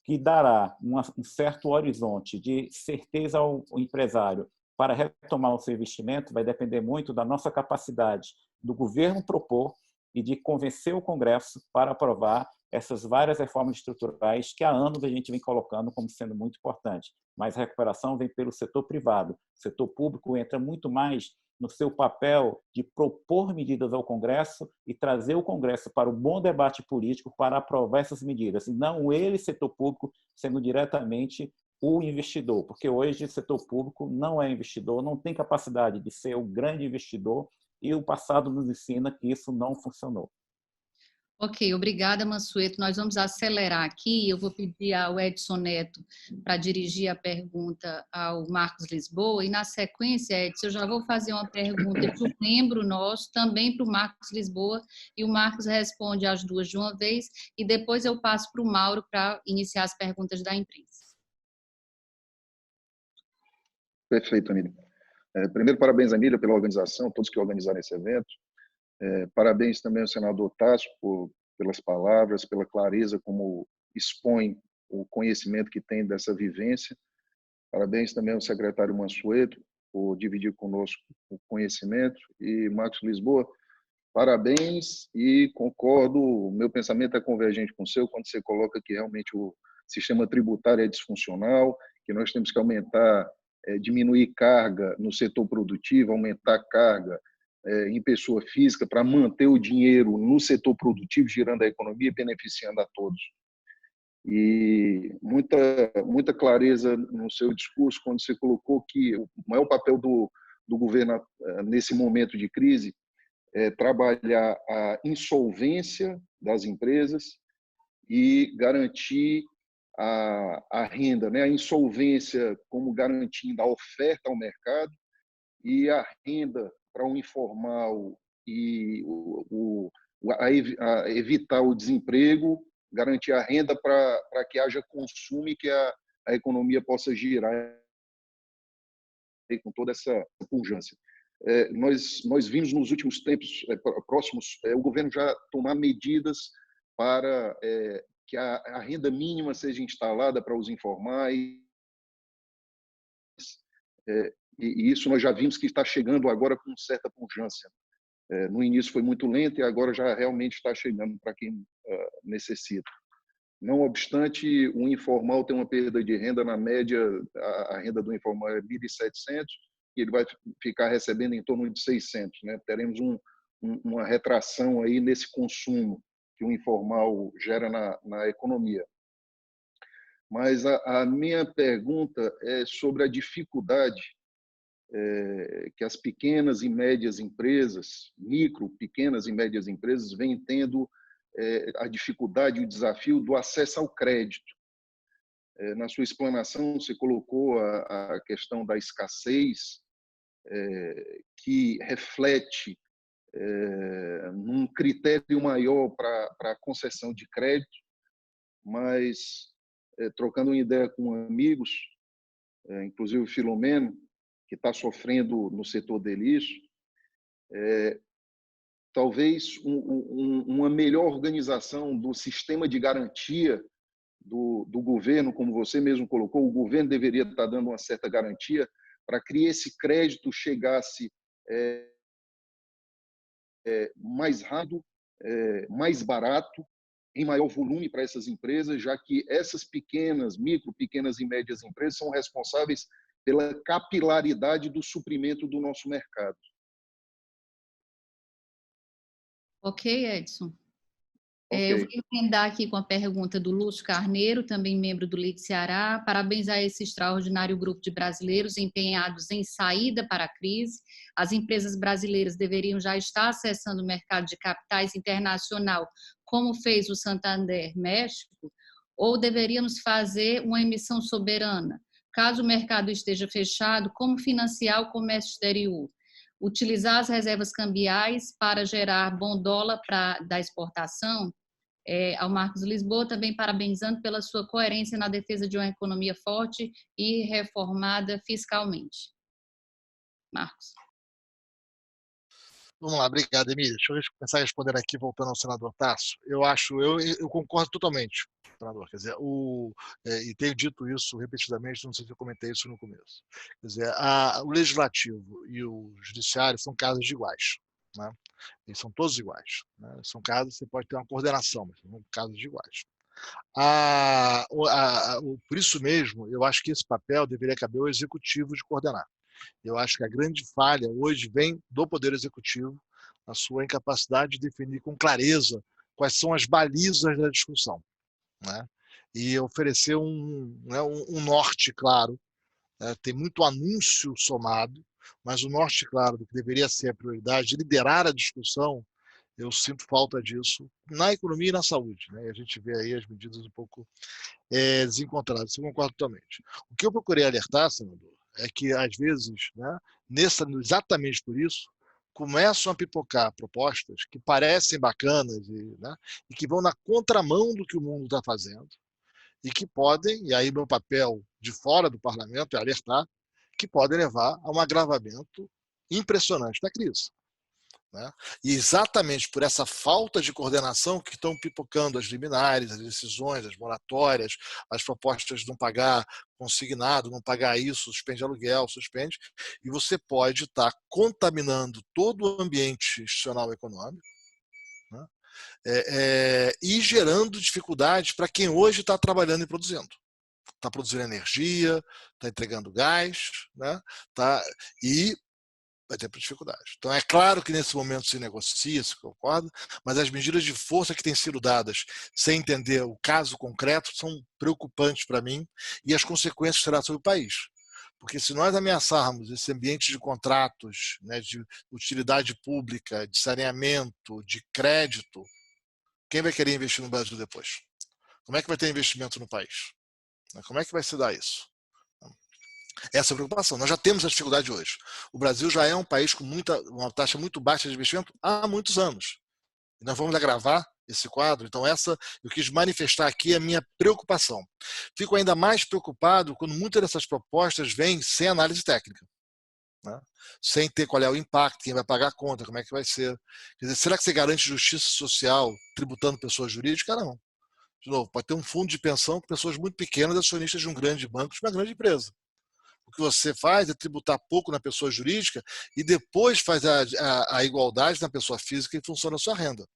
que dará um certo horizonte de certeza ao empresário para retomar o seu investimento, vai depender muito da nossa capacidade do governo propor e de convencer o Congresso para aprovar essas várias reformas estruturais que há anos a gente vem colocando como sendo muito importante. Mas a recuperação vem pelo setor privado. O setor público entra muito mais no seu papel de propor medidas ao Congresso e trazer o Congresso para o bom debate político para aprovar essas medidas, e não ele, setor público, sendo diretamente o investidor, porque hoje o setor público não é investidor, não tem capacidade de ser o grande investidor, e o passado nos ensina que isso não funcionou. Ok, obrigada, Mansueto. Nós vamos acelerar aqui. Eu vou pedir ao Edson Neto para dirigir a pergunta ao Marcos Lisboa. E, na sequência, Edson, eu já vou fazer uma pergunta de um membro nosso, também para o Marcos Lisboa, e o Marcos responde as duas de uma vez, e depois eu passo para o Mauro para iniciar as perguntas da imprensa. Perfeito, Anília. Primeiro, parabéns, Anília, pela organização, todos que organizaram esse evento. Parabéns também ao senador Tasso pelas palavras, pela clareza como expõe o conhecimento que tem dessa vivência. Parabéns também ao secretário Mansueto por dividir conosco o conhecimento. E, Marcos Lisboa, parabéns, e concordo, o meu pensamento é convergente com o seu quando você coloca que realmente o sistema tributário é disfuncional, que nós temos que aumentar, diminuir carga no setor produtivo, aumentar carga em pessoa física para manter o dinheiro no setor produtivo, girando a economia e beneficiando a todos. E muita clareza no seu discurso quando você colocou que o maior papel do governo nesse momento de crise é trabalhar a insolvência das empresas e garantir a renda, né? A insolvência como garantindo a oferta ao mercado e a renda para o informal e evitar o desemprego, garantir a renda para que haja consumo e que a economia possa girar com toda essa pujança. Nós vimos nos últimos tempos próximos o governo já tomar medidas para que a renda mínima seja instalada para os informais, e isso nós já vimos que está chegando agora com certa pujança. No início foi muito lento e agora já realmente está chegando para quem necessita. Não obstante, o informal tem uma perda de renda, na média, a renda do informal é 1.700 e ele vai ficar recebendo em torno de 600. Né? Teremos uma retração aí nesse consumo que o informal gera na economia. Mas a minha pergunta é sobre a dificuldade que as pequenas e médias empresas, pequenas e médias empresas, vêm tendo a dificuldade e o desafio do acesso ao crédito. Na sua explanação, você colocou a questão da escassez, que reflete num critério maior para a concessão de crédito, mas trocando uma ideia com amigos, inclusive o Filomeno, que está sofrendo no setor de lixo, talvez uma melhor organização do sistema de garantia do governo, como você mesmo colocou, o governo deveria estar dando uma certa garantia para que esse crédito chegasse mais rápido, mais barato, em maior volume para essas empresas, já que essas pequenas e médias empresas são responsáveis pela capilaridade do suprimento do nosso mercado. Ok, Edson. Okay. Eu vou emendar aqui com a pergunta do Lúcio Carneiro, também membro do LIDE Ceará. Parabenizar esse extraordinário grupo de brasileiros empenhados em saída para a crise. As empresas brasileiras deveriam já estar acessando o mercado de capitais internacional, como fez o Santander México, ou deveríamos fazer uma emissão soberana? Caso o mercado esteja fechado, como financiar o comércio exterior? Utilizar as reservas cambiais para gerar bom dólar da exportação? Ao Marcos Lisboa, também parabenizando pela sua coerência na defesa de uma economia forte e reformada fiscalmente. Marcos. Vamos lá, obrigado, Emília. Deixa eu começar respondendo aqui, voltando ao senador Tasso. Eu concordo totalmente, senador. Quer dizer, e tenho dito isso repetidamente, não sei se eu comentei isso no começo. Quer dizer, o legislativo e o judiciário são casas iguais, né? Eles são todos iguais, né? São casos, você pode ter uma coordenação, mas são casos iguais. Por isso mesmo, eu acho que esse papel deveria caber ao executivo de coordenar. Eu acho que a grande falha hoje vem do Poder Executivo, na sua incapacidade de definir com clareza quais são as balizas da discussão, né? E oferecer um norte claro. Tem muito anúncio somado, mas o norte claro do que deveria ser a prioridade, liderar a discussão, eu sinto falta disso na economia e na saúde, né? E a gente vê aí as medidas um pouco desencontradas. Eu concordo totalmente. O que eu procurei alertar, senador, é que às vezes, né, exatamente por isso, começam a pipocar propostas que parecem bacanas e que vão na contramão do que o mundo está fazendo e que podem, e aí meu papel de fora do parlamento é alertar, que podem levar a um agravamento impressionante da crise, né? E exatamente por essa falta de coordenação que estão pipocando as liminares, as decisões, as moratórias, as propostas de não pagar consignado, não pagar isso, suspende aluguel, suspende, e você pode estar contaminando todo o ambiente institucional e econômico, né? E gerando dificuldades para quem hoje está trabalhando e produzindo. Está produzindo energia, está entregando gás, né? E vai ter dificuldade. Então, é claro que nesse momento se negocia, se concorda, mas as medidas de força que têm sido dadas sem entender o caso concreto são preocupantes para mim e as consequências que terá sobre o país. Porque se nós ameaçarmos esse ambiente de contratos, né, de utilidade pública, de saneamento, de crédito, quem vai querer investir no Brasil depois? Como é que vai ter investimento no país? Como é que vai se dar isso? Essa é a preocupação. Nós já temos a dificuldade hoje. O Brasil já é um país com uma taxa muito baixa de investimento há muitos anos. E nós vamos agravar esse quadro. Então, eu quis manifestar aqui a minha preocupação. Fico ainda mais preocupado quando muitas dessas propostas vêm sem análise técnica, né? Sem ter qual é o impacto, quem vai pagar a conta, como é que vai ser. Quer dizer, será que você garante justiça social tributando pessoas jurídicas? Não. De novo, pode ter um fundo de pensão com pessoas muito pequenas, acionistas de um grande banco, de uma grande empresa. O que você faz é tributar pouco na pessoa jurídica e depois faz a igualdade na pessoa física em função da sua renda,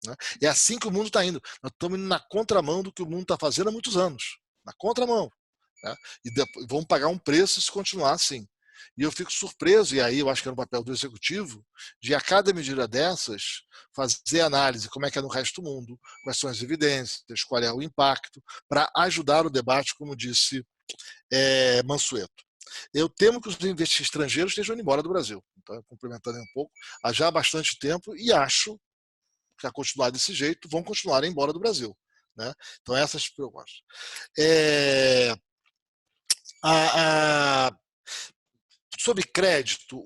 né? É assim que o mundo está indo. Nós estamos indo na contramão do que o mundo está fazendo há muitos anos. Na contramão, né? E vamos pagar um preço se continuar assim. E eu fico surpreso, e aí eu acho que é no papel do executivo, de a cada medida dessas fazer análise como é que é no resto do mundo, quais são as evidências, qual é o impacto, para ajudar o debate, como disse Mansueto. Eu temo que os investidores estrangeiros estejam indo embora do Brasil. Então, complementando um pouco, há já bastante tempo, e acho que a continuar desse jeito, vão continuar a ir embora do Brasil, né? Então, essas preocupações. Sobre crédito,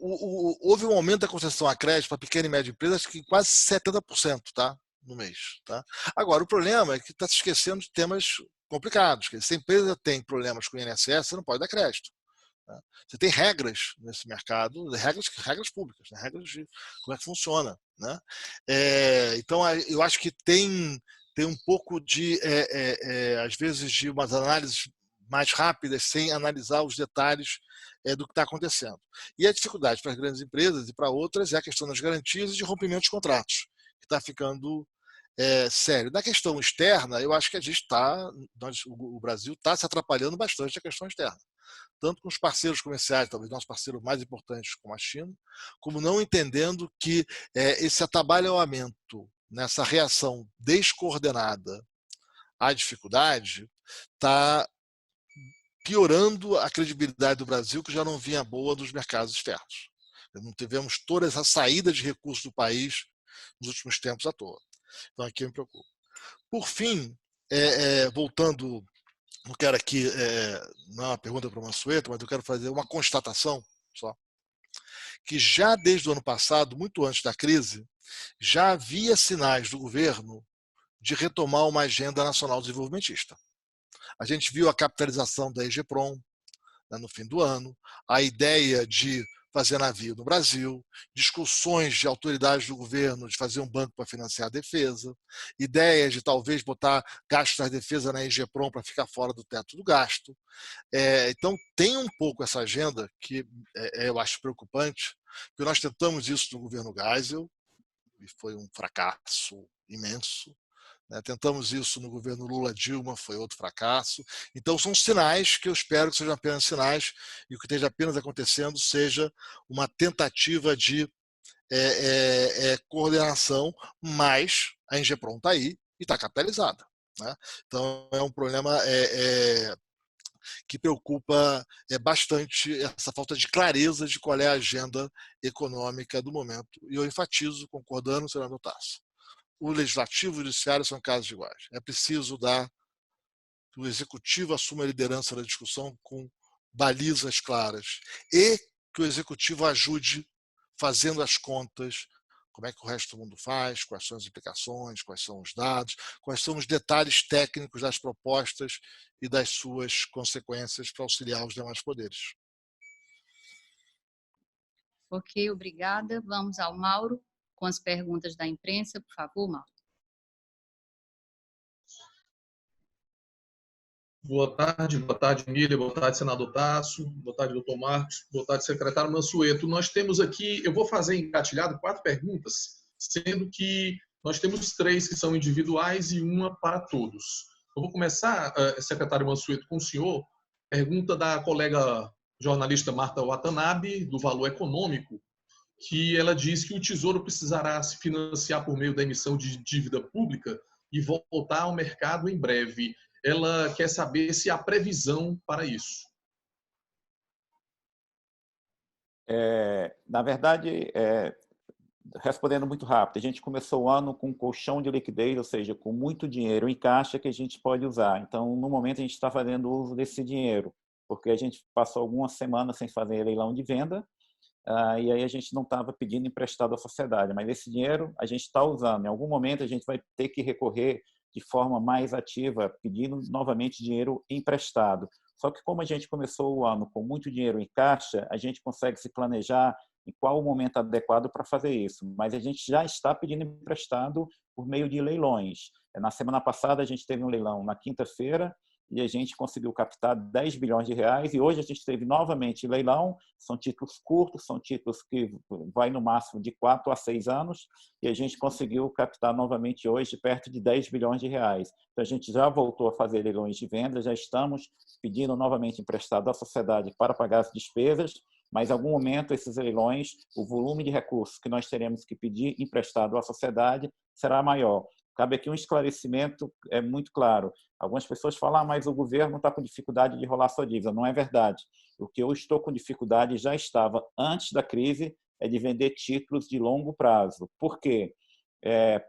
houve um aumento da concessão a crédito para pequena e média empresa, acho que quase 70%, tá? No mês. Tá? Agora, o problema é que está se esquecendo de temas complicados. Se a empresa tem problemas com o INSS, você não pode dar crédito. Você tem regras nesse mercado, regras públicas, né? Regras de como é que funciona. Né? Então, eu acho que tem um pouco de, às vezes, de umas análises mais rápidas, sem analisar os detalhes do que está acontecendo. E a dificuldade para as grandes empresas e para outras é a questão das garantias e de rompimento de contratos, que está ficando sério. Na questão externa, eu acho que a gente o Brasil está se atrapalhando bastante na questão externa. Tanto com os parceiros comerciais, talvez nossos parceiros mais importantes como a China, como não entendendo que esse atabalhamento, nessa reação descoordenada à dificuldade, está piorando a credibilidade do Brasil, que já não vinha boa dos mercados externos. Não tivemos toda essa saída de recursos do país nos últimos tempos à toa. Então, aqui eu me preocupo. Por fim, voltando, não quero aqui, não é uma pergunta para o Mansueto, mas eu quero fazer uma constatação só, que já desde o ano passado, muito antes da crise, já havia sinais do governo de retomar uma agenda nacional desenvolvimentista. A gente viu a capitalização da EGPROM, né, no fim do ano, a ideia de fazer navio no Brasil, discussões de autoridades do governo de fazer um banco para financiar a defesa, ideias de talvez botar gastos da defesa na EGPROM para ficar fora do teto do gasto. Então, tem um pouco essa agenda que eu acho preocupante, porque nós tentamos isso no governo Geisel, e foi um fracasso imenso. Tentamos isso no governo Lula-Dilma, foi outro fracasso. Então, são sinais que eu espero que sejam apenas sinais e o que esteja apenas acontecendo seja uma tentativa de coordenação, mas a EGPROM está aí e está capitalizada. Né? Então, é um problema que preocupa bastante essa falta de clareza de qual é a agenda econômica do momento. E eu enfatizo, concordando, senador Tasso. O legislativo e o judiciário são casos iguais. É preciso que o executivo assuma a liderança da discussão com balizas claras e que o executivo ajude fazendo as contas, como é que o resto do mundo faz, quais são as implicações, quais são os dados, quais são os detalhes técnicos das propostas e das suas consequências para auxiliar os demais poderes. Ok, obrigada. Vamos ao Mauro com as perguntas da imprensa. Por favor, Mauro. Boa tarde, Emília, boa tarde, senador Tasso, boa tarde, doutor Marcos, boa tarde, secretário Mansueto. Nós temos aqui, eu vou fazer engatilhado 4 perguntas, sendo que nós temos 3 que são individuais e uma para todos. Eu vou começar, secretário Mansueto, com o senhor. Pergunta da colega jornalista Marta Watanabe, do Valor Econômico, que ela diz que o Tesouro precisará se financiar por meio da emissão de dívida pública e voltar ao mercado em breve. Ela quer saber se há previsão para isso. Na verdade, respondendo muito rápido, a gente começou o ano com um colchão de liquidez, ou seja, com muito dinheiro em caixa que a gente pode usar. Então, no momento, a gente está fazendo uso desse dinheiro, porque a gente passou algumas semanas sem fazer leilão de venda, e aí a gente não estava pedindo emprestado à sociedade, mas esse dinheiro a gente está usando. Em algum momento a gente vai ter que recorrer de forma mais ativa, pedindo novamente dinheiro emprestado. Só que como a gente começou o ano com muito dinheiro em caixa, a gente consegue se planejar em qual o momento adequado para fazer isso. Mas a gente já está pedindo emprestado por meio de leilões. Na semana passada a gente teve um leilão na quinta-feira, e a gente conseguiu captar 10 bilhões de reais, e hoje a gente teve novamente leilão, são títulos curtos, são títulos que vai no máximo de 4 a 6 anos, e a gente conseguiu captar novamente hoje perto de 10 bilhões de reais. Então a gente já voltou a fazer leilões de venda, já estamos pedindo novamente emprestado à sociedade para pagar as despesas, mas em algum momento esses leilões, o volume de recursos que nós teremos que pedir emprestado à sociedade será maior. Cabe aqui um esclarecimento muito claro. Algumas pessoas falam, mas o governo está com dificuldade de rolar sua dívida. Não é verdade. O que eu estou com dificuldade já estava antes da crise é de vender títulos de longo prazo. Por quê?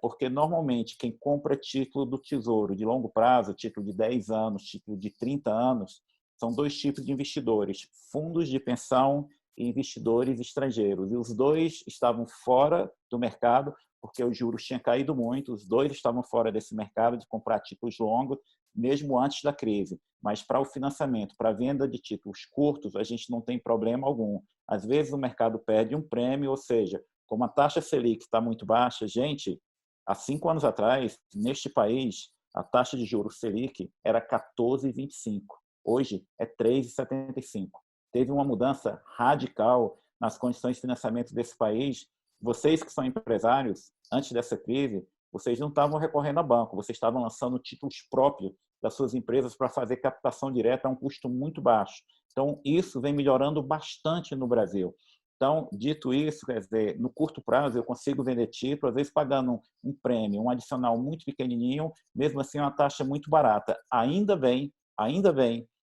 Porque normalmente quem compra título do Tesouro de longo prazo, título de 10 anos, título de 30 anos, são 2 tipos de investidores, fundos de pensão e investidores estrangeiros. E os 2 estavam fora do mercado porque os juros tinham caído muito, os 2 estavam fora desse mercado de comprar títulos longos, mesmo antes da crise. Mas para o financiamento, para a venda de títulos curtos, a gente não tem problema algum. Às vezes o mercado perde um prêmio, ou seja, como a taxa Selic está muito baixa, gente, há 5 anos atrás, neste país, a taxa de juros Selic era 14,25. Hoje é 3,75. Teve uma mudança radical nas condições de financiamento desse país. Vocês que são empresários, antes dessa crise, vocês não estavam recorrendo a banco, vocês estavam lançando títulos próprios das suas empresas para fazer captação direta a um custo muito baixo. Então, isso vem melhorando bastante no Brasil. Então, dito isso, quer dizer, no curto prazo eu consigo vender título, às vezes pagando um prêmio, um adicional muito pequenininho, mesmo assim uma taxa muito barata. Ainda bem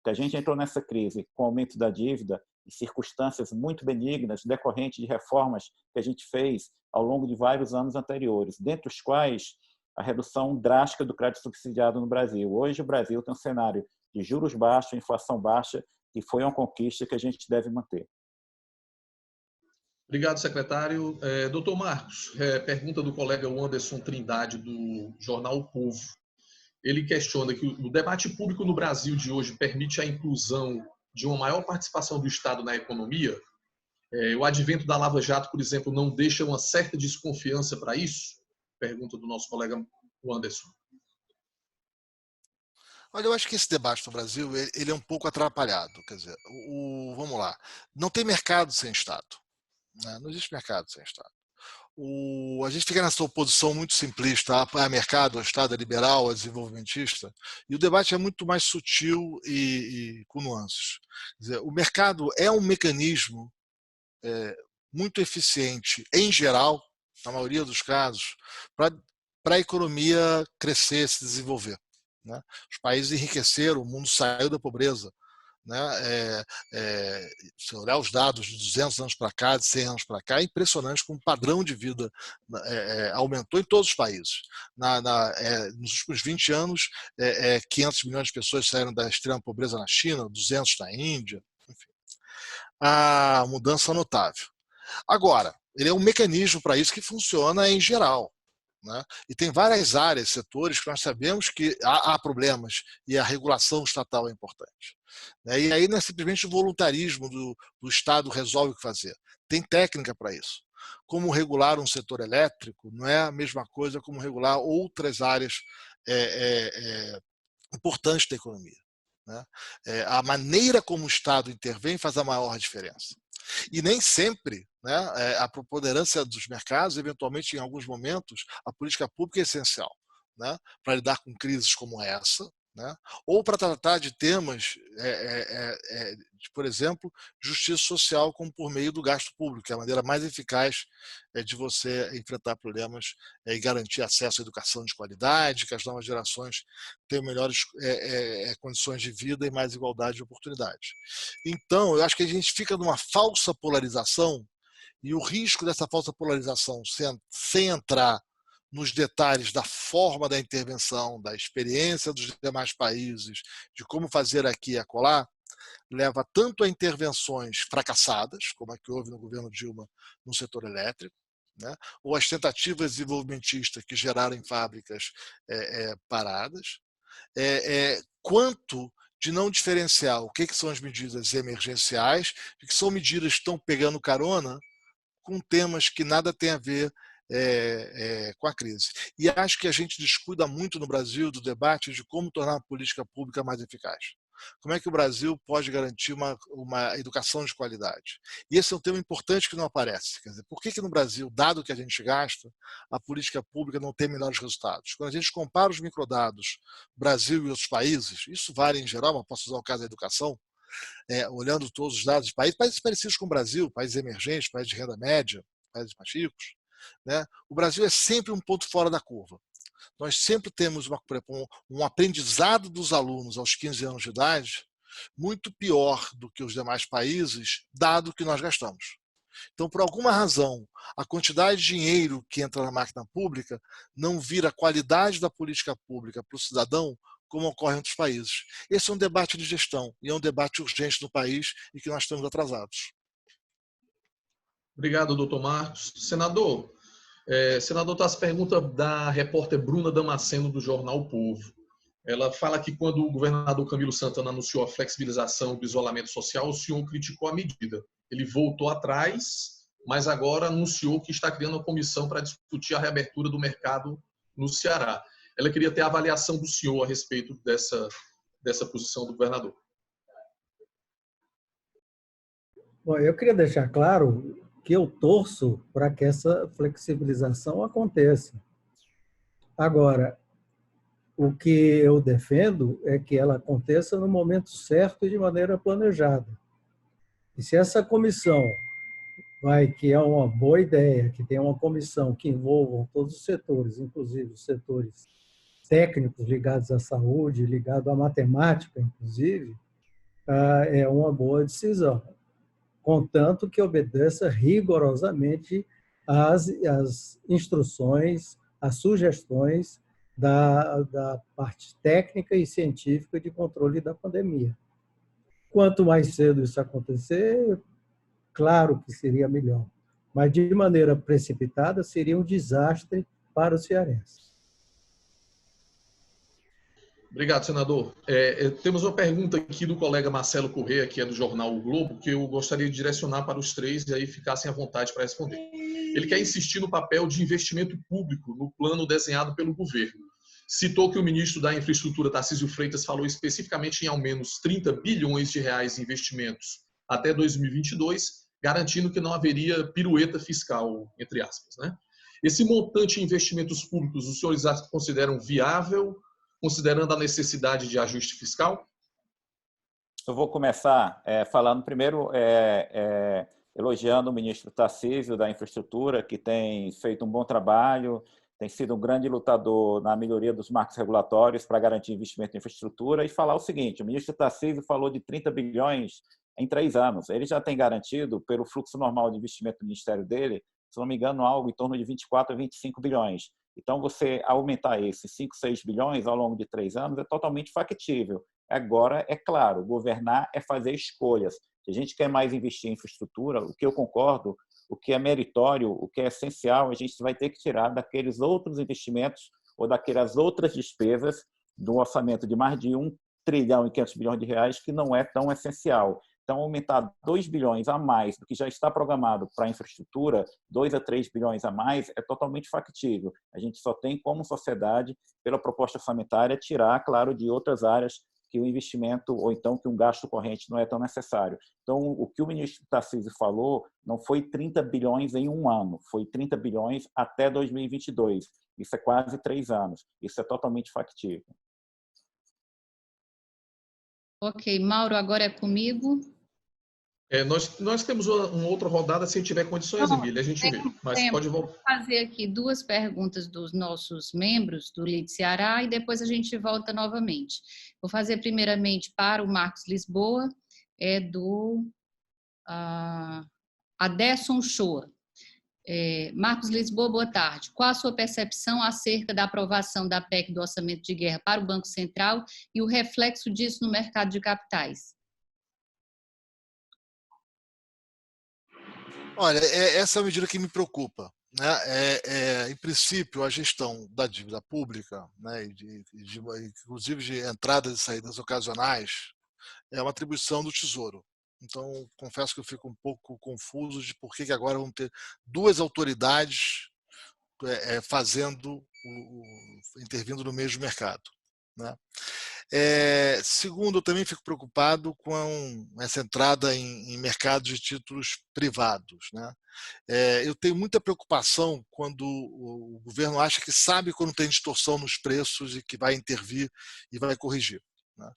que a gente entrou nessa crise com o aumento da dívida e circunstâncias muito benignas decorrentes de reformas que a gente fez ao longo de vários anos anteriores, dentre os quais a redução drástica do crédito subsidiado no Brasil. Hoje o Brasil tem um cenário de juros baixos, inflação baixa, e foi uma conquista que a gente deve manter. Obrigado, secretário. Doutor Marcos, pergunta do colega Anderson Trindade, do jornal O Povo. Ele questiona que o debate público no Brasil de hoje permite a inclusão de uma maior participação do Estado na economia. O advento da Lava Jato, por exemplo, não deixa uma certa desconfiança para isso? Pergunta do nosso colega Anderson. Olha, eu acho que esse debate no Brasil ele é um pouco atrapalhado. Quer dizer, vamos lá, não tem mercado sem Estado. Né? Não existe mercado sem Estado. A gente fica nessa oposição muito simplista, mercado, o Estado é liberal, é desenvolvimentista, e o debate é muito mais sutil e com nuances. Quer dizer, o mercado é um mecanismo muito eficiente, em geral, na maioria dos casos, para a economia crescer, se desenvolver. Né? Os países enriqueceram, o mundo saiu da pobreza. Né? Se olhar os dados de 200 anos para cá, de 100 anos para cá, é impressionante como o padrão de vida aumentou em todos os países. Nos últimos 20 anos, 500 milhões de pessoas saíram da extrema pobreza na China, 200 na Índia, enfim. A mudança é notável. Agora, ele é um mecanismo para isso que funciona em geral. Né? E tem várias áreas, setores que nós sabemos que há problemas e a regulação estatal é importante. Né? E aí não é simplesmente o voluntarismo do Estado resolve o que fazer. Tem técnica para isso. Como regular um setor elétrico não é a mesma coisa como regular outras áreas importantes da economia. Né? A maneira como o Estado intervém faz a maior diferença. E nem sempre, né, a preponderância dos mercados, eventualmente em alguns momentos, a política pública é essencial, né, para lidar com crises como essa, né, ou para tratar de temas, por exemplo, justiça social como por meio do gasto público, que é a maneira mais eficaz de você enfrentar problemas e garantir acesso à educação de qualidade, que as novas gerações tenham melhores condições de vida e mais igualdade de oportunidades. Então, eu acho que a gente fica numa falsa polarização, e o risco dessa falsa polarização, sem entrar nos detalhes da forma da intervenção, da experiência dos demais países, de como fazer aqui e acolá, leva tanto a intervenções fracassadas, como a que houve no governo Dilma no setor elétrico, né, ou as tentativas desenvolvimentistas que geraram fábricas paradas, quanto de não diferenciar o que são as medidas emergenciais, que são medidas que estão pegando carona com temas que nada tem a ver com a crise. E acho que a gente descuida muito no Brasil do debate de como tornar a política pública mais eficaz. Como é que o Brasil pode garantir uma educação de qualidade? E esse é um tema importante que não aparece. Quer dizer, por que no Brasil, dado que a gente gasta, a política pública não tem melhores resultados? Quando a gente compara os microdados Brasil e outros países, isso vale em geral, mas posso usar o caso da educação, olhando todos os dados de países parecidos com o Brasil, países emergentes, países de renda média, países mais ricos, né? O Brasil é sempre um ponto fora da curva. Nós sempre temos um aprendizado dos alunos aos 15 anos de idade muito pior do que os demais países, dado que nós gastamos. Então, por alguma razão, a quantidade de dinheiro que entra na máquina pública não vira a qualidade da política pública para o cidadão como ocorre em outros países. Esse é um debate de gestão e é um debate urgente no país e que nós estamos atrasados. Obrigado, doutor Marcos. Senador, senador, está a pergunta da repórter Bruna Damasceno, do jornal O Povo. Ela fala que quando o governador Camilo Santana anunciou a flexibilização do isolamento social, o senhor criticou a medida. Ele voltou atrás, mas agora anunciou que está criando uma comissão para discutir a reabertura do mercado no Ceará. Ela queria ter a avaliação do senhor a respeito dessa posição do governador. Bom, eu queria deixar claro que eu torço para que essa flexibilização aconteça. Agora, o que eu defendo é que ela aconteça no momento certo e de maneira planejada. E se essa comissão que é uma boa ideia, que tenha uma comissão que envolva todos os setores, inclusive os setores técnicos ligados à saúde, ligados à matemática, inclusive, é uma boa decisão, contanto que obedeça rigorosamente às instruções, às sugestões da parte técnica e científica de controle da pandemia. Quanto mais cedo isso acontecer, claro que seria melhor, mas de maneira precipitada seria um desastre para os cearenses. Obrigado, senador. Temos uma pergunta aqui do colega Marcelo Corrêa, que é do jornal O Globo, que eu gostaria de direcionar para os três e aí ficassem à vontade para responder. Ele quer insistir no papel de investimento público no plano desenhado pelo governo. Citou que o ministro da Infraestrutura, Tarcísio Freitas, falou especificamente em ao menos 30 bilhões de reais em investimentos até 2022, garantindo que não haveria pirueta fiscal, entre aspas, né? Esse montante em investimentos públicos, os senhores consideram viável, considerando a necessidade de ajuste fiscal? Eu vou começar falando primeiro, elogiando o ministro Tarcísio da Infraestrutura, que tem feito um bom trabalho, tem sido um grande lutador na melhoria dos marcos regulatórios para garantir investimento em infraestrutura, e falar o seguinte: o ministro Tarcísio falou de 30 bilhões em 3 anos. Ele já tem garantido, pelo fluxo normal de investimento do ministério dele, se não me engano, algo em torno de 24 a 25 bilhões. Então, você aumentar esses 5, 6 bilhões ao longo de 3 anos é totalmente factível. Agora, é claro, governar é fazer escolhas. Se a gente quer mais investir em infraestrutura, o que eu concordo, o que é meritório, o que é essencial, a gente vai ter que tirar daqueles outros investimentos ou daquelas outras despesas do orçamento de mais de 1 trilhão e 500 bilhões de reais, que não é tão essencial. Então, aumentar 2 bilhões a mais do que já está programado para a infraestrutura, 2 a 3 bilhões a mais, é totalmente factível. A gente só tem, como sociedade, pela proposta orçamentária, tirar, claro, de outras áreas que o investimento, ou então que um gasto corrente não é tão necessário. Então, o que o ministro Tarcísio falou não foi 30 bilhões em 1 ano, foi 30 bilhões até 2022. Isso é quase 3 anos. Isso é totalmente factível. Ok, Mauro, agora é comigo. Nós temos uma outra rodada, se tiver condições, Emília, a gente vê. Mas pode voltar. Vou fazer aqui 2 perguntas dos nossos membros do LIDE Ceará e depois a gente volta novamente. Vou fazer primeiramente para o Marcos Lisboa, do Aderson Shoa. Marcos Lisboa, boa tarde. Qual a sua percepção acerca da aprovação da PEC do orçamento de guerra para o Banco Central e o reflexo disso no mercado de capitais? Olha, essa é a medida que me preocupa, né? Em princípio, a gestão da dívida pública, né, inclusive de entradas e saídas ocasionais, é uma atribuição do Tesouro. Então, confesso que eu fico um pouco confuso de por que agora vão ter 2 autoridades intervindo no mesmo mercado, né? Segundo, eu também fico preocupado com essa entrada em mercados de títulos privados, né? Eu tenho muita preocupação quando o governo acha que sabe quando tem distorção nos preços e que vai intervir e vai corrigir, né?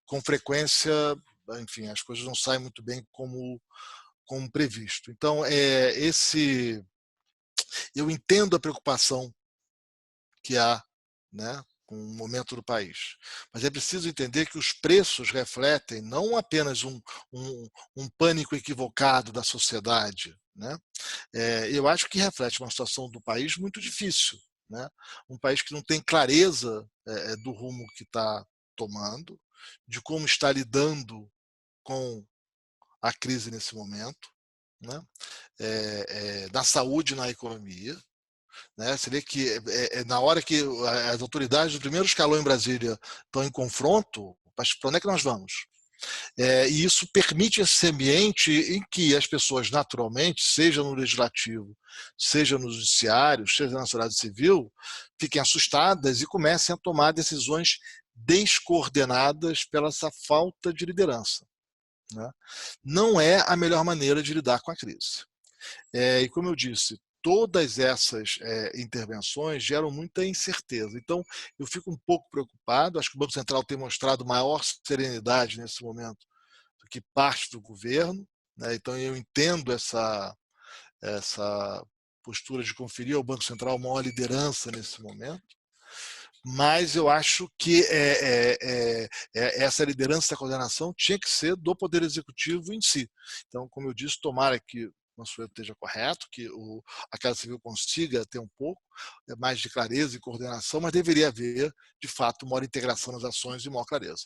Com frequência, enfim, as coisas não saem muito bem como previsto. Então, eu entendo a preocupação que há, né, com o momento do país. Mas é preciso entender que os preços refletem não apenas um pânico equivocado da sociedade, né? Eu acho que reflete uma situação do país muito difícil, né? Um país que não tem clareza do rumo que está tomando, de como está lidando com a crise nesse momento, né? Na saúde e na economia. né? Você vê que na hora que as autoridades do primeiro escalão em Brasília estão em confronto, para onde é que nós vamos? E isso permite esse ambiente em que as pessoas naturalmente, seja no legislativo, seja no judiciário, seja na sociedade civil, fiquem assustadas e comecem a tomar decisões descoordenadas pela essa falta de liderança, né? Não é a melhor maneira de lidar com a crise. E como eu disse, todas essas intervenções geram muita incerteza. Então, eu fico um pouco preocupado. Acho que o Banco Central tem mostrado maior serenidade nesse momento do que parte do governo, né? Então, eu entendo essa postura de conferir ao Banco Central maior liderança nesse momento. Mas eu acho que essa liderança, essa coordenação tinha que ser do Poder Executivo em si. Então, como eu disse, tomara que o Mansueto esteja correto, que a Casa Civil consiga ter um pouco mais de clareza e coordenação, mas deveria haver, de fato, maior integração nas ações e maior clareza.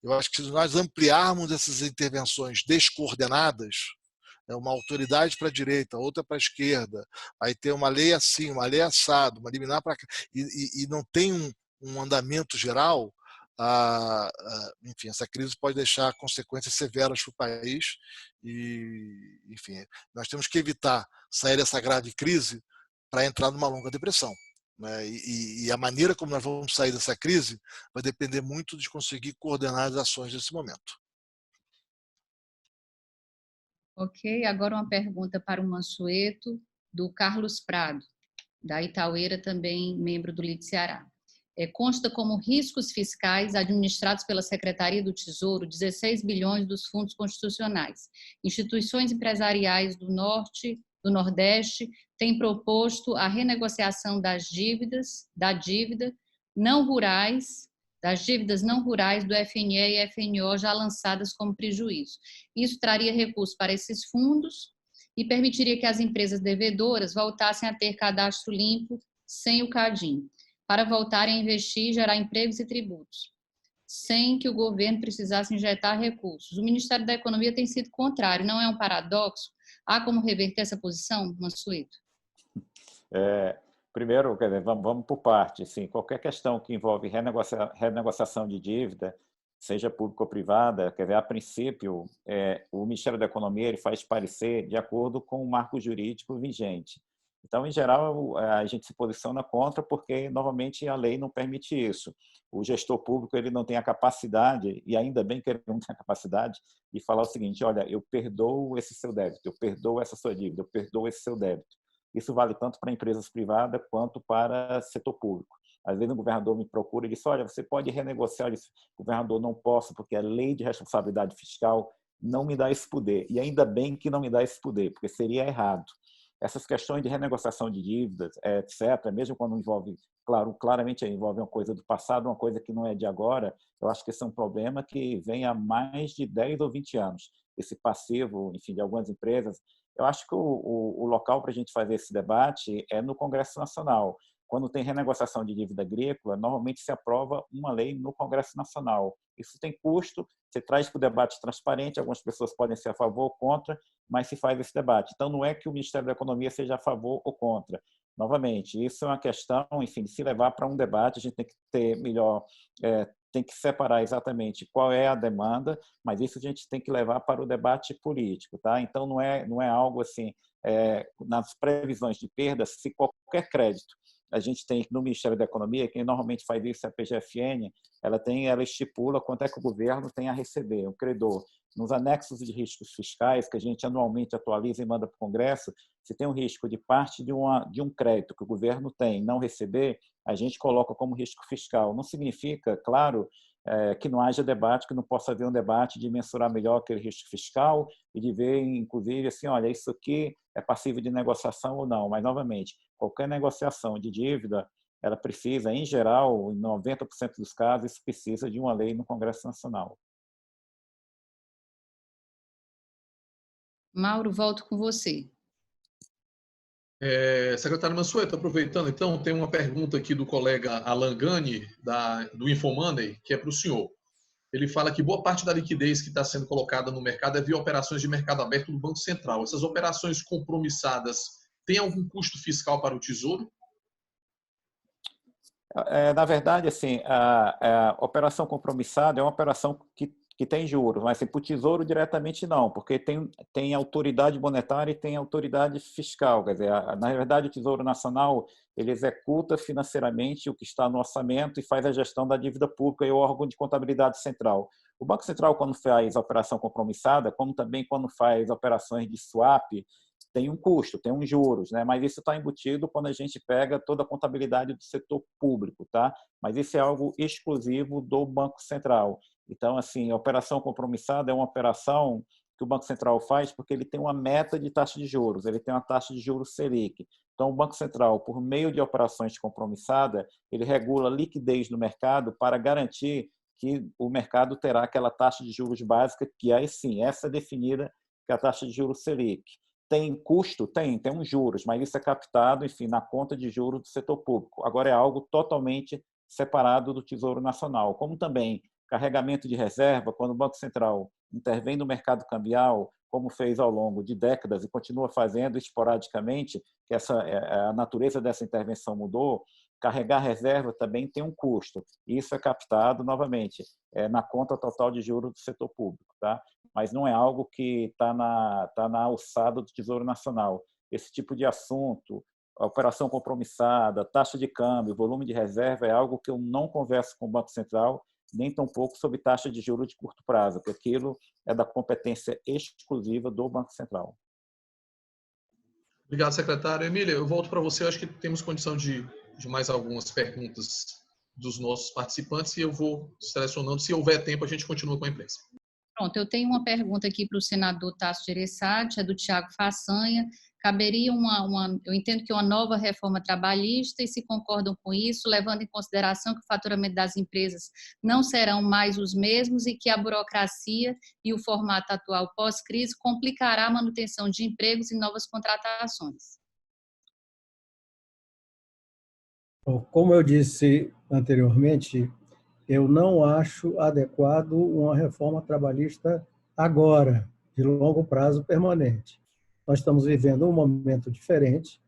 Eu acho que se nós ampliarmos essas intervenções descoordenadas, uma autoridade para a direita, outra para a esquerda, aí tem uma lei assim, uma lei assado, uma liminar para cá, e não tem um andamento geral, enfim, essa crise pode deixar consequências severas para o país e, enfim, nós temos que evitar sair dessa grave crise para entrar numa longa depressão, né? E a maneira como nós vamos sair dessa crise vai depender muito de conseguir coordenar as ações nesse momento. Ok, agora uma pergunta para o Mansueto, do Carlos Prado, da Itaueira, também membro do LIDE Ceará. Consta como riscos fiscais administrados pela Secretaria do Tesouro 16 bilhões dos fundos constitucionais. Instituições empresariais do Norte, do Nordeste, têm proposto a renegociação da dívida não rurais, das dívidas não rurais do FNE e FNO já lançadas como prejuízo. Isso traria recursos para esses fundos e permitiria que as empresas devedoras voltassem a ter cadastro limpo sem o CADIM, para voltarem a investir e gerar empregos e tributos, sem que o governo precisasse injetar recursos. O Ministério da Economia tem sido contrário, não é um paradoxo? Há como reverter essa posição, Mansueto? Primeiro, quer dizer, vamos por parte. Sim, qualquer questão que envolve renegociação de dívida, seja pública ou privada, quer dizer, a princípio, o Ministério da Economia ele faz parecer de acordo com o marco jurídico vigente. Então, em geral, a gente se posiciona contra porque, novamente, a lei não permite isso. O gestor público ele não tem a capacidade, e ainda bem que ele não tem a capacidade, de falar o seguinte: olha, eu perdoo esse seu débito, eu perdoo essa sua dívida, eu perdoo esse seu débito. Isso vale tanto para empresas privadas quanto para setor público. Às vezes o governador me procura e diz: olha, você pode renegociar. Eu disse: governador, não posso, porque a lei de responsabilidade fiscal não me dá esse poder. E ainda bem que não me dá esse poder, porque seria errado. Essas questões de renegociação de dívidas, etc., mesmo quando envolve, claramente envolve uma coisa do passado, uma coisa que não é de agora, eu acho que esse é um problema que vem há mais de 10 ou 20 anos. Esse passivo, enfim, de algumas empresas. Eu acho que o local para a gente fazer esse debate é no Congresso Nacional. Quando tem renegociação de dívida agrícola, normalmente se aprova uma lei no Congresso Nacional. Isso tem custo, você traz para o debate transparente, algumas pessoas podem ser a favor ou contra, mas se faz esse debate. Então, não é que o Ministério da Economia seja a favor ou contra. Novamente, isso é uma questão, enfim, de se levar para um debate, a gente tem que ter melhor, tem que separar exatamente qual é a demanda, mas isso a gente tem que levar para o debate político, tá? Então, não é algo assim, nas previsões de perdas, se qualquer crédito a gente tem no Ministério da Economia, quem normalmente faz isso é a PGFN, ela estipula quanto é que o governo tem a receber, o credor. Nos anexos de riscos fiscais, que a gente anualmente atualiza e manda para o Congresso, se tem um risco de parte de um crédito que o governo tem não receber, a gente coloca como risco fiscal. Não significa, claro, que não haja debate, que não possa haver um debate de mensurar melhor aquele risco fiscal e de ver, inclusive, assim, olha, isso aqui é passível de negociação ou não. Mas, novamente, qualquer negociação de dívida, ela precisa, em geral, em 90% dos casos, precisa de uma lei no Congresso Nacional. Mauro, volto com você. Secretário Mansueto, aproveitando, então, tem uma pergunta aqui do colega Alan Gani, do Infomoney, que é para o senhor. Ele fala que boa parte da liquidez que está sendo colocada no mercado é via operações de mercado aberto do Banco Central. Essas operações compromissadas tem algum custo fiscal para o Tesouro? Na verdade, assim, a operação compromissada é uma operação que tem juros, mas assim, para o Tesouro diretamente não, porque tem autoridade monetária e tem autoridade fiscal. Quer dizer, na verdade, o Tesouro Nacional ele executa financeiramente o que está no orçamento e faz a gestão da dívida pública e o órgão de contabilidade central. O Banco Central, quando faz a operação compromissada, como também quando faz operações de swap, tem um custo, tem uns juros, né? Mas isso está embutido quando a gente pega toda a contabilidade do setor público, tá? Mas isso é algo exclusivo do Banco Central. Então, assim, a operação compromissada é uma operação que o Banco Central faz porque ele tem uma meta de taxa de juros, ele tem uma taxa de juros Selic. Então, o Banco Central, por meio de operações compromissadas, ele regula a liquidez no mercado para garantir que o mercado terá aquela taxa de juros básica, que aí sim, essa é definida que é a taxa de juros Selic. Tem custo? Tem uns juros, mas isso é captado, enfim, na conta de juros do setor público. Agora é algo totalmente separado do Tesouro Nacional. Como também carregamento de reserva, quando o Banco Central intervém no mercado cambial, como fez ao longo de décadas e continua fazendo esporadicamente, que a natureza dessa intervenção mudou, carregar reserva também tem um custo. Isso é captado, novamente, na conta total de juros do setor público, tá? Mas não é algo que está na alçada do Tesouro Nacional. Esse tipo de assunto, a operação compromissada, taxa de câmbio, volume de reserva, é algo que eu não converso com o Banco Central, nem tampouco sobre taxa de juros de curto prazo, porque aquilo é da competência exclusiva do Banco Central. Obrigado, secretário. Emília, eu volto para você. Eu acho que temos condição de mais algumas perguntas dos nossos participantes e eu vou selecionando. Se houver tempo, a gente continua com a imprensa. Pronto, eu tenho uma pergunta aqui para o senador Tasso Gereissati, é do Tiago Façanha. Caberia eu entendo que uma nova reforma trabalhista, e se concordam com isso, levando em consideração que o faturamento das empresas não serão mais os mesmos e que a burocracia e o formato atual pós-crise complicará a manutenção de empregos e novas contratações. Como eu disse anteriormente, eu não acho adequado uma reforma trabalhista agora, de longo prazo permanente. Nós estamos vivendo um momento diferente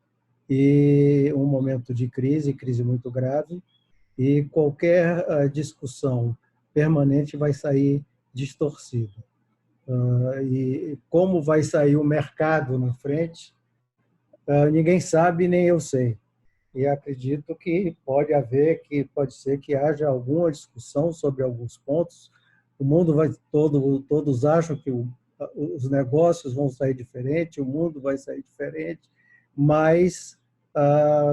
e um momento de crise muito grave, e qualquer discussão permanente vai sair distorcida. E como vai sair o mercado na frente, ninguém sabe, nem eu sei. E acredito que pode ser que haja alguma discussão sobre alguns pontos. O mundo todos acham que os negócios vão sair diferente, o mundo vai sair diferente, mas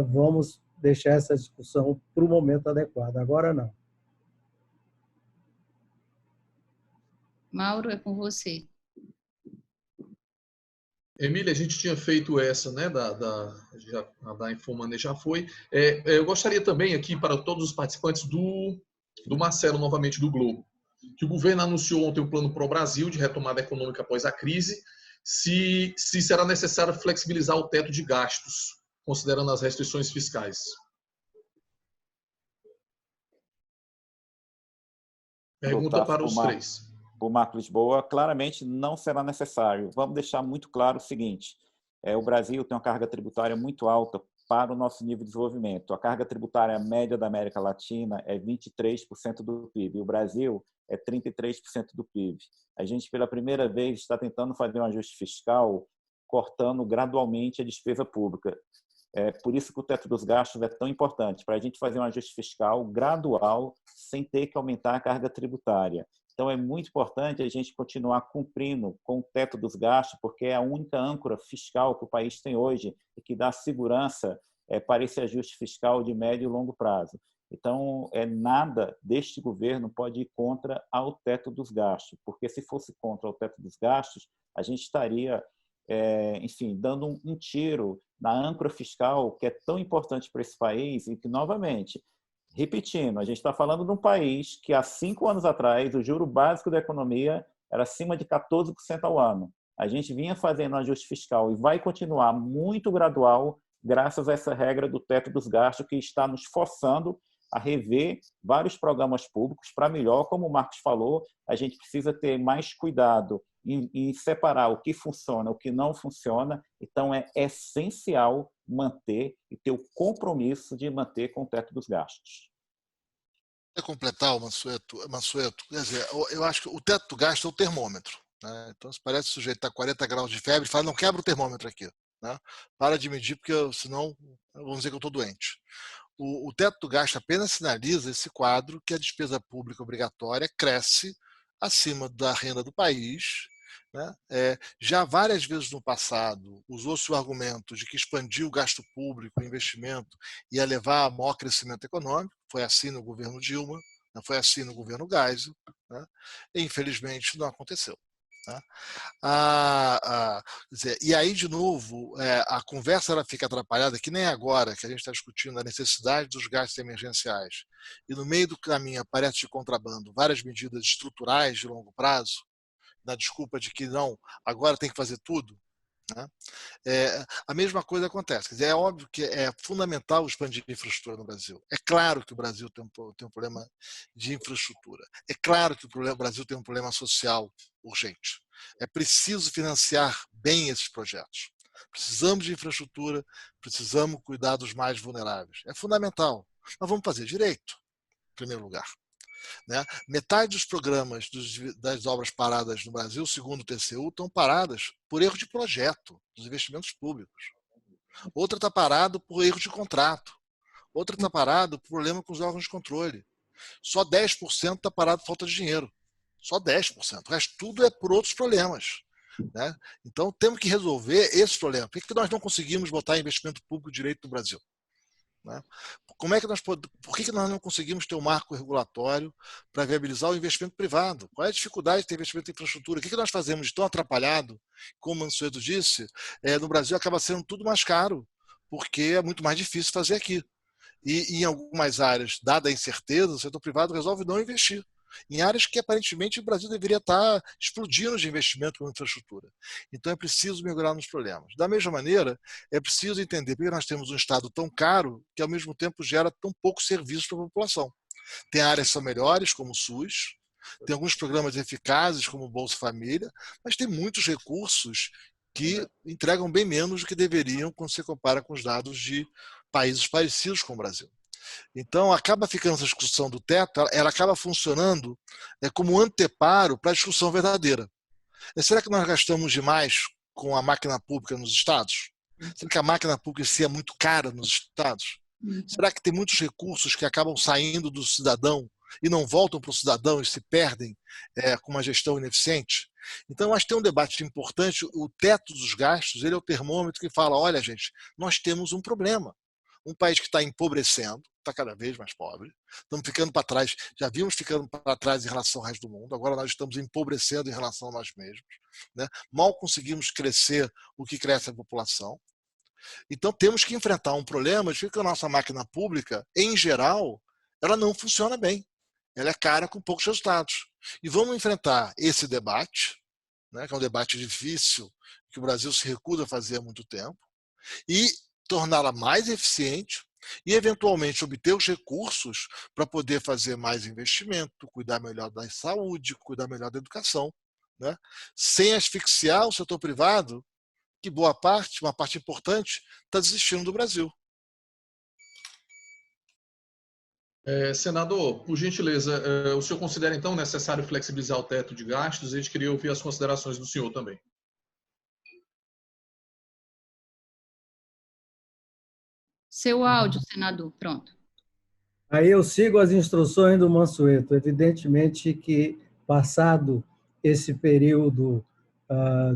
vamos deixar essa discussão para o momento adequado. Agora não. Mauro, é com você. Emília, a gente tinha feito essa, né, da Infomoney já foi. Eu gostaria também aqui para todos os participantes do Marcelo, novamente do Globo, que o governo anunciou ontem o Plano Pro Brasil de retomada econômica após a crise, se será necessário flexibilizar o teto de gastos, considerando as restrições fiscais. Pergunta para os três. O Marco Lisboa, claramente não será necessário. Vamos deixar muito claro o seguinte, o Brasil tem uma carga tributária muito alta para o nosso nível de desenvolvimento. A carga tributária média da América Latina é 23% do PIB, o Brasil é 33% do PIB. A gente, pela primeira vez, está tentando fazer um ajuste fiscal cortando gradualmente a despesa pública. Por isso que o teto dos gastos é tão importante, para a gente fazer um ajuste fiscal gradual, sem ter que aumentar a carga tributária. Então, é muito importante a gente continuar cumprindo com o teto dos gastos, porque é a única âncora fiscal que o país tem hoje e que dá segurança para esse ajuste fiscal de médio e longo prazo. Então, nada deste governo pode ir contra ao teto dos gastos, porque se fosse contra o teto dos gastos, a gente estaria, enfim, dando um tiro na âncora fiscal que é tão importante para esse país e que, novamente, repetindo, a gente está falando de um país que há 5 anos atrás o juro básico da economia era acima de 14% ao ano. A gente vinha fazendo ajuste fiscal e vai continuar muito gradual graças a essa regra do teto dos gastos que está nos forçando a rever vários programas públicos para melhor, como o Marcos falou, a gente precisa ter mais cuidado em separar o que funciona, o que não funciona. Então, é essencial manter e ter o compromisso de manter com o teto dos gastos. Para completar, o Mansueto, quer dizer, eu acho que o teto do gasto é o termômetro, né? Então, se parece que o sujeito está 40 graus de febre, fala, não quebra o termômetro aqui, né? Para de medir, porque senão vamos dizer que eu estou doente. O teto do gasto apenas sinaliza esse quadro que a despesa pública obrigatória cresce acima da renda do país, né? Já várias vezes no passado usou-se o argumento de que expandir o gasto público, o investimento, ia levar a maior crescimento econômico. Foi assim no governo Dilma, né? Foi assim no governo Geisel, né? E infelizmente não aconteceu, né? Quer dizer, e aí, de novo, a conversa ela fica atrapalhada, que nem agora, que a gente está discutindo a necessidade dos gastos emergenciais, e no meio do caminho aparece de contrabando várias medidas estruturais de longo prazo, na desculpa de que não, agora tem que fazer tudo, né? A mesma coisa acontece. Quer dizer, é óbvio que é fundamental expandir a infraestrutura no Brasil. É claro que o Brasil tem um problema de infraestrutura. É claro que o Brasil tem um problema social urgente. É preciso financiar bem esses projetos. Precisamos de infraestrutura, precisamos cuidar dos mais vulneráveis. É fundamental. Mas vamos fazer direito, em primeiro lugar, né? Metade dos programas das obras paradas no Brasil, segundo o TCU, estão paradas por erro de projeto dos investimentos públicos. Outra está parado por erro de contrato. Outra está parado por problema com os órgãos de controle. Só 10% está parado por falta de dinheiro. Só 10%. O resto tudo é por outros problemas, né? Então temos que resolver esses problemas. Por que nós não conseguimos botar investimento público direito no Brasil, né? Por que nós não conseguimos ter um marco regulatório para viabilizar o investimento privado? Qual é a dificuldade de ter investimento em infraestrutura? O que nós fazemos de tão atrapalhado? Como o Mansueto disse, no Brasil acaba sendo tudo mais caro, porque é muito mais difícil fazer aqui. E em algumas áreas, dada a incerteza, o setor privado resolve não investir. Em áreas que aparentemente o Brasil deveria estar explodindo de investimento com infraestrutura. Então é preciso mergulhar nos problemas. Da mesma maneira, é preciso entender por que nós temos um Estado tão caro que ao mesmo tempo gera tão pouco serviço para a população. Tem áreas que são melhores, como o SUS, tem alguns programas eficazes, como o Bolsa Família, mas tem muitos recursos que entregam bem menos do que deveriam quando se compara com os dados de países parecidos com o Brasil. Então, acaba ficando essa discussão do teto, ela acaba funcionando como anteparo para a discussão verdadeira. Será que nós gastamos demais com a máquina pública nos estados? Será que a máquina pública em si é muito cara nos estados? Será que tem muitos recursos que acabam saindo do cidadão e não voltam para o cidadão e se perdem com uma gestão ineficiente? Então, acho que tem um debate importante. O teto dos gastos, ele é o termômetro que fala, olha, gente, nós temos um problema. Um país que está empobrecendo, está cada vez mais pobre, estamos ficando para trás, já vimos ficando para trás em relação ao resto do mundo, agora nós estamos empobrecendo em relação a nós mesmos, né? Mal conseguimos crescer o que cresce a população. Então temos que enfrentar um problema de que a nossa máquina pública, em geral, ela não funciona bem. Ela é cara com poucos resultados. E vamos enfrentar esse debate, né, que é um debate difícil, que o Brasil se recusa a fazer há muito tempo, e torná-la mais eficiente e, eventualmente, obter os recursos para poder fazer mais investimento, cuidar melhor da saúde, cuidar melhor da educação, né? Sem asfixiar o setor privado, que uma parte importante, está desistindo do Brasil. Senador, por gentileza, o senhor considera, então, necessário flexibilizar o teto de gastos? A gente queria ouvir as considerações do senhor também. Seu áudio, senador, pronto. Aí eu sigo as instruções do Mansueto. Evidentemente que, passado esse período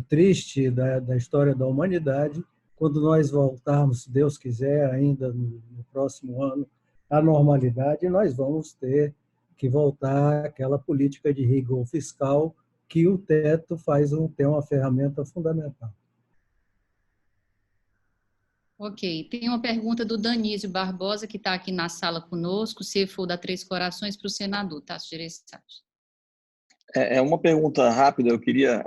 triste da história da humanidade, quando nós voltarmos, se Deus quiser, ainda no próximo ano, à normalidade, nós vamos ter que voltar àquela política de rigor fiscal que o teto tem uma ferramenta fundamental. Ok, tem uma pergunta do Danísio Barbosa, que está aqui na sala conosco, se for da Três Corações, para o senador Tasso Gereissati. É uma pergunta rápida.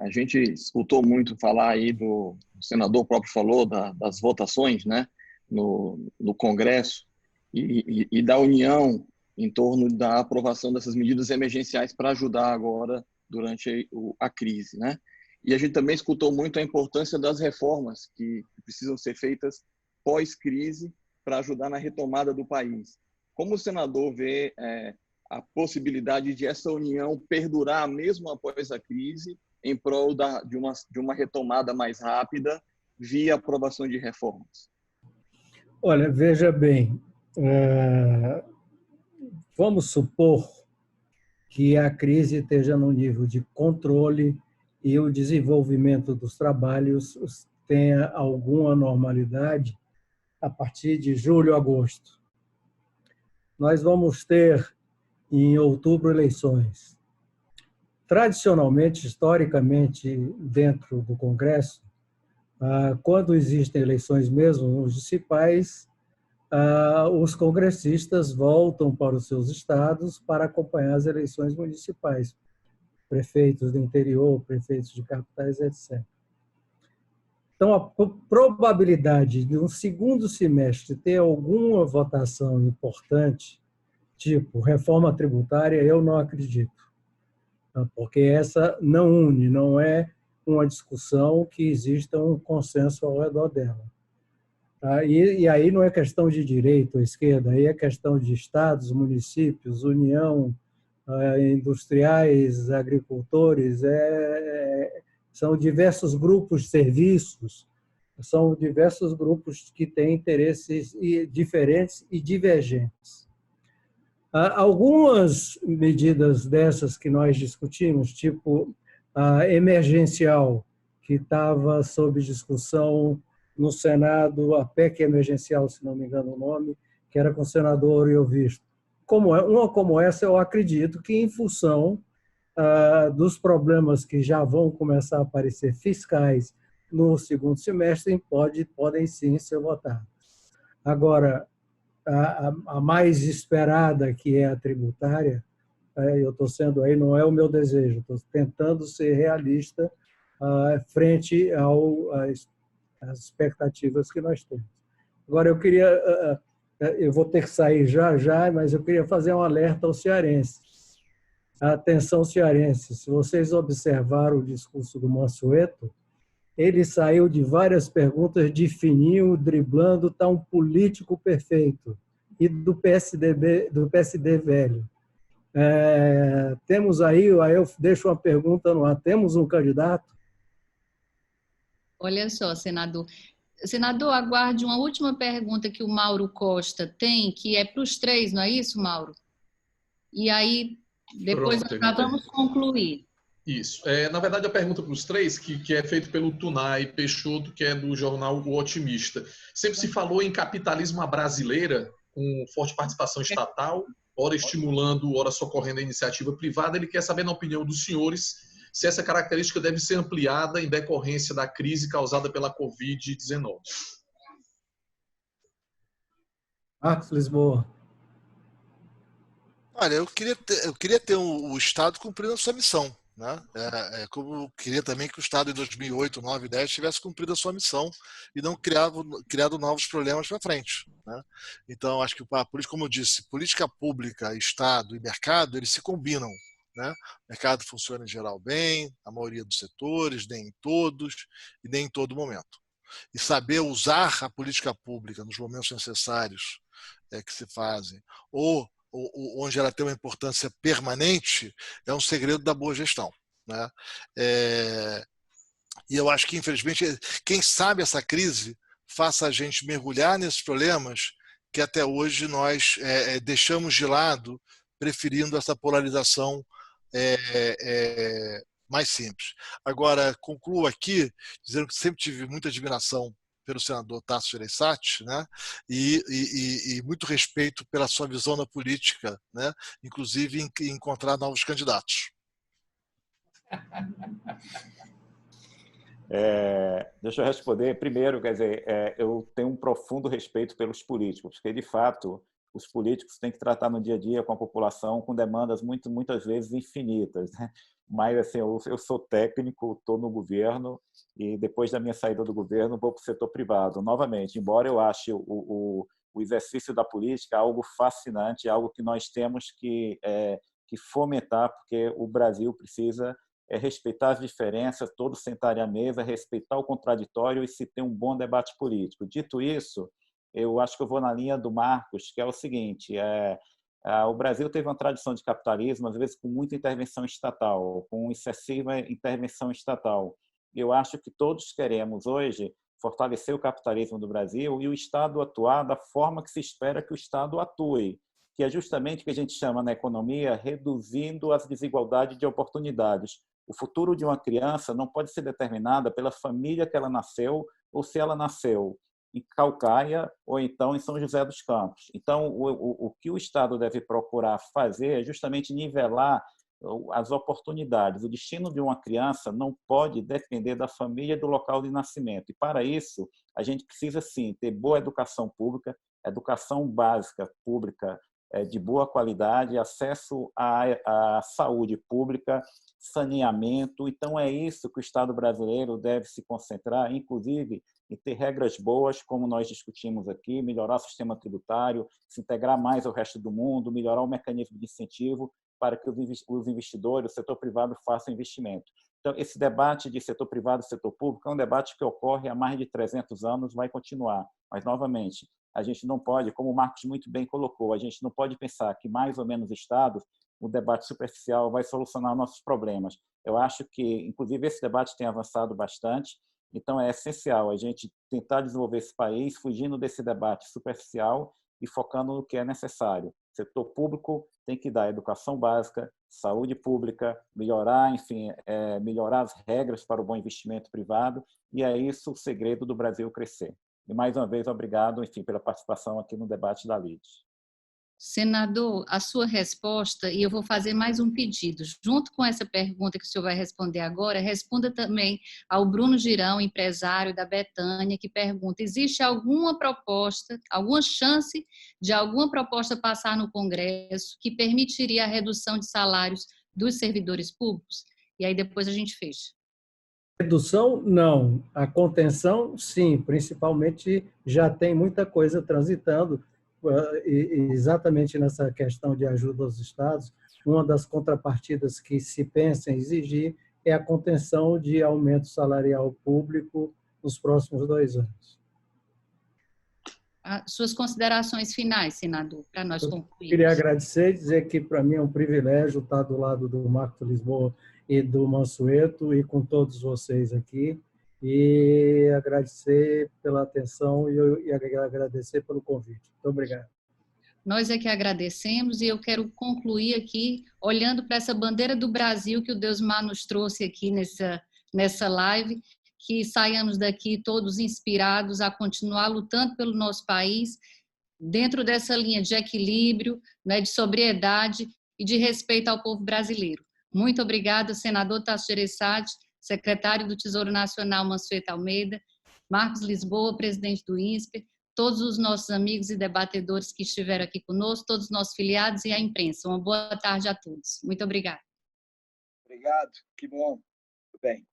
A gente escutou muito falar aí o senador próprio falou das votações, né, no Congresso e da união em torno da aprovação dessas medidas emergenciais para ajudar agora durante a crise, né? E a gente também escutou muito a importância das reformas que precisam ser feitas pós-crise para ajudar na retomada do país. Como o senador vê a possibilidade de essa união perdurar mesmo após a crise em prol de uma retomada mais rápida via aprovação de reformas? Olha, veja bem, vamos supor que a crise esteja no nível de controle e o desenvolvimento dos trabalhos tenha alguma normalidade a partir de julho, agosto. Nós vamos ter, em outubro, eleições. Tradicionalmente, historicamente, dentro do Congresso, quando existem eleições mesmo municipais, os congressistas voltam para os seus estados para acompanhar as eleições municipais, prefeitos do interior, prefeitos de capitais, etc. Então, a probabilidade de um segundo semestre ter alguma votação importante, tipo reforma tributária, eu não acredito, porque essa não une, não é uma discussão que exista um consenso ao redor dela. E aí não é questão de direita ou esquerda, aí é questão de estados, municípios, união, industriais, agricultores, são diversos grupos de serviços, são diversos grupos que têm interesses diferentes e divergentes. Algumas medidas dessas que nós discutimos, tipo a emergencial, que estava sob discussão no Senado, a PEC emergencial, se não me engano o nome, que era com o senador Iovisto. Uma como essa, eu acredito que, em função dos problemas que já vão começar a aparecer fiscais no segundo semestre, podem sim ser votadas. Agora, a mais esperada, que é a tributária, eu estou sendo aí, não é o meu desejo, estou tentando ser realista frente às expectativas que nós temos. Agora, eu vou ter que sair já, mas eu queria fazer um alerta aos cearenses. Atenção, cearenses, se vocês observaram o discurso do Mansueto, ele saiu de várias perguntas de fininho, driblando, está um político perfeito, e do PSD velho. Temos aí eu deixo uma pergunta no ar, temos um candidato? Olha só, senador. Senador, aguarde uma última pergunta que o Mauro Costa tem, que é para os três, não é isso, Mauro? E aí, depois nós já vamos concluir. Isso. Na verdade, a pergunta para os três, que é feita pelo Tunay Peixoto, que é do jornal O Otimista. Sempre se falou em capitalismo à brasileira, com forte participação estatal, ora estimulando, ora socorrendo a iniciativa privada. Ele quer saber, na opinião dos senhores, se essa característica deve ser ampliada em decorrência da crise causada pela Covid-19. Marcos Lisboa. Olha, eu queria ter o Estado cumprindo a sua missão, né? Como eu queria também que o Estado em 2008, 2009, 2010 tivesse cumprido a sua missão e não criado novos problemas para frente, né? Então, acho que, como eu disse, política pública, Estado e mercado, eles se combinam, né? O mercado funciona em geral bem, a maioria dos setores, nem em todos e nem em todo momento. E saber usar a política pública nos momentos necessários que se fazem, ou onde ela tem uma importância permanente, é um segredo da boa gestão, né? E eu acho que, infelizmente, quem sabe essa crise faça a gente mergulhar nesses problemas que até hoje nós deixamos de lado, preferindo essa polarização mais simples. Agora, concluo aqui dizendo que sempre tive muita admiração pelo senador Tasso Gereissati, né? E muito respeito pela sua visão na política, né? Inclusive em encontrar novos candidatos. Deixa eu responder. Primeiro, quer dizer, eu tenho um profundo respeito pelos políticos, porque, de fato, os políticos têm que tratar no dia a dia com a população com demandas muitas vezes infinitas, né? Mas assim, eu sou técnico, estou no governo e depois da minha saída do governo vou para o setor privado. Novamente, embora eu ache o exercício da política algo fascinante, algo que nós temos que fomentar, porque o Brasil precisa é respeitar as diferenças, todos sentarem à mesa, respeitar o contraditório e se ter um bom debate político. Dito isso, eu acho que eu vou na linha do Marcos, que é o seguinte, o Brasil teve uma tradição de capitalismo, às vezes com muita intervenção estatal, com excessiva intervenção estatal. Eu acho que todos queremos hoje fortalecer o capitalismo do Brasil e o Estado atuar da forma que se espera que o Estado atue, que é justamente o que a gente chama na economia reduzindo as desigualdades de oportunidades. O futuro de uma criança não pode ser determinada pela família que ela nasceu ou se ela nasceu em Caucaia ou então em São José dos Campos. Então, o que o Estado deve procurar fazer é justamente nivelar as oportunidades. O destino de uma criança não pode depender da família e do local de nascimento. E, para isso, a gente precisa, sim, ter boa educação pública, educação básica pública de boa qualidade, acesso à saúde pública, saneamento. Então, é isso que o Estado brasileiro deve se concentrar, inclusive em ter regras boas, como nós discutimos aqui, melhorar o sistema tributário, se integrar mais ao resto do mundo, melhorar o mecanismo de incentivo para que os investidores, o setor privado, façam investimento. Então, esse debate de setor privado e setor público é um debate que ocorre há mais de 300 anos, vai continuar. Mas, novamente, a gente não pode, como o Marcos muito bem colocou, a gente não pode pensar que mais ou menos estados, o debate superficial vai solucionar nossos problemas. Eu acho que, inclusive, esse debate tem avançado bastante, então é essencial a gente tentar desenvolver esse país fugindo desse debate superficial e focando no que é necessário. O setor público tem que dar educação básica, saúde pública, melhorar, enfim, melhorar as regras para o bom investimento privado, e é isso o segredo do Brasil crescer. E, mais uma vez, obrigado, enfim, pela participação aqui no debate da LIDE. Senador, a sua resposta, e eu vou fazer mais um pedido, junto com essa pergunta que o senhor vai responder agora, responda também ao Bruno Girão, empresário da Betânia, que pergunta, existe alguma proposta, alguma chance de alguma proposta passar no Congresso que permitiria a redução de salários dos servidores públicos? E aí depois a gente fecha. Redução, não. A contenção, sim. Principalmente, já tem muita coisa transitando. Exatamente nessa questão de ajuda aos estados, uma das contrapartidas que se pensa em exigir é a contenção de aumento salarial público nos próximos 2 anos. Suas considerações finais, senador, para nós concluirmos. Queria agradecer e dizer que, para mim, é um privilégio estar do lado do Marcos Lisboa e do Mansueto e com todos vocês aqui. E agradecer pela atenção e agradecer pelo convite. Muito obrigado. Nós é que agradecemos e eu quero concluir aqui olhando para essa bandeira do Brasil que o Deus Mar nos trouxe aqui nessa live, que saiamos daqui todos inspirados a continuar lutando pelo nosso país, dentro dessa linha de equilíbrio, né, de sobriedade e de respeito ao povo brasileiro. Muito obrigada, senador Tasso Gereissati, secretário do Tesouro Nacional Mansueto Almeida, Marcos Lisboa, presidente do INSPER, todos os nossos amigos e debatedores que estiveram aqui conosco, todos os nossos filiados e a imprensa. Uma boa tarde a todos. Muito obrigada. Obrigado, que bom. Tudo bem.